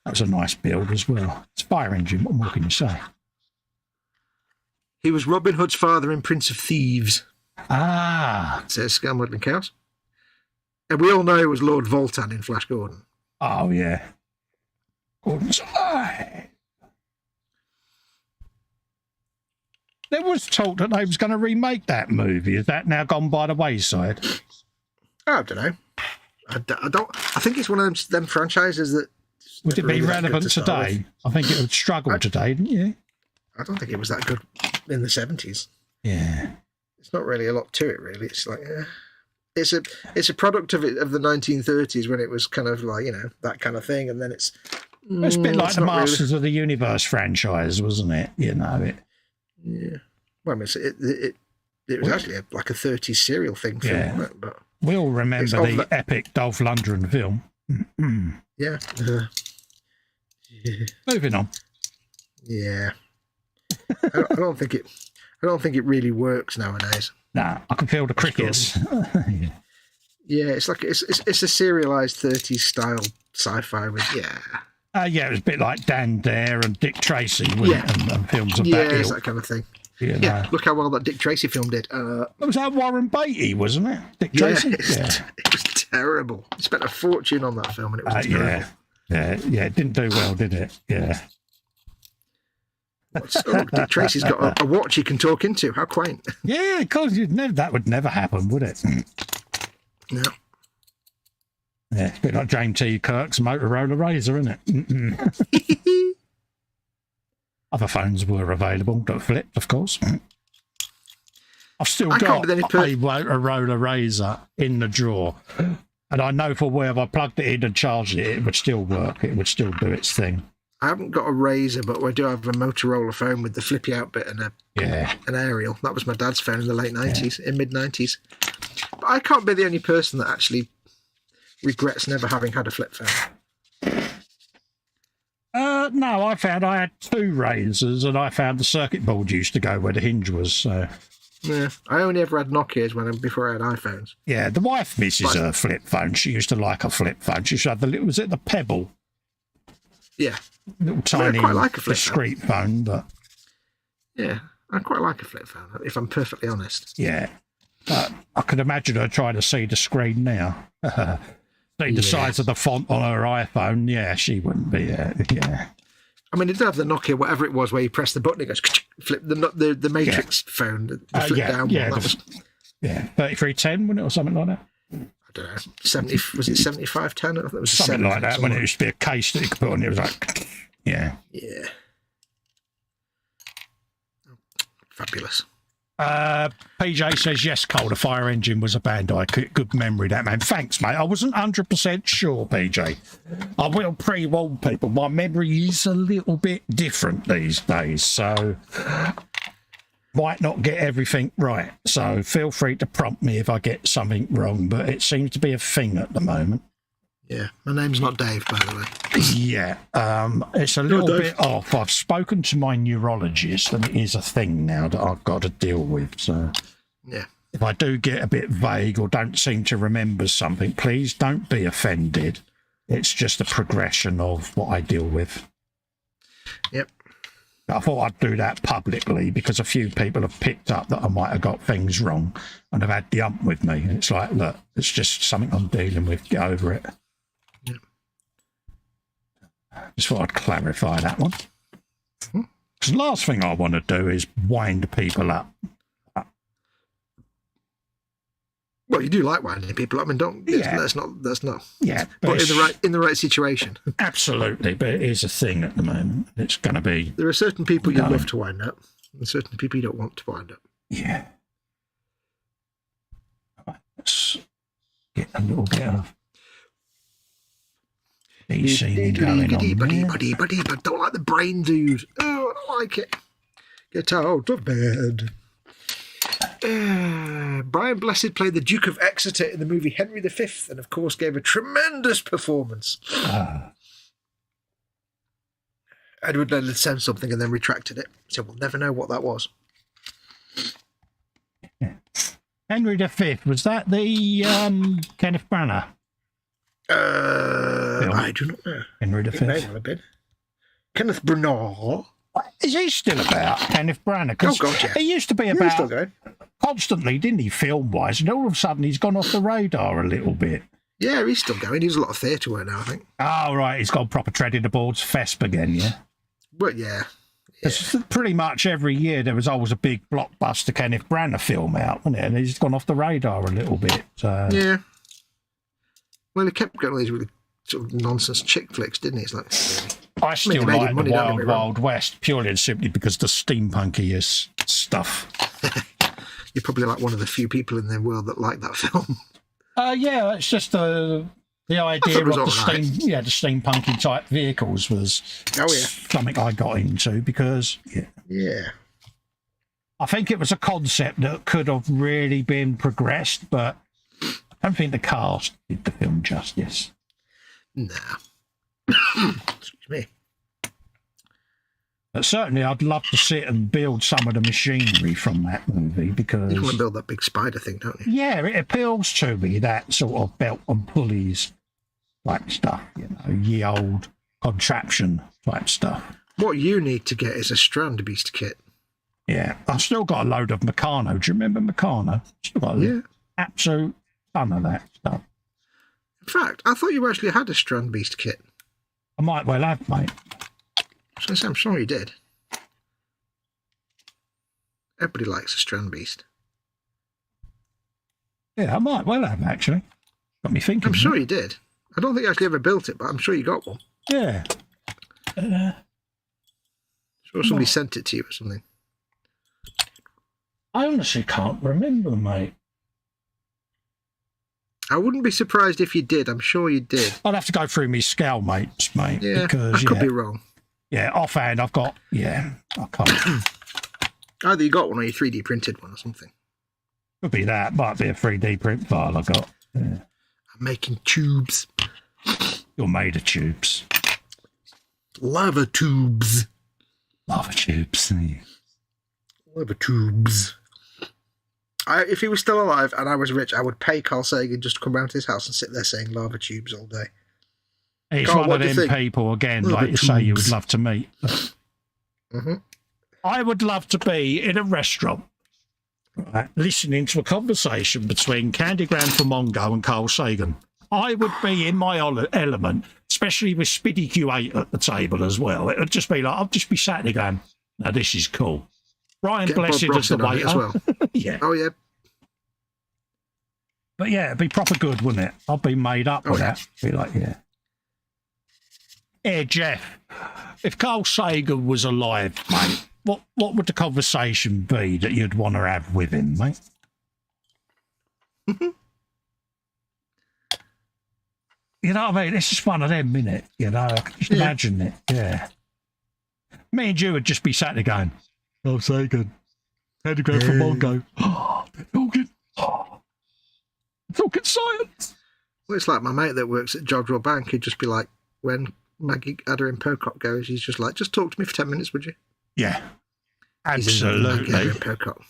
That was a nice build as well. It's fire engine. What more can you say? He was Robin Hood's father in Prince of Thieves. Ah. Says Scale Modelling Chaos. And we all know it was Lord Voltan in Flash Gordon. Oh, yeah. Gordon's eye. There was talk that they was going to remake that movie. Is that now gone by the wayside? I don't know. I think it's one of them franchises that... Would it be relevant today? I think it would struggle today, didn't you? I don't think it was that good in the 70s. Yeah. It's not really a lot to it, really. It's like... It's a product of the 1930s when it was kind of like, you know, that kind of thing, and then it's a bit like the Masters of the Universe franchise, wasn't it? You know it. Yeah. Well, I mean, it was actually like a 30s serial thing, yeah. But we all remember the epic Dolph Lundgren film. Yeah. Moving on. Yeah. I don't think it really works nowadays. Nah, I can feel the crickets. Yeah, it's like it's a serialized 30s style sci-fi with yeah, it was a bit like Dan Dare and Dick Tracy, and films of that ilk. That kind of thing. You know. Yeah, look how well that Dick Tracy film did. It was that Warren Beatty, wasn't it? Dick Tracy. It was terrible. He spent a fortune on that film, and it was terrible. Yeah, it didn't do well, did it? Yeah. Look, Dick Tracy's got a watch he can talk into. How quaint. Yeah, because that would never happen, would it? No. Yeah, it's a bit like James T. Kirk's Motorola Razr, isn't it? Other phones were available that flipped, of course. I've still got a Motorola Razr in the drawer. And I know for where if I plugged it in and charged it, it would still work. It would still do its thing. I haven't got a Razr, but I do have a Motorola phone with the flippy out bit and an aerial. That was my dad's phone in the late 90s, in mid-90s. But I can't be the only person that actually regrets never having had a flip phone. No, I found I had two Razrs, and I found the circuit board used to go where the hinge was. So. Yeah, I only ever had Nokias before I had iPhones. Yeah, the wife misses her flip phone. She used to like a flip phone. She used to have was it the Pebble? Yeah. Little tiny, discreet phone, but... Yeah, I quite like a flip phone, if I'm perfectly honest. Yeah, but I could imagine her trying to see the screen now. See the size of the font on her iPhone. Yeah, she wouldn't be, yeah. I mean, it did have the Nokia, whatever it was, where you press the button, it goes, flip the Matrix phone, the flip down one. Yeah, 3310, wasn't it, or something like that? I don't know, was it 7510? I thought it was something like that, when it used to be a case that you could put on, it was like, yeah. Yeah. Fabulous. PJ says, yes, Cole, the fire engine was a Bandai. Good memory, that man. Thanks, mate. I wasn't 100% sure, PJ. I will pre-warn people. My memory is a little bit different these days, so might not get everything right. So feel free to prompt me if I get something wrong, but it seems to be a thing at the moment. Yeah, my name's not Dave, by the way. Yeah, it's a little bit off. I've spoken to my neurologist, and it is a thing now that I've got to deal with. So, yeah, if I do get a bit vague or don't seem to remember something, please don't be offended. It's just a progression of what I deal with. Yep. I thought I'd do that publicly because a few people have picked up that I might have got things wrong and have had the ump with me. And it's like, look, it's just something I'm dealing with. Get over it. Just thought I'd clarify that one. Because the last thing I want to do is wind people up. Well, you do like winding people up, and that's not. Yeah, but in the right situation. Absolutely, but it is a thing at the moment. It's going to be. There are certain people you love to wind up, and certain people you don't want to wind up. Yeah. Let's get a little bit of. But don't like the brain dude. Oh, I don't like it. Get out of bed. Brian Blessed played the Duke of Exeter in the movie Henry V, and of course gave a tremendous performance. Edward Leonard said something and then retracted it, so we'll never know what that was. Henry V, was that the Kenneth Branagh? I do not know. Henry It may V. well have been. Kenneth Branagh. Is he still about, Kenneth Branagh? Oh, God, yeah. He used to be Yeah, he's still about going. constantly, didn't he, film-wise? And all of a sudden, he's gone off the radar a little bit. Yeah, he's still going. He does a lot of theatre work now, I think. Oh, right. He's gone proper treading the boards, Fesp again, yeah? But yeah. Because pretty much every year there was always a big blockbuster Kenneth Branagh film out, wasn't it? And he's gone off the radar a little bit. So. Yeah. Well, he kept getting all these really sort of nonsense chick flicks, didn't he? It's like, I still made like him the money, don't get me Wild wrong. Wild West, purely and simply because the steampunkiest stuff. You're probably like one of the few people in the world that like that film. Yeah, it's just the idea it of was the all right. the steampunky type vehicles was something I got into because Yeah. I think it was a concept that could have really been progressed, but I don't think the cast did the film justice. Nah. Excuse me. But certainly I'd love to sit and build some of the machinery from that movie because... You want to build that big spider thing, don't you? Yeah, it appeals to me, that sort of belt and pulleys type stuff, ye old contraption type stuff. What you need to get is a Strand Beast kit. Yeah, I've still got a load of Meccano. Do you remember Meccano? Still got an absolute ton of that stuff. In fact, I thought you actually had a Strand Beast kit. I might well have, mate. So I'm sure you did. Everybody likes a Strand Beast. Yeah, I might well have, actually. Got me thinking. I'm sure you did. I don't think you actually ever built it, but I'm sure you got one. Yeah. Sure somebody sent it to you or something. I honestly can't remember, mate. I wouldn't be surprised if you did. I'm sure you did. I'd have to go through my scale mates, mate. Yeah, because, I could be wrong. Yeah, offhand, I've got... Yeah, I can't. Either you got one or you 3D printed one or something. Could be that. Might be a 3D print file I got. Yeah. I'm making tubes. You're made of tubes. Lava tubes. Lava tubes. Lava tubes. If he was still alive and I was rich, I would pay Carl Sagan just to come round to his house and sit there saying lava tubes all day. It's Carl, one of them people, again, Lava like you say, you would tubes. love to meet. Mm-hmm. I would love to be in a restaurant, right, listening to a conversation between Candy Grandpa Mongo and Carl Sagan. I would be in my element, especially with Spiddy Q8 at the table as well. It would just be like, I'd just be sat there going, now this is cool. Ryan Get Bob Blessed as the Rossett on it waiter. as well. Yeah. Oh, yeah. But yeah, it'd be proper good, wouldn't it? I'd be made up with that. Be like, yeah. Hey, Jeff, if Carl Sagan was alive, mate, what would the conversation be that you'd want to have with him, mate? You know what I mean? It's just one of them, isn't it? You know, I can just imagine it. Yeah. Me and you would just be sat there going, Carl Sagan, had to go for Mongo. Oh, they're talking. Oh, talking science. Well, it's like my mate that works at Jodrell Bank. He'd just be like, when Maggie Adder in Pocock goes, he's just like, just talk to me for 10 minutes, would you? Yeah. He's in Maggie Adder Absolutely. in Pocock.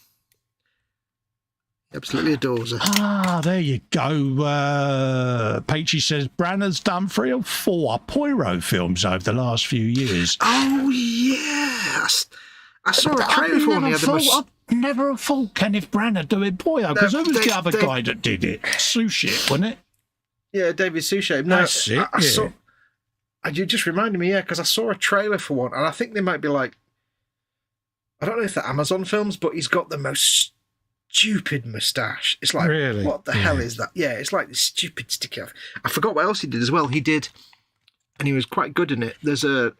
He absolutely adores her. Ah, there you go. Peachy says Branagh's done 3 or 4 Poirot films over the last few years. Oh, yes. I saw a trailer for one the other day. I've never thought Kenneth Branagh doing Poirot, because who was the other they- guy that did it? Sushi, wasn't it? Yeah, David Suchet. No, That's it, I saw. You just reminded me, yeah, because I saw a trailer for one, and I think they might be like, I don't know if they're Amazon films, but he's got the most stupid moustache. It's like, Really? what the hell is that? Yeah, it's like this stupid sticky. I forgot what else he did as well. He did, and he was quite good in it. There's a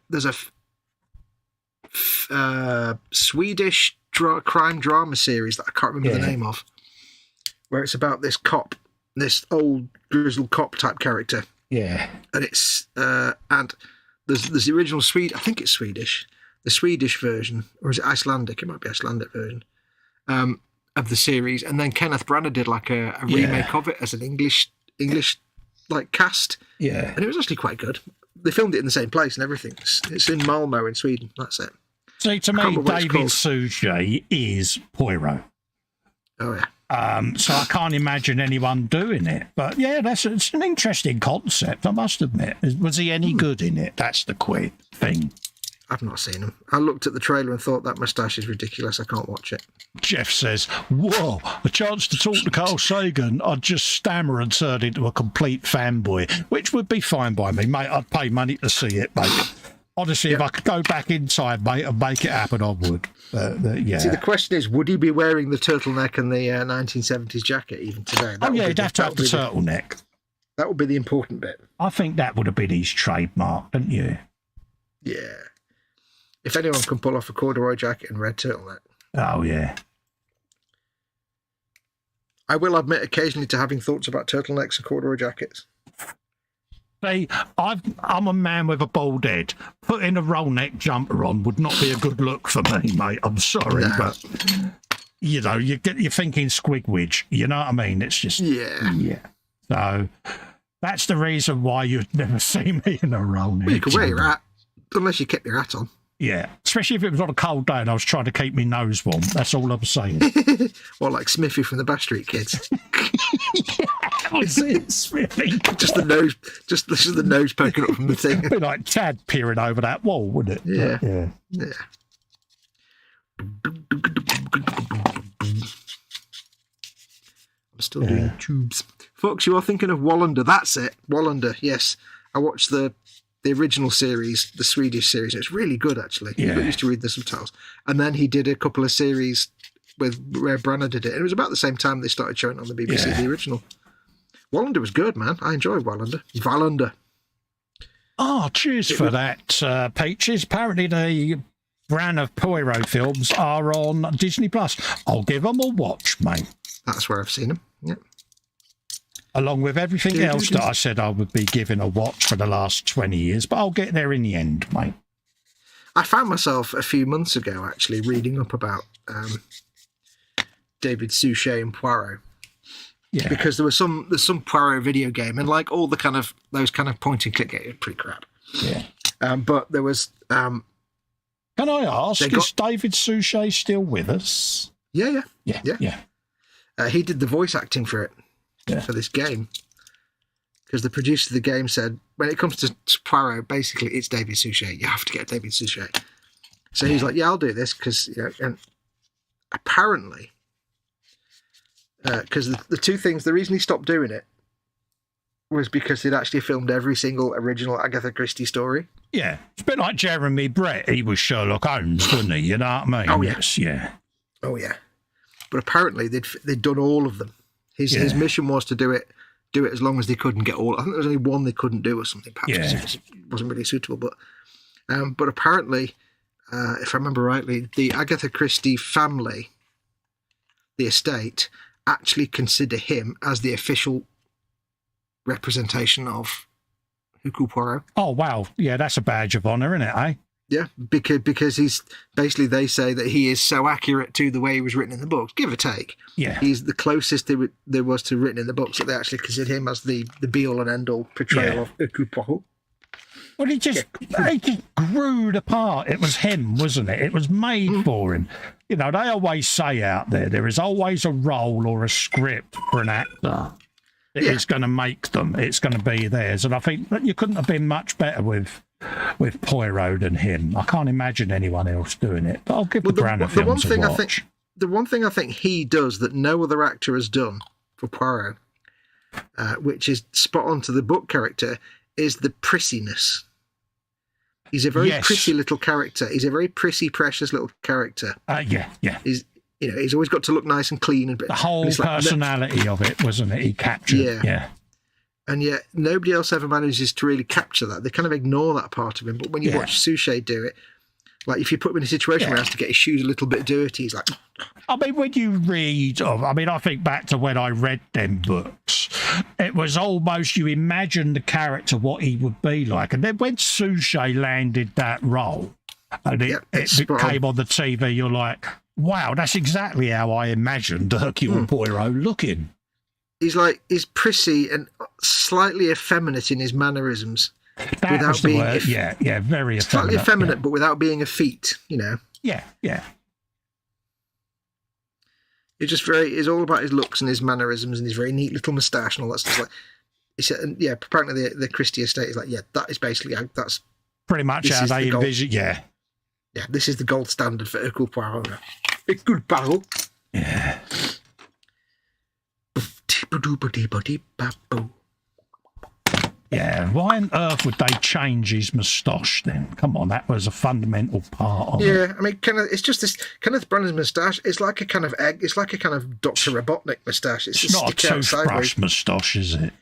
Swedish crime drama series that I can't remember the name of, where it's about this cop, this old grizzled cop type character. Yeah. And it's and there's the original Swede. I think it's Swedish, the Swedish version, or is it Icelandic? It might be Icelandic version of the series. And then Kenneth Branagh did like a remake of it as an English like cast. Yeah. And it was actually quite good. They filmed it in the same place and everything. It's in Malmo in Sweden. That's it. See, to I can't me, remember what it's David called. Suchet is Poirot. Oh yeah. So I can't imagine anyone doing it. But yeah, it's an interesting concept, I must admit. Was he any good in it? That's the quick thing. I've not seen him. I looked at the trailer and thought that moustache is ridiculous. I can't watch it. Jeff says, whoa, a chance to talk to Carl Sagan. I'd just stammer and turn into a complete fanboy, which would be fine by me, mate. I'd pay money to see it, mate. Honestly, if I could go back in time, mate, and make it happen, I would. Yeah. See, the question is, would he be wearing the turtleneck and the 1970s jacket even today? He'd have to have the turtleneck. That would be the important bit. I think that would have been his trademark, don't you? Yeah. If anyone can pull off a corduroy jacket and red turtleneck. Oh, yeah. I will admit occasionally to having thoughts about turtlenecks and corduroy jackets. See, I'm a man with a bald head. Putting a roll neck jumper on would not be a good look for me, mate. I'm sorry, but you know, you're thinking squigwidge. You know what I mean? It's just yeah. So that's the reason why you'd never see me in a roll neck. Well, you can wear your hat unless you kept your hat on. Yeah, especially if it was on a cold day and I was trying to keep my nose warm. That's all I'm saying. Or like Smithy from the Backstreet Kids. Yeah, was it, Smithy? Just the nose poking up from the thing. It'd be like Tad peering over that wall, wouldn't it? Yeah. I'm still doing tubes. Folks, you are thinking of Wallander. That's it. Wallander, yes. I watched the original series, the Swedish series. It's really good, actually. Yeah. You got used to read the subtitles. And then he did a couple of series where Branagh did it. And it was about the same time they started showing it on the BBC, the original. Wallander was good, man. I enjoyed Wallander. Wallander. Oh, cheers for that, Peaches. Apparently the Branagh Poirot films are on Disney+. I'll give them a watch, mate. That's where I've seen them, yeah. Along with everything else that I said I would be giving a watch for the last 20 years, but I'll get there in the end, mate. I found myself a few months ago actually reading up about David Suchet and Poirot. Yeah. Because there's some Poirot video game, and like all the those kind of point and click games, pretty crap. Yeah. But there was. Can I ask, is David Suchet still with us? Yeah. He did the voice acting for it. For this game, because the producer of the game said when it comes to Poirot, basically it's David Suchet. You have to get David Suchet. So he's like, I'll do this because and apparently, because the two things, the reason he stopped doing it was because they'd actually filmed every single original Agatha Christie story. Yeah, it's a bit like Jeremy Brett. He was Sherlock Holmes, wasn't he? You know what I mean? Oh yeah, Oh yeah. But apparently they'd done all of them. His mission was to do it as long as they couldn't get all. I think there was only one they couldn't do or something, perhaps because it wasn't really suitable. But apparently, if I remember rightly, the Agatha Christie family, the estate, actually consider him as the official representation of Hercule Poirot. Oh wow, yeah, that's a badge of honour, isn't it? Eh? Yeah, because he's basically, they say that he is so accurate to the way he was written in the books, give or take. Yeah, he's the closest there was to written in the books that they actually consider him as the be all and end all portrayal of Hercule Poirot. Well, he just grew apart. It was him, wasn't it? It was made for him. You know, they always say out there is always a role or a script for an actor. It's going to make them. It's going to be theirs. And I think that you couldn't have been much better with Poirot than him. I can't imagine anyone else doing it. But I'll give the Branagh films a watch. The one thing I think he does that no other actor has done for Poirot, which is spot on to the book character, is the prissiness. He's a very prissy little character. He's a very prissy, precious little character. He's always got to look nice and clean. The whole personality of it, wasn't it? He captured. Yeah. And yet nobody else ever manages to really capture that. They kind of ignore that part of him. But when you watch Suchet do it, like if you put him in a situation where he has to get his shoes a little bit dirty, he's like... I mean, when you read... I think back to when I read them books. It was almost, you imagine the character, what he would be like. And then when Suchet landed that role, and it came on the TV, you're like, wow, that's exactly how I imagined Hercule Poirot looking. He's prissy and slightly effeminate in his mannerisms. That was the word. Very effeminate. Slightly effeminate, but without being effete, you know. Yeah. It's all about his looks and his mannerisms and his very neat little moustache and all that stuff. Like, he said, and yeah, apparently the Christie estate is like, yeah, that is basically that's pretty much how they envision. Yeah, this is the gold standard for Hercule Poirot. Hercule Poirot. Yeah. Yeah, why on earth would they change his moustache then? Come on, that was a fundamental part of it. Yeah, I mean, it's just this Kenneth Branagh's moustache. It's like a kind of egg. It's like a kind of Dr. Robotnik moustache. It's not a toothbrush moustache, is it?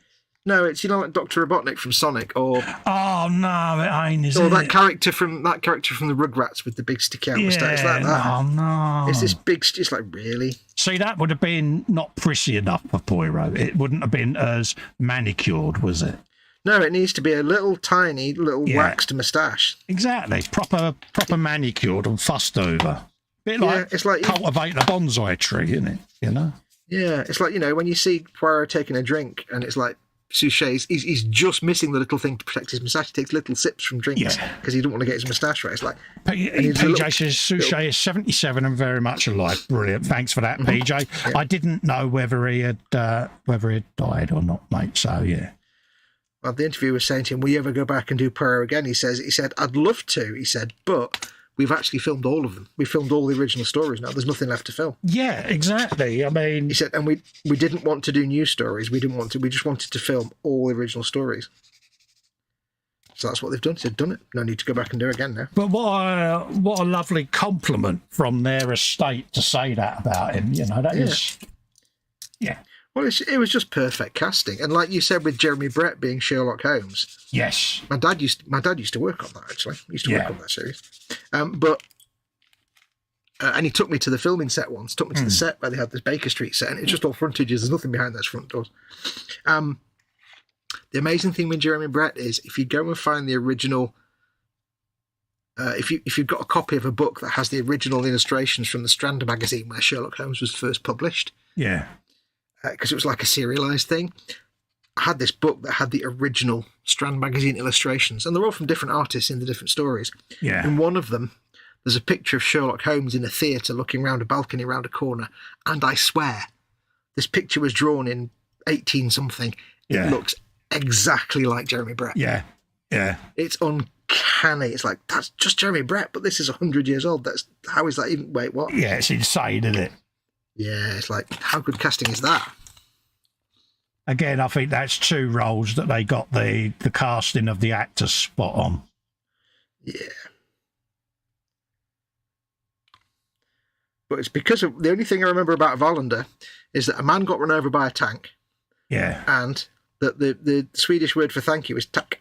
No, it's like Dr. Robotnik from Sonic, or no, it ain't. Is or it? that character from the Rugrats with the big sticky out moustache. It's like that. Oh no! It's this big. It's like really. See, that would have been not prissy enough for Poirot. It wouldn't have been as manicured, was it? No, it needs to be a little tiny, waxed moustache. Exactly, proper manicured and fussed over. Bit like it's like cultivating a bonsai tree, isn't it? You know. Yeah, it's like when you see Poirot taking a drink, and it's like Suchet's. He's just missing the little thing to protect his moustache. He takes little sips from drinks because he don't want to get his moustache right. It's like PJ says Suchet is 77 and very much alive. Brilliant, thanks for that, PJ. Yeah. I didn't know whether he had died or not, mate. So yeah. Well, the interviewer was saying to him, will you ever go back and do Poirot again? He said, I'd love to, he said, but we've actually filmed all of them. We filmed all the original stories now. There's nothing left to film. Yeah, exactly. I mean... He said, and we didn't want to do new stories. We just wanted to film all the original stories. So that's what they've done. He said, done it. No need to go back and do it again now. But what a lovely compliment from their estate to say that about him. You know, that is... Yeah. Well, it was just perfect casting, and like you said with Jeremy Brett being Sherlock Holmes. Yes, my dad used to work on that actually. He used to work on that series, and he took me to the filming set once. Took me to the set where they had this Baker Street set, and it's just all frontages. There's nothing behind those front doors. The amazing thing with Jeremy Brett is if you go and find the original. If you've got a copy of a book that has the original illustrations from the Strand magazine where Sherlock Holmes was first published. Yeah. Because it was like a serialized thing. I had this book that had the original Strand magazine illustrations, and they're all from different artists in the different stories. Yeah. In one of them, there's a picture of Sherlock Holmes in a theatre looking round a balcony round a corner, and I swear, this picture was drawn in 18-something. Yeah. It looks exactly like Jeremy Brett. Yeah, yeah. It's uncanny. It's like, that's just Jeremy Brett, but this is 100 years old. How is that even... Wait, what? Yeah, it's insane, isn't it? Yeah, it's like, how good casting is that? Again, I think that's two roles that they got the casting of the actors spot on. Yeah. But it's because of the only thing I remember about Wallander is that a man got run over by a tank. Yeah. And that the Swedish word for thank you is tack.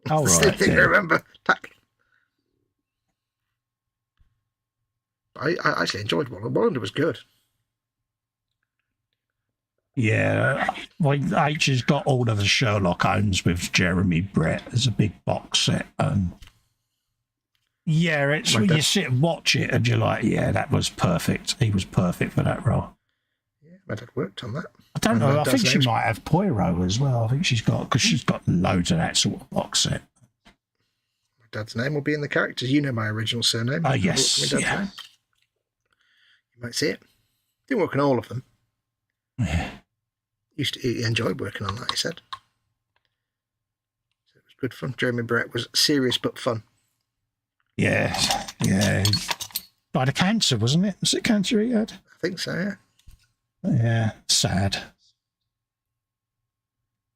Oh, That's right. the thing I remember. Tack. I actually enjoyed Wallander. Wallander was good. Yeah, well, H has got all of the Sherlock Holmes with Jeremy Brett as a big box set. Yeah, it's when you sit and watch it and you're like, yeah, that was perfect. He was perfect for that role. Yeah, my dad worked on that. I don't know. I think she might have Poirot as well. I think she's got loads of that sort of box set. My dad's name will be in the characters. You know my original surname. Yes. Yeah. Name. You might see it. Didn't work on all of them. Yeah. He enjoyed working on that, he said. So it was good fun. Jeremy Brett was serious but fun. Yeah, yeah. Died of cancer, wasn't it? Was it cancer he had? I think so, yeah. Yeah, sad.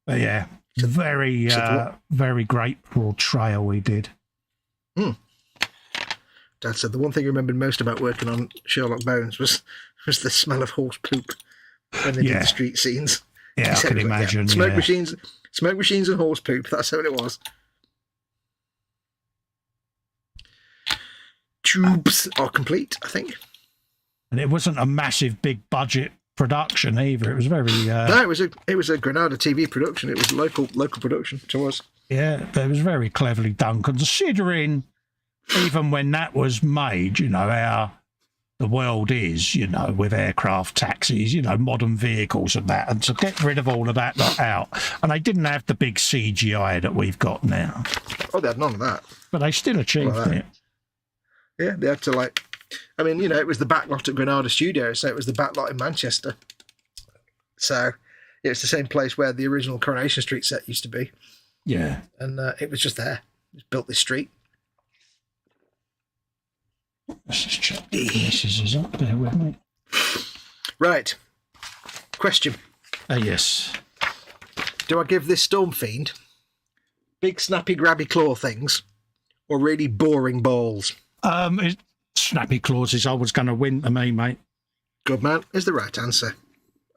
But yeah, very great portrayal he did. Dad said the one thing he remembered most about working on Sherlock Bones was the smell of horse poop when they did the street scenes. Yeah, I can imagine. Smoke machines and horse poop. That's how it was. Tubes are complete, I think. And it wasn't a massive, big budget production either. It was very. No, it was a Granada TV production. It was local production to us. Yeah, it was very cleverly done, considering even when that was made, you know, how the world is, you know, with aircraft taxis, you know, modern vehicles and that, and to get rid of all of that lot out. And they didn't have the big CGI that we've got now. Oh, they had none of that. But they still achieved it. Yeah, they had to I mean, it was the backlot at Granada Studios, so it was the backlot in Manchester. So it's the same place where the original Coronation Street set used to be. Yeah. And it was just there. Just built this street. Let's just check the scissors up there with me. Right. Question. Yes. Do I give this Storm Fiend big snappy grabby claw things or really boring balls? Snappy claws is always going to win to me, mate. Good man is the right answer.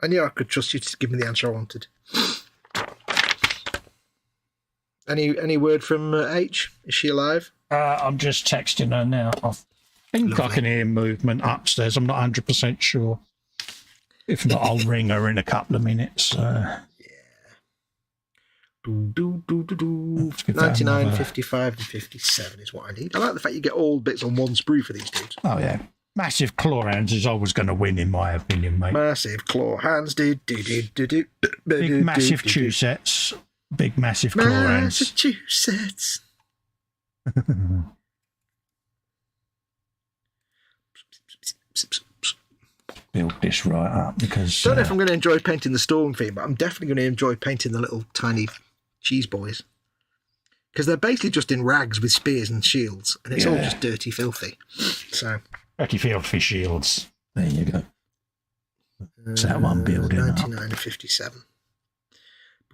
I knew I could trust you to give me the answer I wanted. Any word from H? Is she alive? I'm just texting her now. I think I can hear movement upstairs. I'm not 100% sure. If not, I'll ring her in a couple of minutes. Yeah. 99, 55 and 57 is what I need. I like the fact you get all bits on one sprue for these dudes. Oh, yeah. Massive claw hands is always going to win, in my opinion, mate. Massive claw hands. Big massive chew sets. Big massive claw hands. Massachusetts. Build this right up because... Don't know if I'm going to enjoy painting the Storm Fiend, but I'm definitely going to enjoy painting the little tiny cheese boys. Because they're basically just in rags with spears and shields, and it's all just dirty, filthy. So... Dirty filthy shields. There you go. That's that one building 99 up. and 57.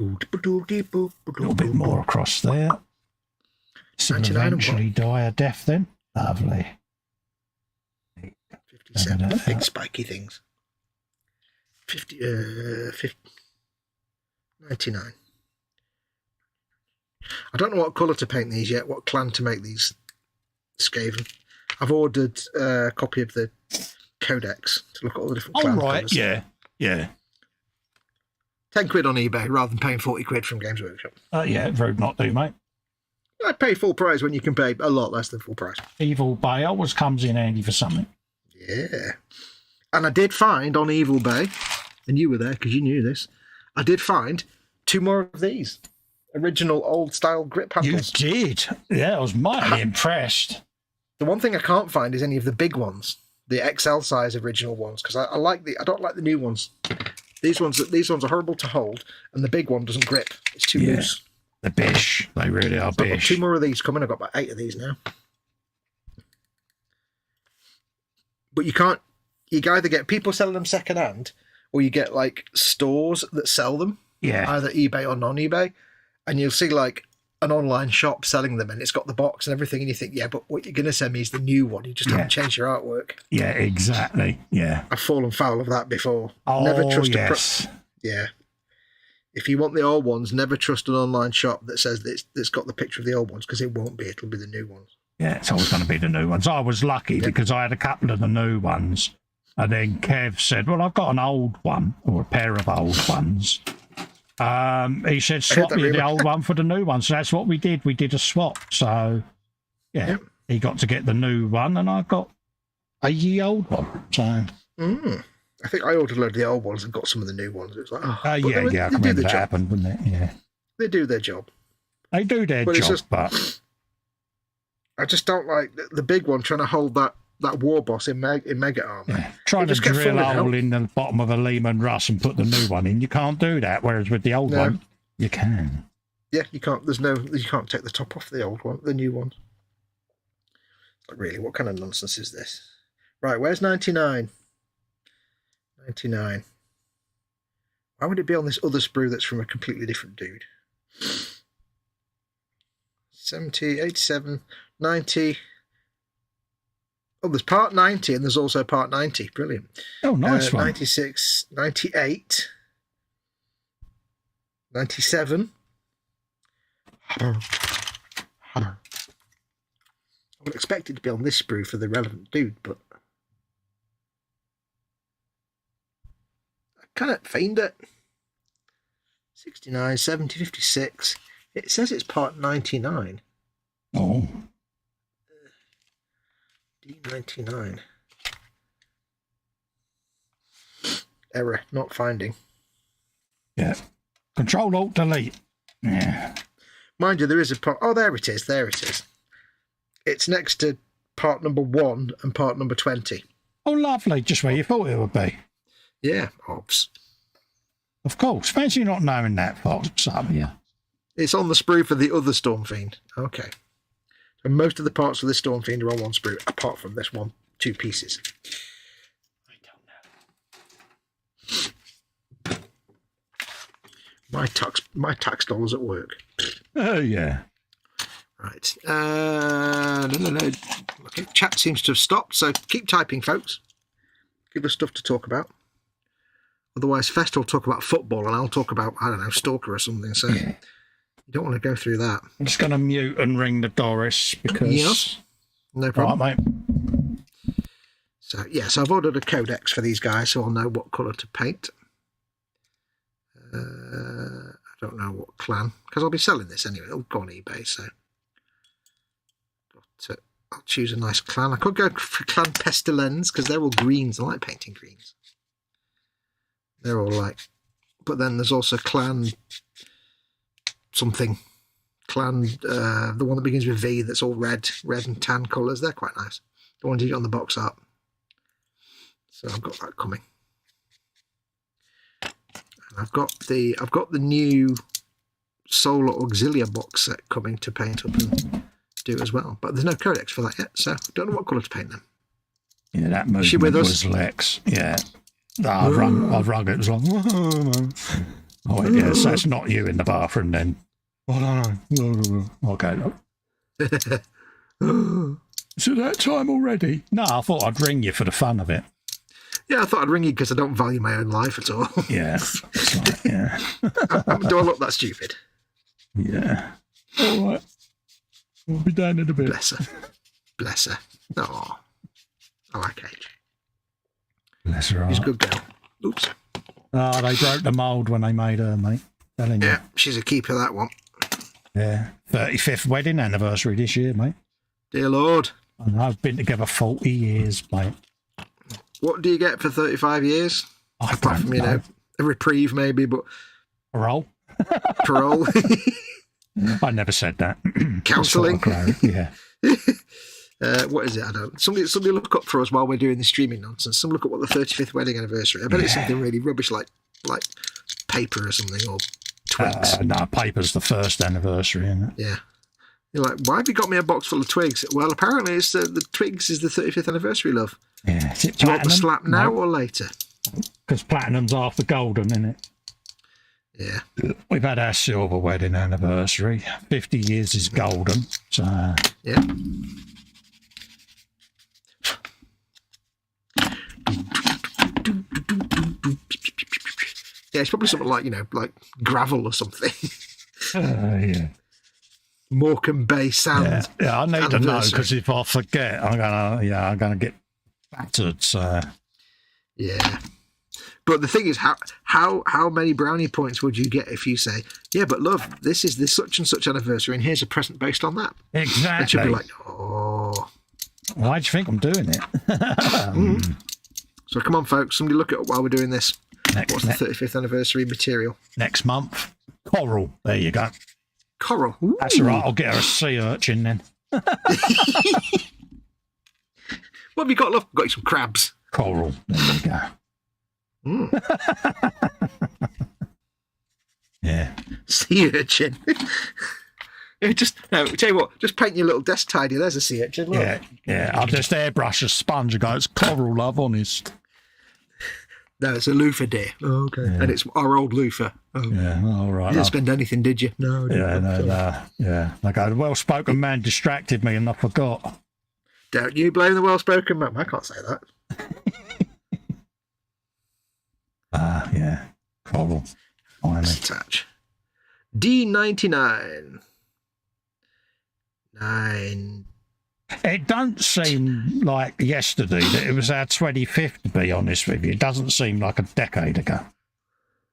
A little bit more across there. So 99 eventually die a death then. Lovely. 57. Big spiky things. 99. I don't know what colour to paint these yet, what clan to make these Skaven. I've ordered a copy of the Codex to look at all the different clan colours. Yeah. 10 quid on eBay rather than paying 40 quid from Games Workshop. Yeah, road not do, mate. I pay full price when you can pay a lot less than full price. Evil Bay always comes in handy for something. Yeah. And I did find on Evil Bay, and you were there because you knew this, I did find 2 more of these. Original old style grip handles. You did? Yeah, I was mightily impressed. The one thing I can't find is any of the big ones, the XL size original ones, because I don't like the new ones. These ones are horrible to hold, and the big one doesn't grip. It's too loose. The bish. They really are So I've got bish. 2 more of these coming. I've got about 8 of these now. But you either get people selling them second hand, or you get like stores that sell them. Yeah. Either eBay or non-eBay. And you'll see like an online shop selling them, and it's got the box and everything, and you think, yeah, but what you're going to send me is the new one. You just haven't changed your artwork. Yeah, exactly. Yeah. I've fallen foul of that before. Oh, Never trust yes. Yeah. If you want the old ones, never trust an online shop that says that's got the picture of the old ones, because it won't be. It'll be the new ones. Yeah, it's always going to be the new ones. I was lucky because I had a couple of the new ones. And then Kev said, well, I've got an old one, or a pair of old ones. He said, swap me the old one for the new one. So that's what we did. We did a swap. So, he got to get the new one, and I got a ye old one. So, I think I ordered a load of the old ones and got some of the new ones. It was like, I can remember that happened, wouldn't it? Yeah. They do their job. They do their job, but I just don't like the big one trying to hold that war boss in Mega Armor. Yeah. Trying to drill a hole in the bottom of a Lehman Russ and put the new one in. You can't do that. Whereas with the old one, you can. Yeah, you can't. You can't take the top off the old one, the new one. Like, really, what kind of nonsense is this? Right, where's 99? 99. Why would it be on this other sprue that's from a completely different dude? 70, 87, 90. Oh, there's part 90 and there's also part 90. Brilliant. Oh, nice one. 96, 98, 97. I would expect it to be on this sprue for the relevant dude, but I cannot find it. 69, 70, 56. It says it's part 99. Oh. D99. Error, not finding. Yeah. Control-Alt-Delete. Yeah. Mind you, there is a part. Oh, there it is. There it is. It's next to part number 1 and part number 20. Oh, lovely. Just where you thought it would be. Yeah, obs. Of course. Fancy not knowing that, Fox. Yeah. It's on the sprue for the other Storm Fiend. Okay. So most of the parts of this Storm Fiend are on one sprue, apart from this 2 pieces. I don't know. My tax dollars at work. Oh, yeah. Right. No. Okay, chat seems to have stopped, so keep typing, folks. Give us stuff to talk about. Otherwise, Festa will talk about football, and I'll talk about, I don't know, Stalker or something, so you don't want to go through that. I'm just going to mute and ring the Doris, because... Yes. No problem. Right, mate. So, yeah, so I've ordered a codex for these guys, so I'll know what colour to paint. I don't know what clan, because I'll be selling this anyway. It'll go on eBay, so... I'll choose a nice clan. I could go for clan Pestilence, because they're all greens. I like painting greens. They're all like... But then there's also clan... something. Clan... the one that begins with V, that's all red and tan colours. They're quite nice. The ones you get on the box art. So I've got that coming. And I've got the new Solar Auxilia box set coming to paint up and do as well. But there's no codex for that yet, so I don't know what colour to paint them. Yeah, that movement was Lex. Yeah. I've rung it. It was like... Oh, wait, yes, that's not you in the bathroom then. Oh, no. Okay, look. Is it that time already? No, I thought I'd ring you for the fun of it. Yeah, I thought I'd ring you because I don't value my own life at all. Yeah. Like, yeah. Do I look that stupid? Yeah. All right. We'll be down in a bit. Bless her. Bless her. Oh, I like AJ. Bless her. She's a good girl. Oops. Oh, they broke the mould when they made her, mate. Telling you. Yeah, she's a keeper, that one. Yeah. 35th wedding anniversary this year, mate. Dear Lord. And I've been together 40 years, mate. What do you get for 35 years? Apart from, a reprieve maybe, but... Parole? Parole. I never said that. Counselling. Yeah. What is it? I don't. Somebody look up for us while we're doing the streaming nonsense. Some look up what the 35th wedding anniversary. I bet it's something really rubbish like paper or something, or twigs. No, paper's the first anniversary, isn't it? Yeah. You're like, why have you got me a box full of twigs? Well, apparently it's the twigs is the 35th anniversary, love. Yeah. Is it do you want the slap now or later? Because platinum's after golden, isn't it? Yeah. We've had our silver wedding anniversary. 50 years is golden. So yeah. Yeah, it's probably something like, like gravel or something. Yeah. Morecambe Bay Sand. Yeah, I need to know, because if I forget, I'm gonna get battered. So yeah. But the thing is, how many brownie points would you get if you say, yeah, but love, this is this such and such anniversary, and here's a present based on that? Exactly. And she'll be like, oh. Why do you think I'm doing it? So come on, folks, somebody look at it while we're doing this. What's the 35th anniversary material? Next month. Coral. There you go. Coral. Ooh. That's all right. I'll get her a sea urchin then. What have you got, love? Got you some crabs. Coral. There you go. Yeah. Sea urchin. Tell you what, just paint your little desk tidy. There's a sea urchin. Look. Yeah. I'll just airbrush a sponge and go, it's coral, love, honest. No, it's a loofah, dear. Oh, okay. Yeah. And it's our old loofah. Oh. Yeah, all right. You didn't spend anything, did you? No. Yeah. Like a well-spoken man distracted me and I forgot. Don't you blame the well-spoken man. I can't say that. Yeah. Coral. Touch. D99. 9. It don't seem like yesterday that it was our 25th, to be honest with you. It doesn't seem like a decade ago.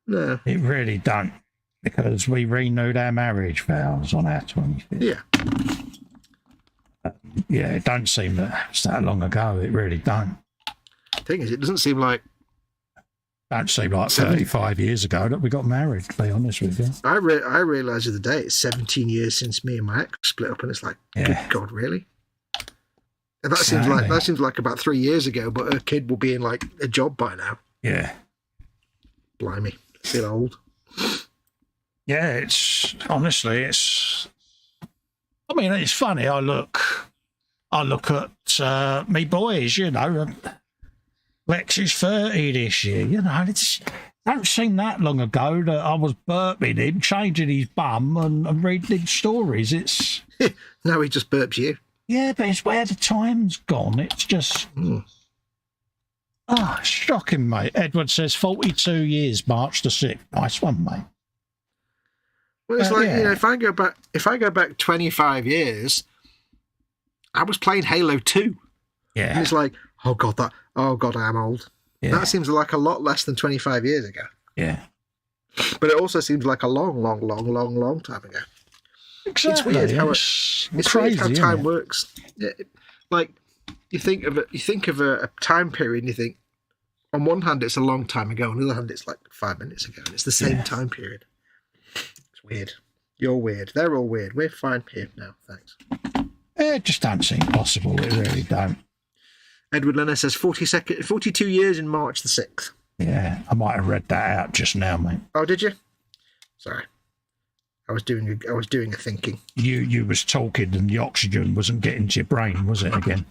No. It really don't. Because we renewed our marriage vows on our 25th. Yeah. Yeah, it don't seem that it's that long ago. It really don't. The thing is, it doesn't seem like... Don't seem like 35 years ago that we got married, to be honest with you. I realised the other day it's 17 years since me and my ex split up, and it's like, good God, really? And that seems like about 3 years ago, but her kid will be in like a job by now. Yeah. Blimey, feel old. Yeah, honestly, it's funny. I look at me boys, Lex is 30 this year, it don't seem that long ago that I was burping him, changing his bum and reading him stories. It's now he just burps you. Yeah, but it's where the time's gone. It's just shocking, mate. Edward says 42 years, March the 6th. Nice one, mate. Well, it's if I go back 25 years, I was playing Halo 2. Yeah. And it's like, oh God, I am old. Yeah. That seems like a lot less than 25 years ago. Yeah. But it also seems like a long time ago. Exactly. It's weird how time works. Yeah, like you think of a time period and you think, on one hand it's a long time ago, on the other hand it's like 5 minutes ago, and it's the same time period. It's weird. You're weird. They're all weird. We're fine here now. Thanks. It just don't seem possible. It really don't. Edward Lenner says 42 years in March the 6th. Yeah, I might have read that out just now, mate. Oh, did you? Sorry. I was doing a thinking. You was talking and the oxygen wasn't getting to your brain, was it, again?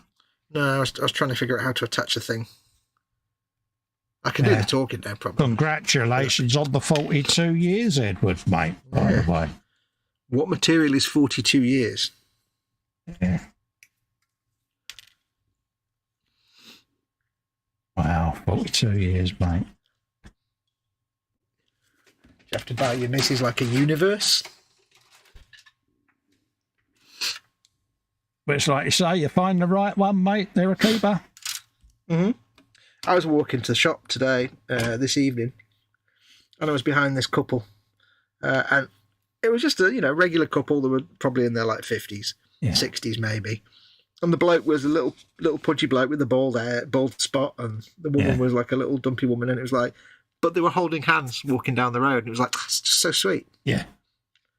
No, I was trying to figure out how to attach a thing. I can do the talking now, probably. Congratulations on the 42 years, Edward, mate, by the way. What material is 42 years? Yeah. Wow, 42 years, mate. You have to buy your missus like a universe. But it's like you say, you find the right one, mate, they're a keeper. Mm-hmm. I was walking to the shop today, this evening, and I was behind this couple. And it was just a regular couple that were probably in their like 50s, 60s maybe. And the bloke was a little pudgy bloke with a bald spot, and the woman was like a little dumpy woman, and it was like, but they were holding hands walking down the road, and it was like, that's just so sweet. Yeah.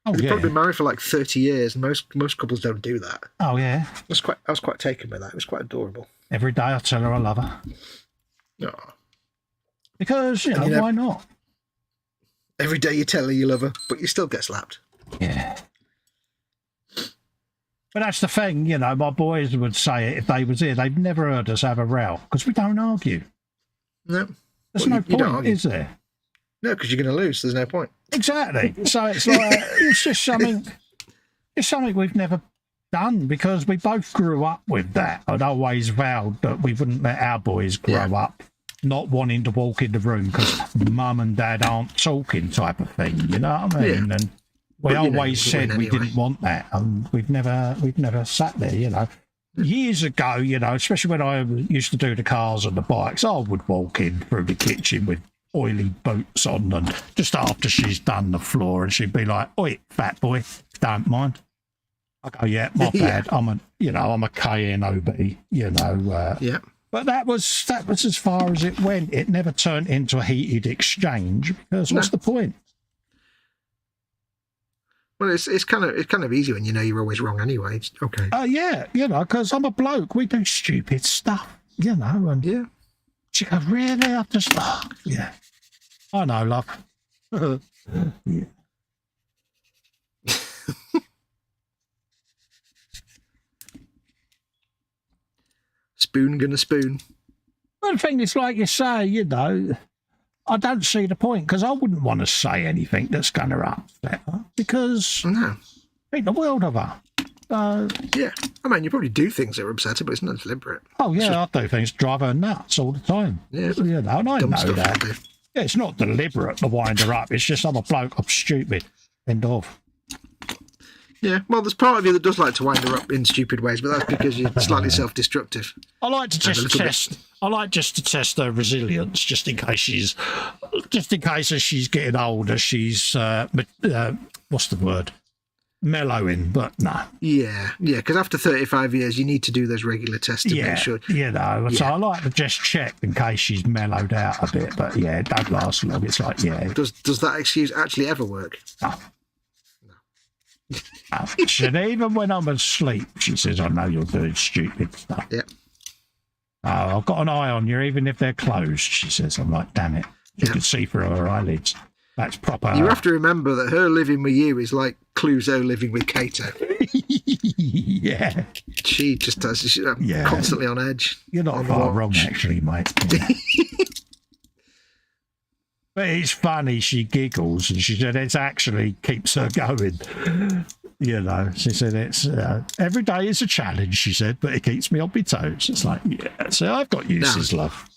Oh, They've probably been married for like 30 years, and most couples don't do that. Oh, yeah. I was quite taken by that. It was quite adorable. Every day I tell her I love her. No. Because, why not? Every day you tell her you love her, but you still get slapped. Yeah. But that's the thing, my boys would say it if they was here. They've never heard us have a row, because we don't argue. No. There's no point, is there? No, because you're going to lose. There's no point. Exactly. So it's like, it's just something we've never done, because we both grew up with that. I'd always vowed that we wouldn't let our boys grow up not wanting to walk in the room because mum and dad aren't talking, type of thing. You know what I mean? Yeah. And we always said we didn't want that, and we've never sat there. Years ago, especially when I used to do the cars and the bikes, I would walk in through the kitchen with oily boots on, and just after she's done the floor, and she'd be like, "Oi, fat boy, don't mind." I go, "Yeah, my bad. I'm a KA.Models, yeah." But that was as far as it went. It never turned into a heated exchange, because what's the point? Well, it's kind of easy when you're always wrong anyway. It's okay. Because I'm a bloke. We do stupid stuff, and she goes, "Really?" I just, I know, love. Yeah. Spoon gonna spoon. Well, the thing is, like you say, I don't see the point, because I wouldn't want to say anything that's going to upset her, because I think the world of her. Yeah, I mean, you probably do things that are upset her, but it's not deliberate. Oh, yeah, I do things that drive her nuts all the time. Yeah. And I know that. Yeah, it's not deliberate to wind her up. It's just I'm a bloke, I'm stupid. End of. Yeah, well, there's part of you that does like to wind her up in stupid ways, but that's because you're slightly self-destructive. I like to test her resilience, just in case as she's getting older, she's what's the word? Mellowing, but no. Yeah, because after 35 years, you need to do those regular tests to make sure. So I like to just check in case she's mellowed out a bit, but it don't last long. It's like, Does that excuse actually ever work? No. She said, even when I'm asleep, she says, I know you're doing stupid stuff. Yeah. Oh, I've got an eye on you, even if they're closed, she says. I'm like, damn it. You can see through her eyelids. That's proper. You have to remember that her living with you is like Clouseau living with Cato. Yeah. She just does. She's constantly on edge. You're not far wrong, actually, mate. Yeah. But it's funny, she giggles, and she said it actually keeps her going. You know, she said it's every day is a challenge, she said, but it keeps me on my toes. It's like, yeah, so I've got uses, love.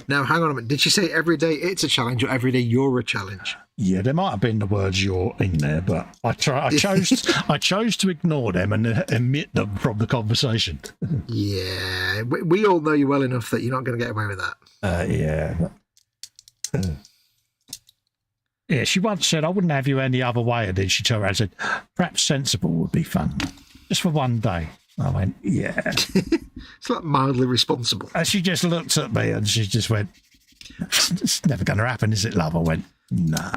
Now, hang on a minute. Did she say every day it's a challenge or every day you're a challenge? Yeah, there might have been the words "you're" in there, but I chose to ignore them and omit them from the conversation. Yeah, we all know you well enough that you're not going to get away with that. Yeah. Yeah, she once said, I wouldn't have you any other way. And then she turned around and said, perhaps sensible would be fun. Just for one day. I went, yeah. It's like mildly responsible. And she just looked at me and she just went, it's never going to happen, is it, love? I went, nah.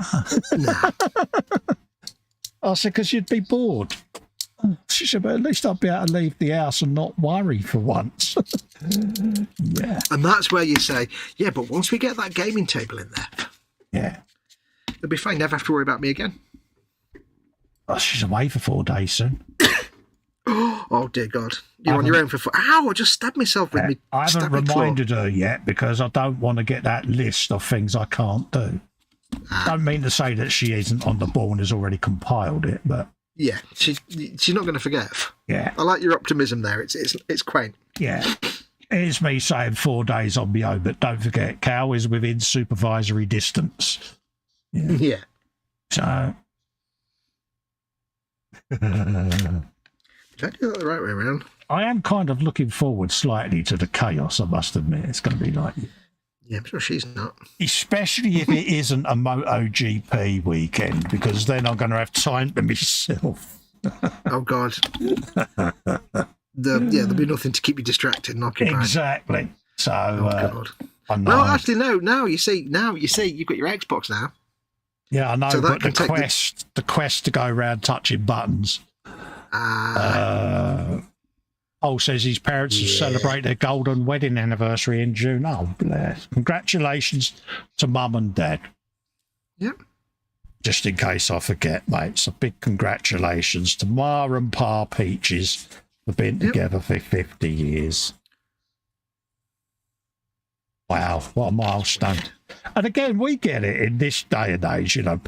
I said, because you'd be bored. She said, but at least I'd be able to leave the house and not worry for once. Yeah. And that's where you say, yeah, but once we get that gaming table in there. Yeah. It'll be fine. Never have to worry about me again. Oh, she's away for 4 days soon. Oh, dear God. You're on your own for 4... Ow, I just stabbed myself with me. I haven't reminded her yet because I don't want to get that list of things I can't do. Don't mean to say that she isn't on the ball and has already compiled it, but... Yeah, she's not going to forget. Yeah. I like your optimism there. It's quaint. Yeah. Here's me saying 4 days on my own, but don't forget, Cal is within supervisory distance. Yeah. So... Did I do that the right way around? I am kind of looking forward slightly to the chaos, I must admit. It's going to be like... Yeah, I'm sure she's not. Especially if it isn't a MotoGP weekend, because then I'm going to have time to myself. Oh, God. There'll be nothing to keep you distracted and occupied. Exactly. So... God. Well, actually, no. Now you see you've got your Xbox now. Yeah, I know, so but the quest to go around touching buttons... says his parents will celebrate their golden wedding anniversary in June. Oh, bless. Congratulations to Mum and Dad. Yep. Just in case I forget, mate. So big congratulations to Ma and Pa Peaches for being together for 50 years. Wow, what a milestone. And again, we get it in this day and age, you know.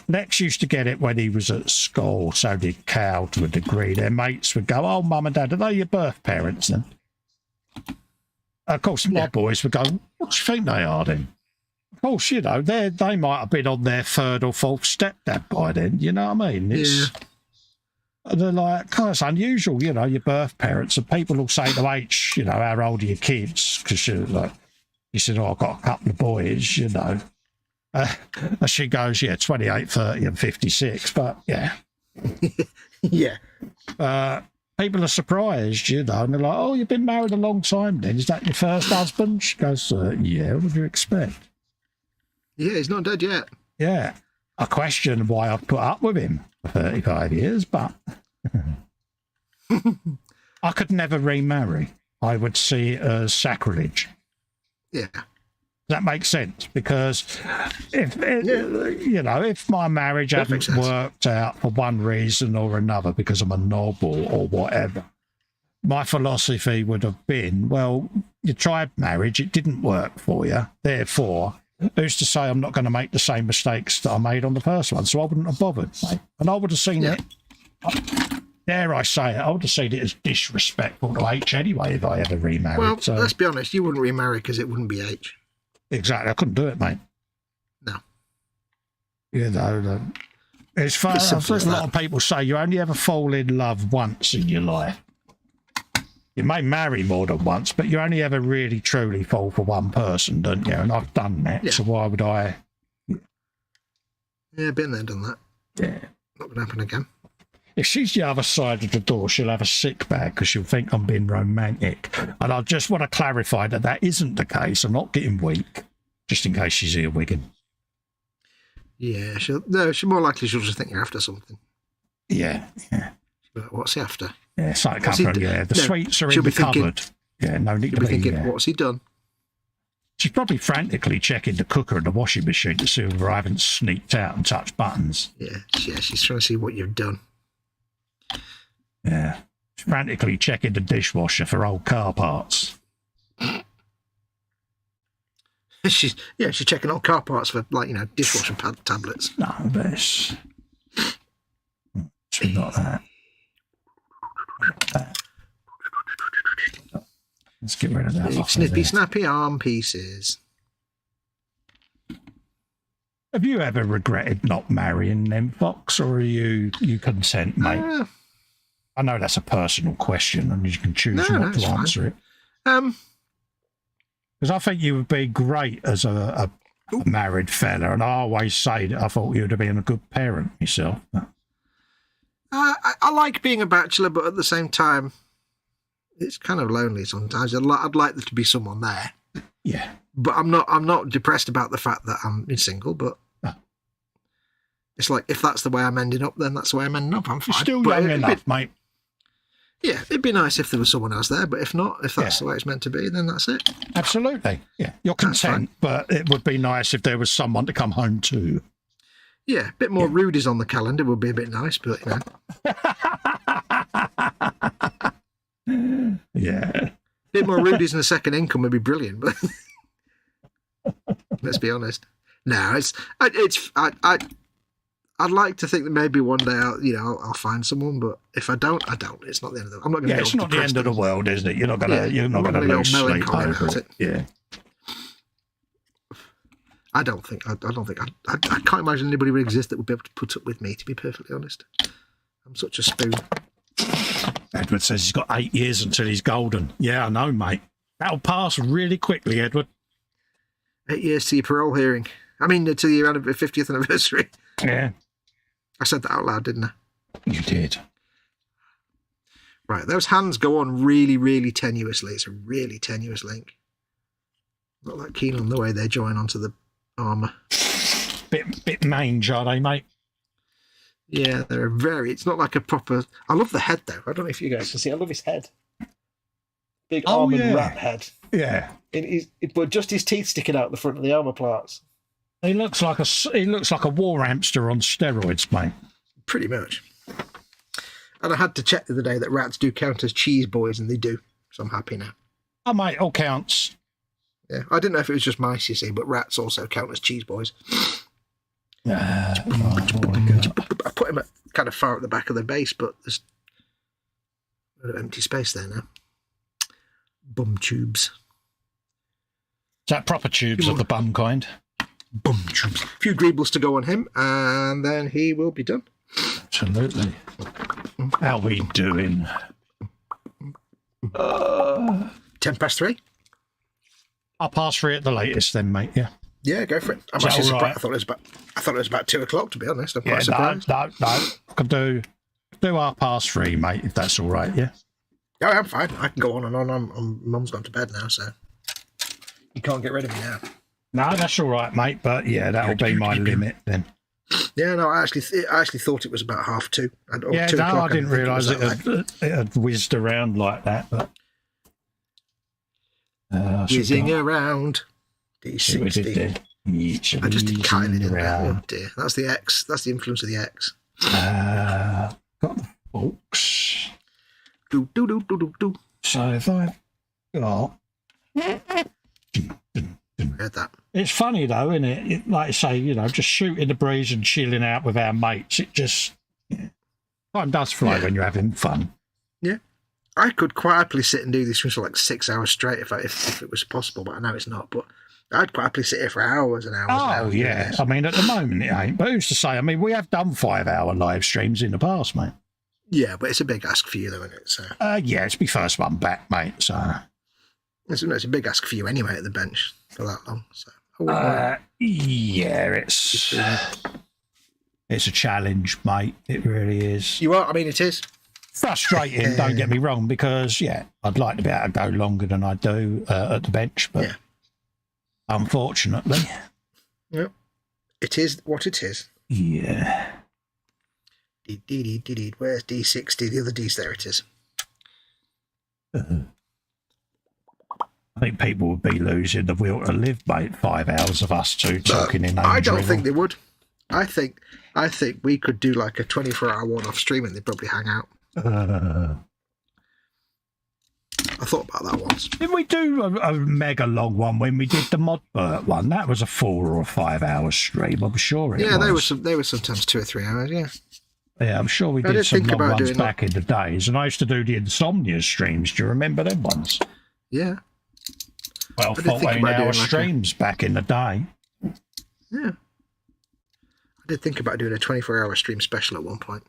Lex used to get it when he was at school, so did Cal to a degree. Their mates would go, oh, Mum and Dad, are they your birth parents then? Of course, my boys would go, what do you think they are then? Of course, you know, they might have been on their third or fourth stepdad by then, you know what I mean? They're like, kind of unusual, you know, your birth parents. And people will say to H, you know, how old are your kids? Because you're like, he said, oh, I've got a couple of boys, you know. She goes, 28, 30 and 56. But, yeah. Yeah. People are surprised, you know. And they're like, oh, you've been married a long time then. Is that your first husband? She goes, yeah, what would you expect? Yeah, he's not dead yet. Yeah. I question why I've put up with him for 35 years, but I could never remarry. I would see it as sacrilege. Yeah. That makes sense because if my marriage hadn't worked out for one reason or another because I'm a knob or whatever, my philosophy would have been, well, you tried marriage, it didn't work for you. Therefore, who's to say I'm not going to make the same mistakes that I made on the first one? So I wouldn't have bothered, mate. And I would have seen it. Dare I say it, I would have seen it as disrespectful to H anyway if I ever remarried. Well, let's be honest, you wouldn't remarry because it wouldn't be H. Exactly, I couldn't do it, mate. No. You know, as far as a lot of people say, you only ever fall in love once in your life. You may marry more than once, but you only ever really truly fall for one person, don't you? And I've done that, so why would I? Yeah, been there, done that. Yeah. Not going to happen again. If she's the other side of the door, she'll have a sick bag because she'll think I'm being romantic. And I just want to clarify that isn't the case. I'm not getting weak, just in case she's here, Wigan. Yeah, she's more likely she'll just think you're after something. Yeah. What's he after? Yeah, salt and pepper. Yeah, the sweets are in she'll the be thinking- cupboard. Yeah, no need You'll to be be. thinking, what's he done? She's probably frantically checking the cooker and the washing machine to see whether I haven't sneaked out and touched buttons. Yeah, she's trying to see what you've done. Yeah, she's frantically checking the dishwasher for old car parts. she's checking all car parts for, like, dishwasher tablets. No, but it's not that. Let's get rid of that. Big snippy, snappy arm pieces. Have you ever regretted not marrying them, Fox, or are you content, mate? I know that's a personal question, and you can choose not to answer it. Because I think you would be great as a married fella, and I always say that I thought you would have been a good parent yourself. I like being a bachelor, but at the same time, it's kind of lonely sometimes. I'd like there to be someone there. Yeah, but I'm not depressed about the fact that I'm single. But it's like, if that's the way I'm ending up, then that's the way I'm ending up. I'm fine. You're still young enough, mate. Yeah, it'd be nice if there was someone else there, but if not, if that's the way it's meant to be, then that's it. Absolutely. Yeah, you're content, but it would be nice if there was someone to come home to. Yeah, a bit more Rudies on the calendar would be a bit nice, but Yeah. A bit more Rudies and a second income would be brilliant, but let's be honest. No, I'd like to think that maybe one day I'll find someone, but if I don't, I don't. It's not the end of the. I'm not going to. Yeah, it's not the end of the world, is it? You're not going to. You're not going to lose sleep over it. Yeah. I don't think. I can't imagine anybody would exist that would be able to put up with me. To be perfectly honest, I'm such a spoon. Edward says he's got 8 years until he's golden. Yeah, I know, mate. That'll pass really quickly, Edward. 8 years to your parole hearing. I mean, to your 50th anniversary. Yeah. I said that out loud, didn't I? You did. Right, those hands go on really, really tenuously. It's a really tenuous link. Not that keen on the way they join onto the armour. Bit mange, are they, mate? Yeah, they're it's not like a proper... I love the head, though. I don't know if you guys can see. I love his head. Big armoured rat head. Yeah. But just his teeth sticking out the front of the armour parts. He looks like a war hamster on steroids, mate. Pretty much. And I had to check the other day that rats do count as cheese boys, and they do. So I'm happy now. Oh, mate, all counts. Yeah, I didn't know if it was just mice, you see, but rats also count as cheese boys. I put him kind of far at the back of the base, but there's a bit of empty space there now. Bum tubes. Is that proper tubes of the bum kind? Bum tubes. A few greebles to go on him, and then he will be done. Absolutely. How we doing? 3:10. 3:30 at the latest, then, mate. Yeah. Yeah, go for it. I'm actually surprised. I thought it was about 2:00. To be honest, I'm quite surprised. No. I can do 3:30, mate, if that's all right. Yeah. Oh, I'm fine. I can go on and on. Mum's gone to bed now, so you can't get rid of me now. No, that's all right, mate. But yeah, that'll be my limit then. Yeah, no, I actually thought it was about 2:30. Yeah, no, I didn't realise it had whizzed around like that. But whizzing around. D60. I just did Kylie in there. Oh dear, that's the X. That's the influence of the X. Got the Foxx. Do. So if I got. Heard that. It's funny though, isn't it? Like I say, just shooting the breeze and chilling out with our mates. It just time does fly when you're having fun. Yeah, I could quite happily sit and do these things for like 6 hours straight if it was possible, but I know it's not. But I'd quite happily sit here for hours and hours. Oh, and hours. yeah. I mean, at the moment it ain't. But who's to say? I mean, we have done 5-hour live streams in the past, mate. Yeah, but it's a big ask for you, though, isn't it? So. Yeah, it's my first one back, mate. So. It's a big ask for you anyway at the bench for that long. So. Yeah, it's a challenge, mate. It really is. You are. I mean, it is. Frustrating, don't get me wrong, because, yeah, I'd like to be able to go longer than I do at the bench, but unfortunately. Yep. It is what it is. Yeah. Where's D60? The other D's, there it is. I think people would be losing the will to live, mate. 5 hours of us two talking in. I don't think they would. I think we could do like a 24-hour one-off stream and they'd probably hang out. I thought about that once. Didn't we do a mega long one when we did the Modbert one? That was a 4 or 5 hour stream, I'm sure it was. Yeah, they were sometimes 2 or 3 hours, yeah. Yeah, I'm sure we did some long ones back in the days. And I used to do the Insomnia streams. Do you remember them ones? Yeah. Well, 14-hour streams back in the day. Yeah. I did think about doing a 24-hour stream special at one point.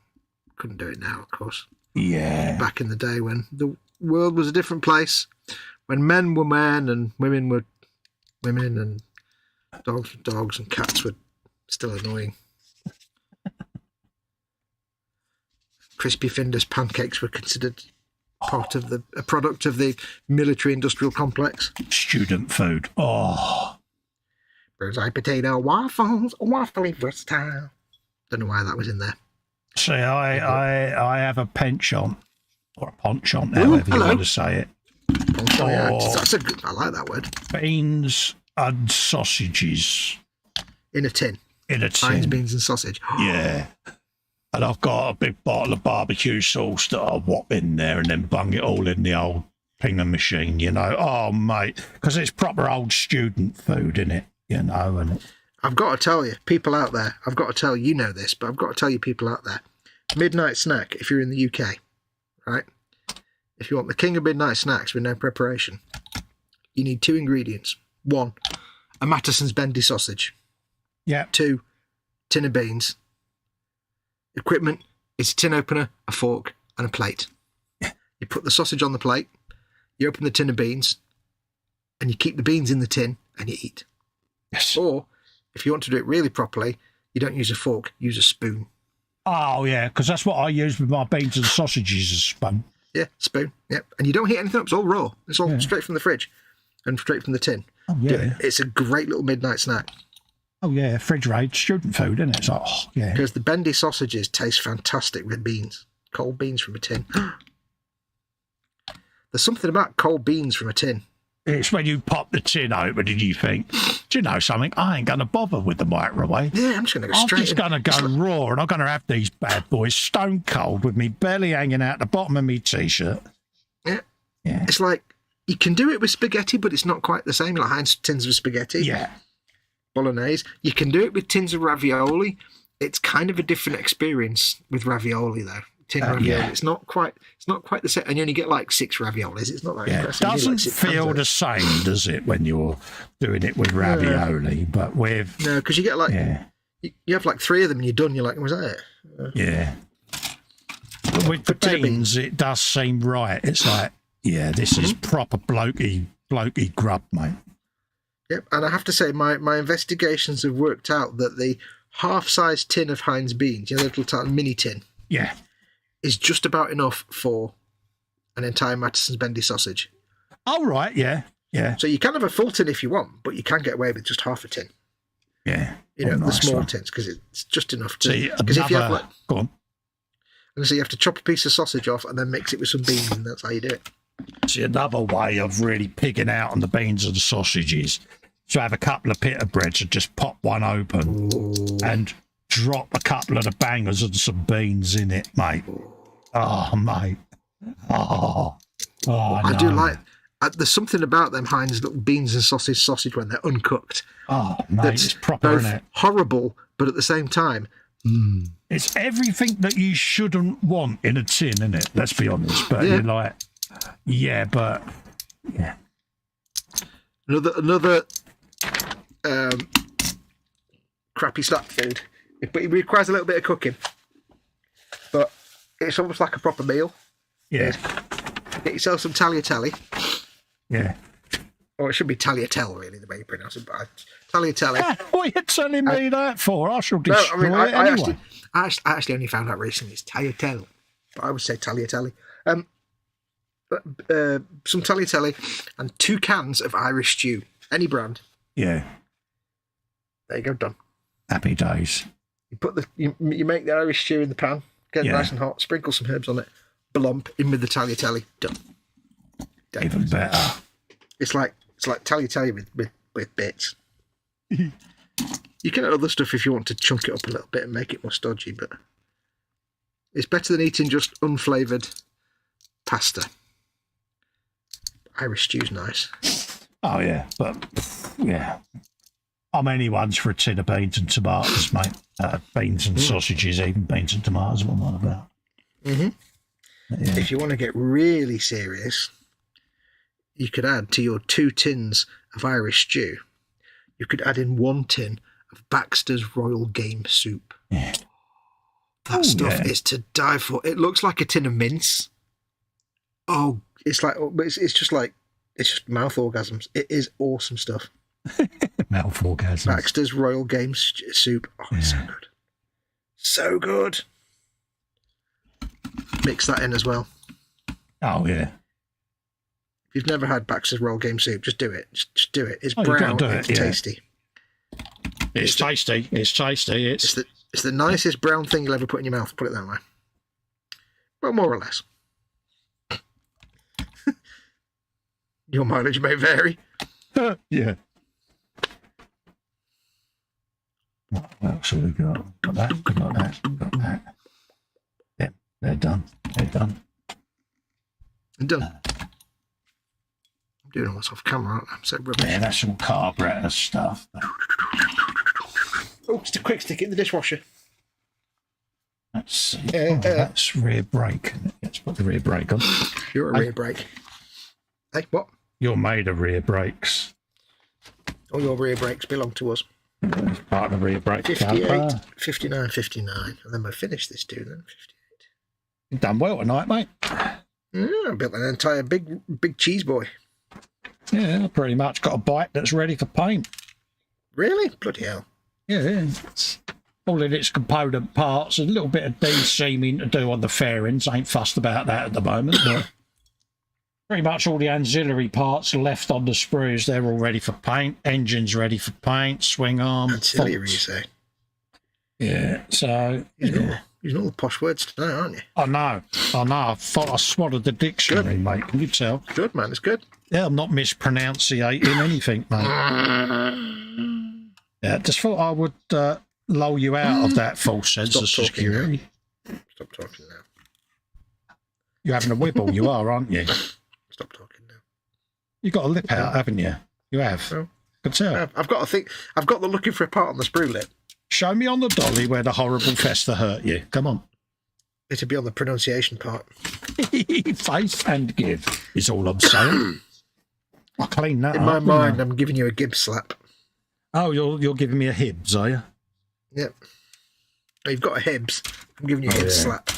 Couldn't do it now, of course. Yeah. Back in the day when the world was a different place, when men were men and women were women and dogs were dogs and cats were still annoying. Crispy Finders pancakes were considered part of a product of the military industrial complex. Student food. Oh. Bird's eye potato waffles, waffly versatile. Don't know why that was in there. See, I have a penchant, or a penchant, however you want to say it. That's I like that word. Beans and sausages. In a tin. In a tin. Heinz beans and sausage. Yeah. And I've got a big bottle of barbecue sauce that I whop in there and then bung it all in the old pinger machine, you know. Oh, mate, because it's proper old student food, innit? You know, and I've got to tell you, people out there, I've got to tell you know this, but I've got to tell you people out there, midnight snack, if you're in the UK, right? If you want the king of midnight snacks with no preparation, you need 2 ingredients. 1, a Mattison's bendy sausage. Yeah. 2, tin of beans. Equipment is a tin opener, a fork, and a plate. You put the sausage on the plate, you open the tin of beans, and you keep the beans in the tin, and you eat. Yes. Or, if you want to do it really properly, you don't use a fork, use a spoon. Oh, yeah, because that's what I use with my beans and sausages, a spoon. Yeah, spoon, yep. And you don't heat anything up, it's all raw. It's all straight from the fridge and straight from the tin. Oh, yeah. It's a great little midnight snack. Oh, yeah, fridge raid, student food, isn't it? It's like, oh, yeah. Because the bendy sausages taste fantastic with beans. Cold beans from a tin. There's something about cold beans from a tin. It's when you pop the tin open and you think, do you know something? I ain't going to bother with the microwave. Yeah, I'm just going to go straight I'm just going to go raw and I'm going to have these bad boys stone cold with me belly hanging out the bottom of me T-shirt. Yeah. Yeah. It's like, you can do it with spaghetti, but it's not quite the same. Like Heinz tins of spaghetti. Yeah. Bolognese. You can do it with tins of ravioli. It's kind of a different experience with ravioli, though. Tin ravioli. Yeah. It's not quite the same. And you only get like 6 raviolis. It's not that impressive. It doesn't feel the same, does it, when you're doing it with ravioli? Yeah. But with no, because you get like you have like 3 of them and you're done. You're like, was that it? Yeah. But with the beans, it does seem right. It's like, yeah, this is proper blokey grub, mate. Yep, and I have to say, my investigations have worked out that the half-sized tin of Heinz beans, you know, the little mini tin, is just about enough for an entire Mattison's bendy sausage. Oh, right, yeah. So you can have a full tin if you want, but you can get away with just half a tin. Yeah. You know, the small tins, because it's just enough to... Because if you have like... Go on. And so you have to chop a piece of sausage off and then mix it with some beans, and that's how you do it. See, another way of really pigging out on the beans and the sausages, to have a couple of pita breads and just pop one open and drop a couple of the bangers and some beans in it, mate. Oh, mate. I do like... there's something about them Heinz little beans and sausage when they're uncooked. Oh, mate, that's it's proper, isn't it? Horrible, but at the same time... It's everything that you shouldn't want in a tin, isn't it? Let's be honest. But you're like... Yeah, but... Yeah. Another crappy snack food. But it requires a little bit of cooking. But it's almost like a proper meal. Yeah. Get yourself some tagliatelle. Yeah. Or it should be tagliatelle, really, the way you pronounce it. But tagliatelle. What are you telling me that for? I shall destroy it anyway. I actually only found out recently it's tagliatelle. But I would say tagliatelle. Some tagliatelle and 2 cans of Irish stew. Any brand. Yeah. There you go, done. Happy days. You put you make the Irish stew in the pan, get it nice and hot, sprinkle some herbs on it, blump, in with the tagliatelle, done. Even better. It's like tagliatelle with bits. You can add other stuff if you want to chunk it up a little bit and make it more stodgy, but it's better than eating just unflavoured pasta. Irish stew's nice. Oh, yeah, but, yeah. I'm anyone's for a tin of beans and tomatoes, mate. Beans and sausages, even beans and tomatoes, what I'm on about. Mm-hmm. Yeah. If you want to get really serious, you could add to your 2 tins of Irish stew, you could add in 1 tin of Baxter's Royal Game Soup. Yeah. That stuff is to die for. It looks like a tin of mince. Oh, it's just mouth orgasms. It is awesome stuff. Mouth orgasms. Baxter's Royal Game Soup. Oh, it's so good. So good. Mix that in as well. Oh, yeah. If you've never had Baxter's Royal Game Soup, just do it. Just do it. It's brown. It's tasty. It's tasty. It's tasty. It's the nicest brown thing you'll ever put in your mouth. Put it that way. Well, more or less. Your mileage may vary. Yeah. What else have we got? Got that. Got that. Got that. Yeah, they're done. They're done. I'm done. I'm doing all this off camera, aren't I? I'm so rubbish. Yeah, that's some carburetor stuff. Oh, just a quick stick it in the dishwasher. Let's see. That's rear brake. Let's put the rear brake on. You're a rear brake. Hey, what? You're made of rear brakes. All your rear brakes belong to us. That's part of the rear brake. 58, 59, 59. And then we'll finish this too, then. 58. You've done well tonight, mate. I built an entire big cheese boy. Yeah, pretty much got a bike that's ready for paint. Really? Bloody hell. Yeah, it's all in its component parts. A little bit of de-seaming to do on the fairings. Ain't fussed about that at the moment, but pretty much all the ancillary parts are left on the sprues. They're all ready for paint. Engine's ready for paint. Swing arm. Ancillary, you say? Yeah, so... Using all the posh words tonight, aren't you? I know. I thought I swallowed the dictionary, mate. Can you tell? Good, man. It's good. Yeah, I'm not mispronunciating anything, mate. Yeah, just thought I would lull you out of that false sense of security. Stop talking now. You're having a wibble, you are, aren't you? Stop talking now. You've got a lip out, haven't you? You have. No. Could tell. I've got the looking for a part on the sprue lip. Show me on the dolly where the horrible Festa hurt you. Come on. It'll be on the pronunciation part. Face and give is all I'm saying. I'll clean that up. In my mind, I'm giving you a Gibbs slap. Oh, you're giving me a Hibs, are you? Yep. Oh, you've got a Hibs. I'm giving you a Hibs slap.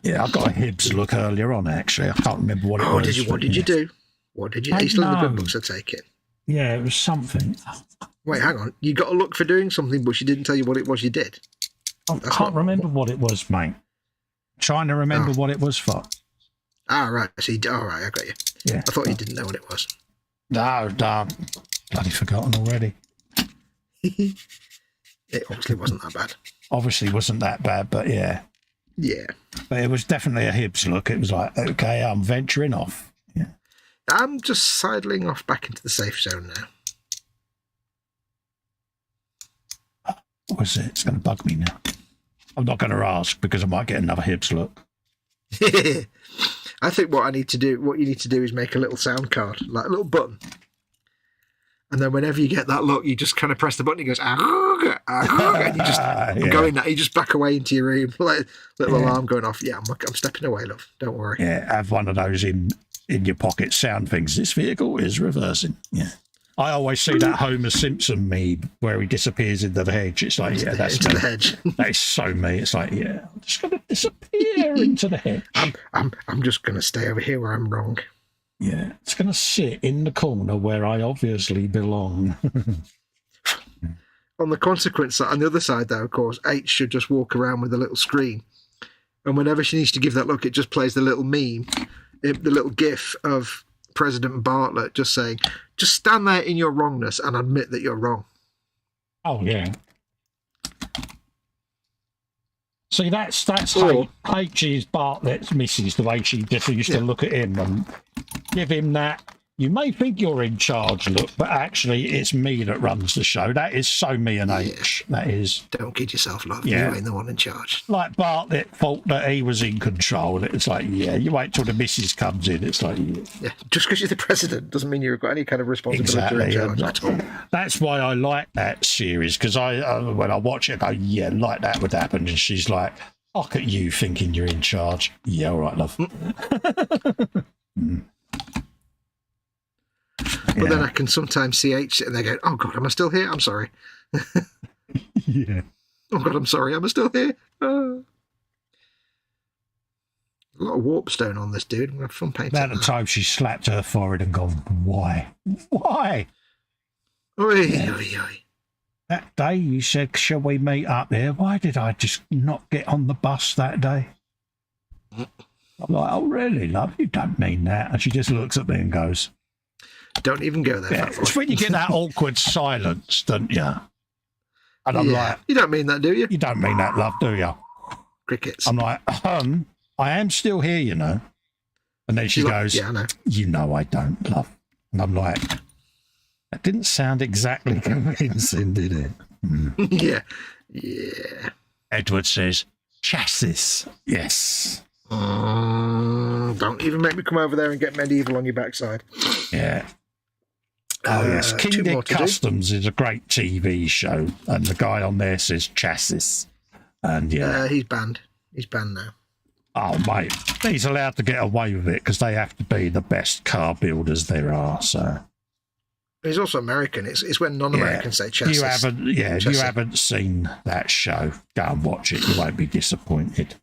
Yeah, I got a Hibs look earlier on, actually. I can't remember what it was. What did you do? What did you do? Are you still in the good books, I take it? Yeah, it was something. Wait, hang on. You got a look for doing something, but she didn't tell you what it was you did. I can't remember what it was, mate. Trying to remember what it was for. Ah, right. See, all right, I got you. Yeah. I thought you didn't know what it was. No, bloody forgotten already. It obviously wasn't that bad. Obviously wasn't that bad, but yeah. Yeah. But it was definitely a Hibs look. It was like, okay, I'm venturing off. Yeah. I'm just sidling off back into the safe zone now. What was it? It's going to bug me now. I'm not going to ask because I might get another Hibs look. I think what you need to do is make a little sound card, like a little button. And then whenever you get that look, you just kind of press the button. It goes, and you just go in that. You just back away into your room, like little alarm going off. Yeah, I'm stepping away, love. Don't worry. Yeah, have one of those in your pocket sound things. This vehicle is reversing. Yeah. I always see that Homer Simpson meme where he disappears into the hedge. It's like, yeah, that's into the hedge. That is so me. It's like, yeah, I'm just going to disappear into the hedge. I'm just going to stay over here where I'm wrong. Yeah, it's going to sit in the corner where I obviously belong. On the consequence side, on the other side, though, of course, H should just walk around with a little screen. And whenever she needs to give that look, it just plays the little meme, the little gif of President Bartlett just saying, just stand there in your wrongness and admit that you're wrong. Oh, yeah. See, that's Or- H is Bartlett's missus, the way she just used to look at him and give him that. You may think you're in charge look, but actually it's me that runs the show. That is so me and H. That is. Don't kid yourself, love. Yeah. You ain't the one in charge. Like Bartlett thought that he was in control. It's like, yeah, you wait till the missus comes in. It's like, Yeah, just because you're the president doesn't mean you've got any kind of responsibility or in charge at all. That's why I like that series, because when I watch it, I go, yeah, like that would happen. And she's like, look at you thinking you're in charge. Yeah, all right, love. But then I can sometimes see H sitting there going, oh, God, am I still here? I'm sorry. Yeah. Oh, God, I'm sorry. Am I still here? A lot of warp stone on this dude. I'm going to have fun painting At the time she slapped her forehead and gone, why? Why? Oi, oi, oi. That day you said, shall we meet up there? Why did I just not get on the bus that day? I'm like, oh, really, love? You don't mean that. And she just looks at me and goes, Don't even go there. yeah, fat boy. it's when you get that awkward silence, don't you? And I'm like, you don't mean that, do you? you don't mean that, love, do you? Crickets. I'm like, I am still here, you know. And then she goes, yeah, I know. you know I don't, love. And I'm like, that didn't sound exactly convincing, did it? Yeah. Yeah. Edward says, chassis. Yes. Don't even make me come over there and get medieval on your backside. Yeah. Oh, yes. King two more Dick to do. Customs is a great TV show. And the guy on there says chassis. And yeah. He's banned. He's banned now. Oh, mate. He's allowed to get away with it because they have to be the best car builders there are. So He's also American. It's when non-Americans say chassis. You haven't seen that show. Go and watch it. You won't be disappointed.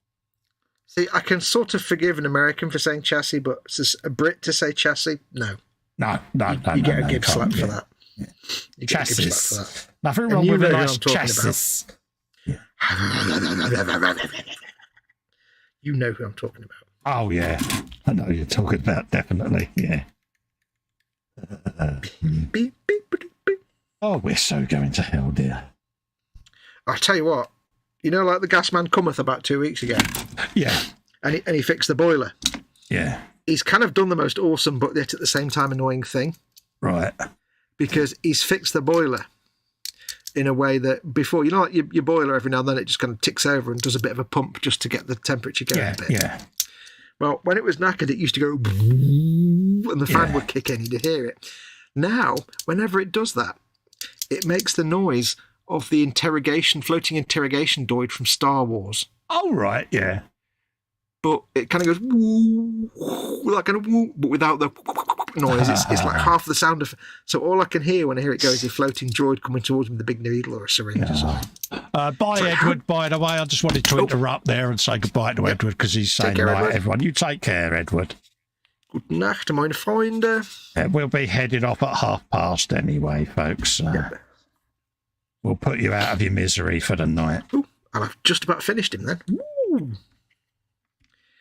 See, I can sort of forgive an American for saying chassis, but a Brit to say chassis, no. No. You get a Gibb slap for that. Yeah. You get a Gibb Chassis. slap for that. Nothing And wrong you with a know who nice I'm talking chassis. You know who I'm talking about. Oh, yeah. I know who you're talking about, definitely. Yeah. Beep, beep, beep, beep. Oh, we're so going to hell, dear. I'll tell you what, you know, like the gas man cometh about 2 weeks ago, Yeah. and he fixed the boiler. Yeah. He's kind of done the most awesome but yet at the same time annoying thing, Right. because he's fixed the boiler in a way that before, you know, like your boiler every now and then it just kind of ticks over and does a bit of a pump just to get the temperature going Yeah. a bit. Yeah. Well, when it was knackered, it used to go and the fan Yeah. would kick in, you'd hear it. Now, whenever it does that, it makes the noise of the floating interrogation droid from Star Wars. Oh, right. Yeah. But it kind of goes woo, like kind of woo, but without the noise. It's like half the sound of. So all I can hear when I hear it go is a floating droid coming towards me with a big needle or a syringe or something. Bye, Edward, by the way. I just wanted to interrupt there and say goodbye to Edward because he's saying care, night, Edward. everyone. You take care, Edward. Good Nacht, meine Freunde. We'll be headed off at 1:30 anyway, folks. We'll put you out of your misery for the night. Ooh, and I've just about finished him then. Woo.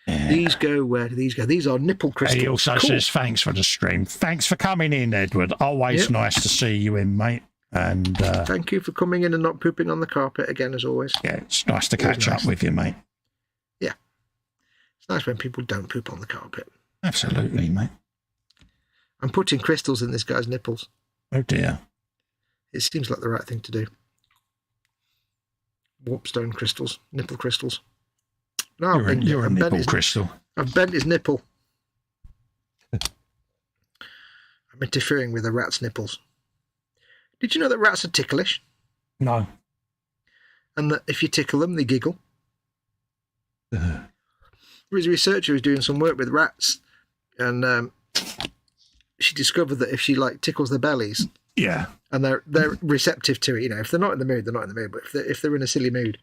Yeah. These go, where do these go? These are nipple crystals. He also Cool. says thanks for the stream. Thanks for coming in, Edward. Always Yep. nice to see you in, mate. And Thank you for coming in and not pooping on the carpet again, as always. yeah, it's nice to Always catch up nice. with you, mate. It's nice when people don't poop on the carpet. Absolutely, mate. I'm putting crystals in this guy's nipples. Oh dear. It seems like the right thing to do. Warpstone crystals, nipple crystals. No, You're a nipple crystal. I've bent his nipple. I'm interfering with a rat's nipples. Did you know that rats are ticklish? No. And that if you tickle them, they giggle? There was a researcher who was doing some work with rats, and she discovered that if she tickles their bellies, Yeah. and they're receptive to it, you know, if they're not in the mood, they're not in the mood. But if they're in a silly mood,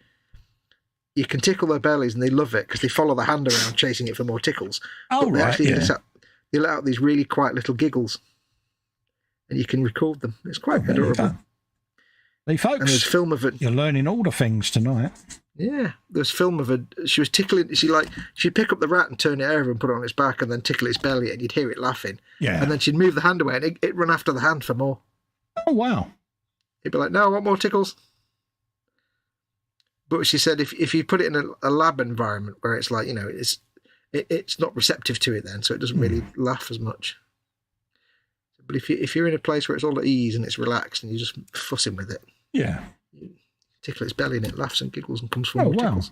you can tickle their bellies and they love it because they follow the hand around chasing it for more tickles. Oh, But they right. actually Yeah. they let out these really quiet little giggles, and you can record them. It's quite There you adorable. go. Hey, And there's folks, film of it. you're learning all the things tonight. Yeah, there's film of her. She was tickling. She'd pick up the rat and turn it over and put it on its back, and then tickle its belly, and you'd hear it laughing. Yeah. And then she'd move the hand away, and it'd run after the hand for more. Oh, wow. He'd be like, "No, I want more tickles." But she said if you put it in a lab environment where it's like, it's not receptive to it then, so it doesn't really laugh as much. But if you're in a place where it's all at ease and it's relaxed and you're just fussing with it, yeah, you tickle its belly and it laughs and giggles and comes from tickles.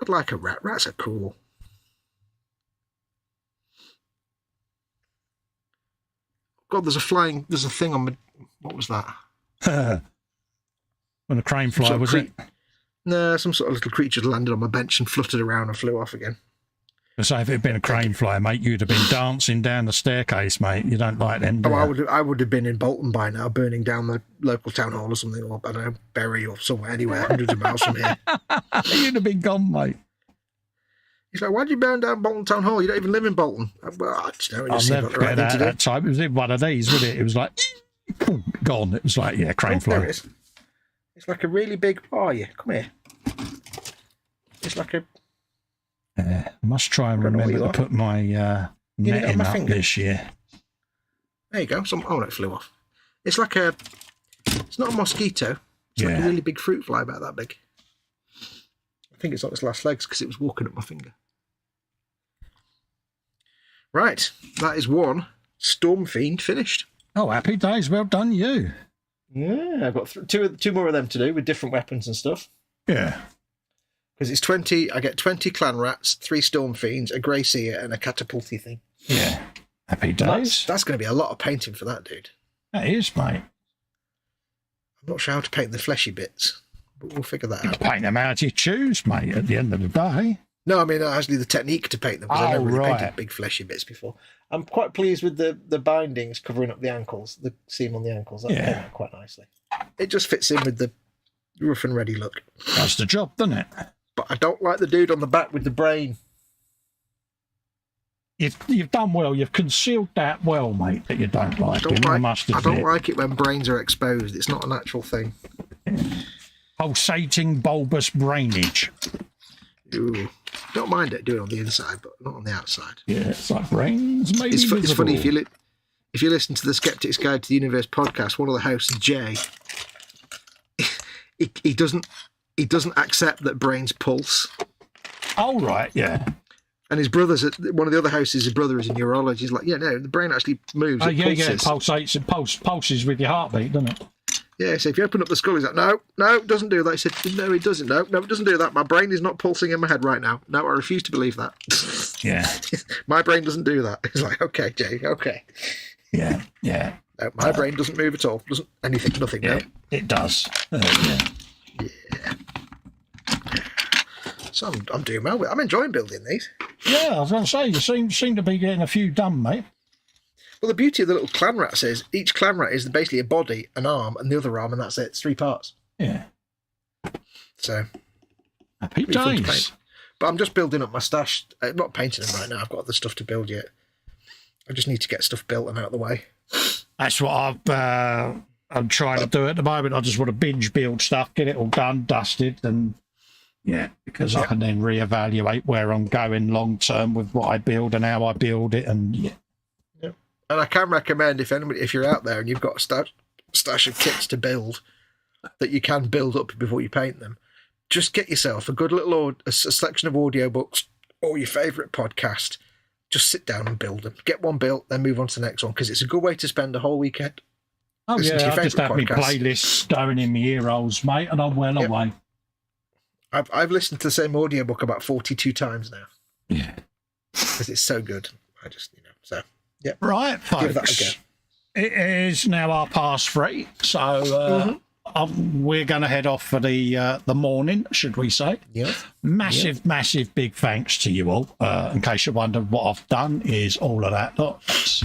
I'd like a rat. Rats are cool. God, there's a thing on my, what was that? When a crane fly, was it? No, some sort of little creature landed on my bench and fluttered around and flew off again. So if it had been a crane fly, mate, you'd have been dancing down the staircase, mate. You don't like them, do you? I would have been in Bolton by now, burning down the local town hall or something, or I don't know, Bury or somewhere, anywhere, hundreds of miles from here. You'd have been gone, mate. He's like, why'd you burn down Bolton Town Hall? You don't even live in Bolton. Well, I just know. I'll never forget that time. It was in one of these, wasn't it? It was like, gone. It was like, yeah, crane fly. It's like a really big, come here. It's like a... I must try and remember to put my netting up this year. There you go. No, it flew off. It's like it's not a mosquito. It's like a really big fruit fly about that big. I think it's on its last legs because it was walking up my finger. Right. That is one Storm Fiend finished. Oh, happy days. Well done, you. Yeah, I've got two more of them to do with different weapons and stuff. Yeah. Because it's 20, I get 20 clan rats, 3 storm fiends, a grey seer, and a catapulty thing. Yeah. Happy days. That's going to be a lot of painting for that, dude. That is, mate. I'm not sure how to paint the fleshy bits, but we'll figure that out. Paint them out you choose, mate, at the end of the day. No, I mean, actually the technique to paint them, because I've never really painted big fleshy bits before. I'm quite pleased with the bindings covering up the ankles, the seam on the ankles. That came out quite nicely. It just fits in with the rough and ready look. That's the job, doesn't it? But I don't like the dude on the back with the brain. You've done well. You've concealed that well, mate, that you don't like him. I don't like it when brains are exposed. It's not a natural thing. Pulsating bulbous brainage. Ooh. Don't mind it doing it on the inside, but not on the outside. Yeah, it's like brains maybe it's funny, if you listen to the Skeptic's Guide to the Universe podcast, one of the hosts, Jay, he doesn't accept that brains pulse. Oh, right, yeah. And his brother's one of the other houses, his brother is a neurologist. He's like, yeah, no, the brain actually moves. Oh, it pulsates. It pulses with your heartbeat, doesn't it? Yeah, so if you open up the skull, he's like, no, it doesn't do that. He said, no, it doesn't. No, it doesn't do that. My brain is not pulsing in my head right now. No, I refuse to believe that. Yeah. My brain doesn't do that. He's like, okay, Jay, okay. Yeah. No, my brain doesn't move at all. Doesn't anything, nothing. Yeah, no. it does. Yeah. So I'm doing well. I'm enjoying building these. Yeah, I was going to say, you seem to be getting a few done, mate. Well, the beauty of the little clan rat is each clan rat is basically a body, an arm, and the other arm, and that's it. It's 3 parts. Yeah. So happy days. But I'm just building up my stash. I'm not painting them right now. I've got other stuff to build yet. I just need to get stuff built and out of the way. That's what I'm trying to do at the moment. I just want to binge build stuff, get it all done, dusted, and because I can then reevaluate where I'm going long term with what I build and how I build it, and And I can recommend if you're out there and you've got a stash of kits to build that you can build up before you paint them, just get yourself a good little a selection of audiobooks or your favourite podcast. Just sit down and build them. Get one built, then move on to the next one, because it's a good way to spend a whole weekend. Oh yeah, I just have my playlists going in my ear holes, mate, and I'm well away. I've listened to the same audiobook about 42 times now. Yeah. Because it's so good. I just, so... Yeah. Right, folks. It is now 3:30, so we're going to head off for the morning, should we say? Yeah. Massive, big thanks to you all. In case you wonder what I've done, is all of that. That's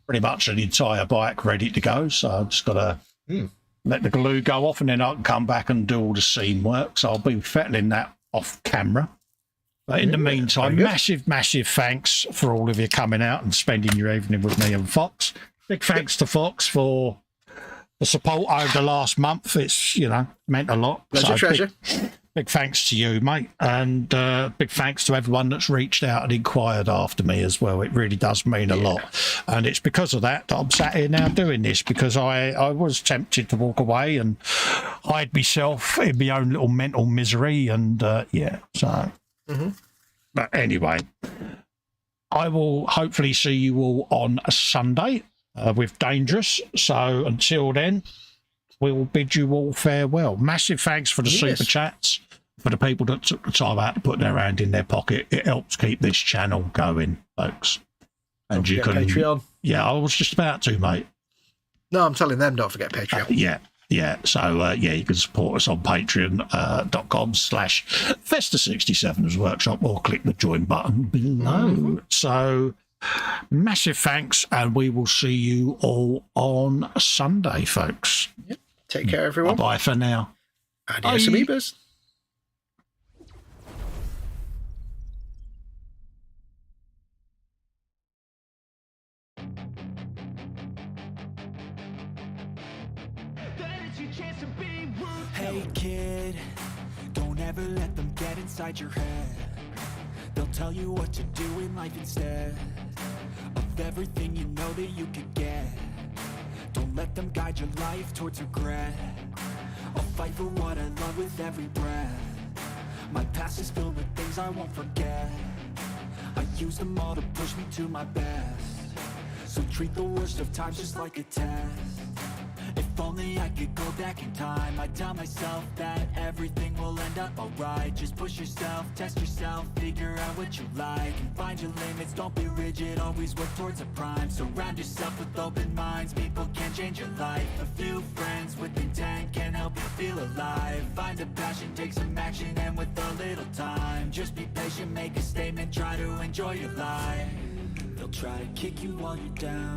pretty much an entire bike ready to go. So I've just got to let the glue go off, and then I can come back and do all the seam work. So I'll be fettling that off camera. But in the meantime, massive thanks for all of you coming out and spending your evening with me and Fox. Big thanks to Fox for the support over the last month. It's, meant a lot. Pleasure, treasure. big thanks to you, mate, and big thanks to everyone that's reached out and inquired after me as well. It really does mean a lot, and it's because of that I'm sat here now doing this, because I was tempted to walk away and hide myself in my own little mental misery, and yeah, so. But anyway, I will hopefully see you all on a Sunday with Dangerous. So until then, we will bid you all farewell. Massive thanks for the super chats, for the people that took the time out to put their hand in their pocket. It helps keep this channel going, folks. And you can Patreon. Yeah, I was just about to, mate. No, I'm telling them, don't forget Patreon. Yeah. So, yeah, you can support us on patreon.com/Festa67 as workshop, or click the join button below. So, massive thanks, and we will see you all on Sunday, folks. Yep. Take care, everyone. Bye for now. Adios, amoebas. Hey kid, don't ever let them get inside your head. They'll tell you what to do in life instead of everything you know that you could get. Don't let them guide your life towards regret. I'll fight for what I love with every breath. My past is filled with things I won't forget. I use them all to push me to my best. So treat the worst of times just like a test. If only I could go back in time, I'd tell myself that everything will end up alright. Just push yourself, test yourself, figure out what you like, and find your limits, don't be rigid, always work towards a prime. Surround yourself with open minds, people can change your life. A few friends with intent can help you feel alive. Find a passion, take some action, and with a little time, just be patient, make a statement, try to enjoy your life. They'll try to kick you while you're down.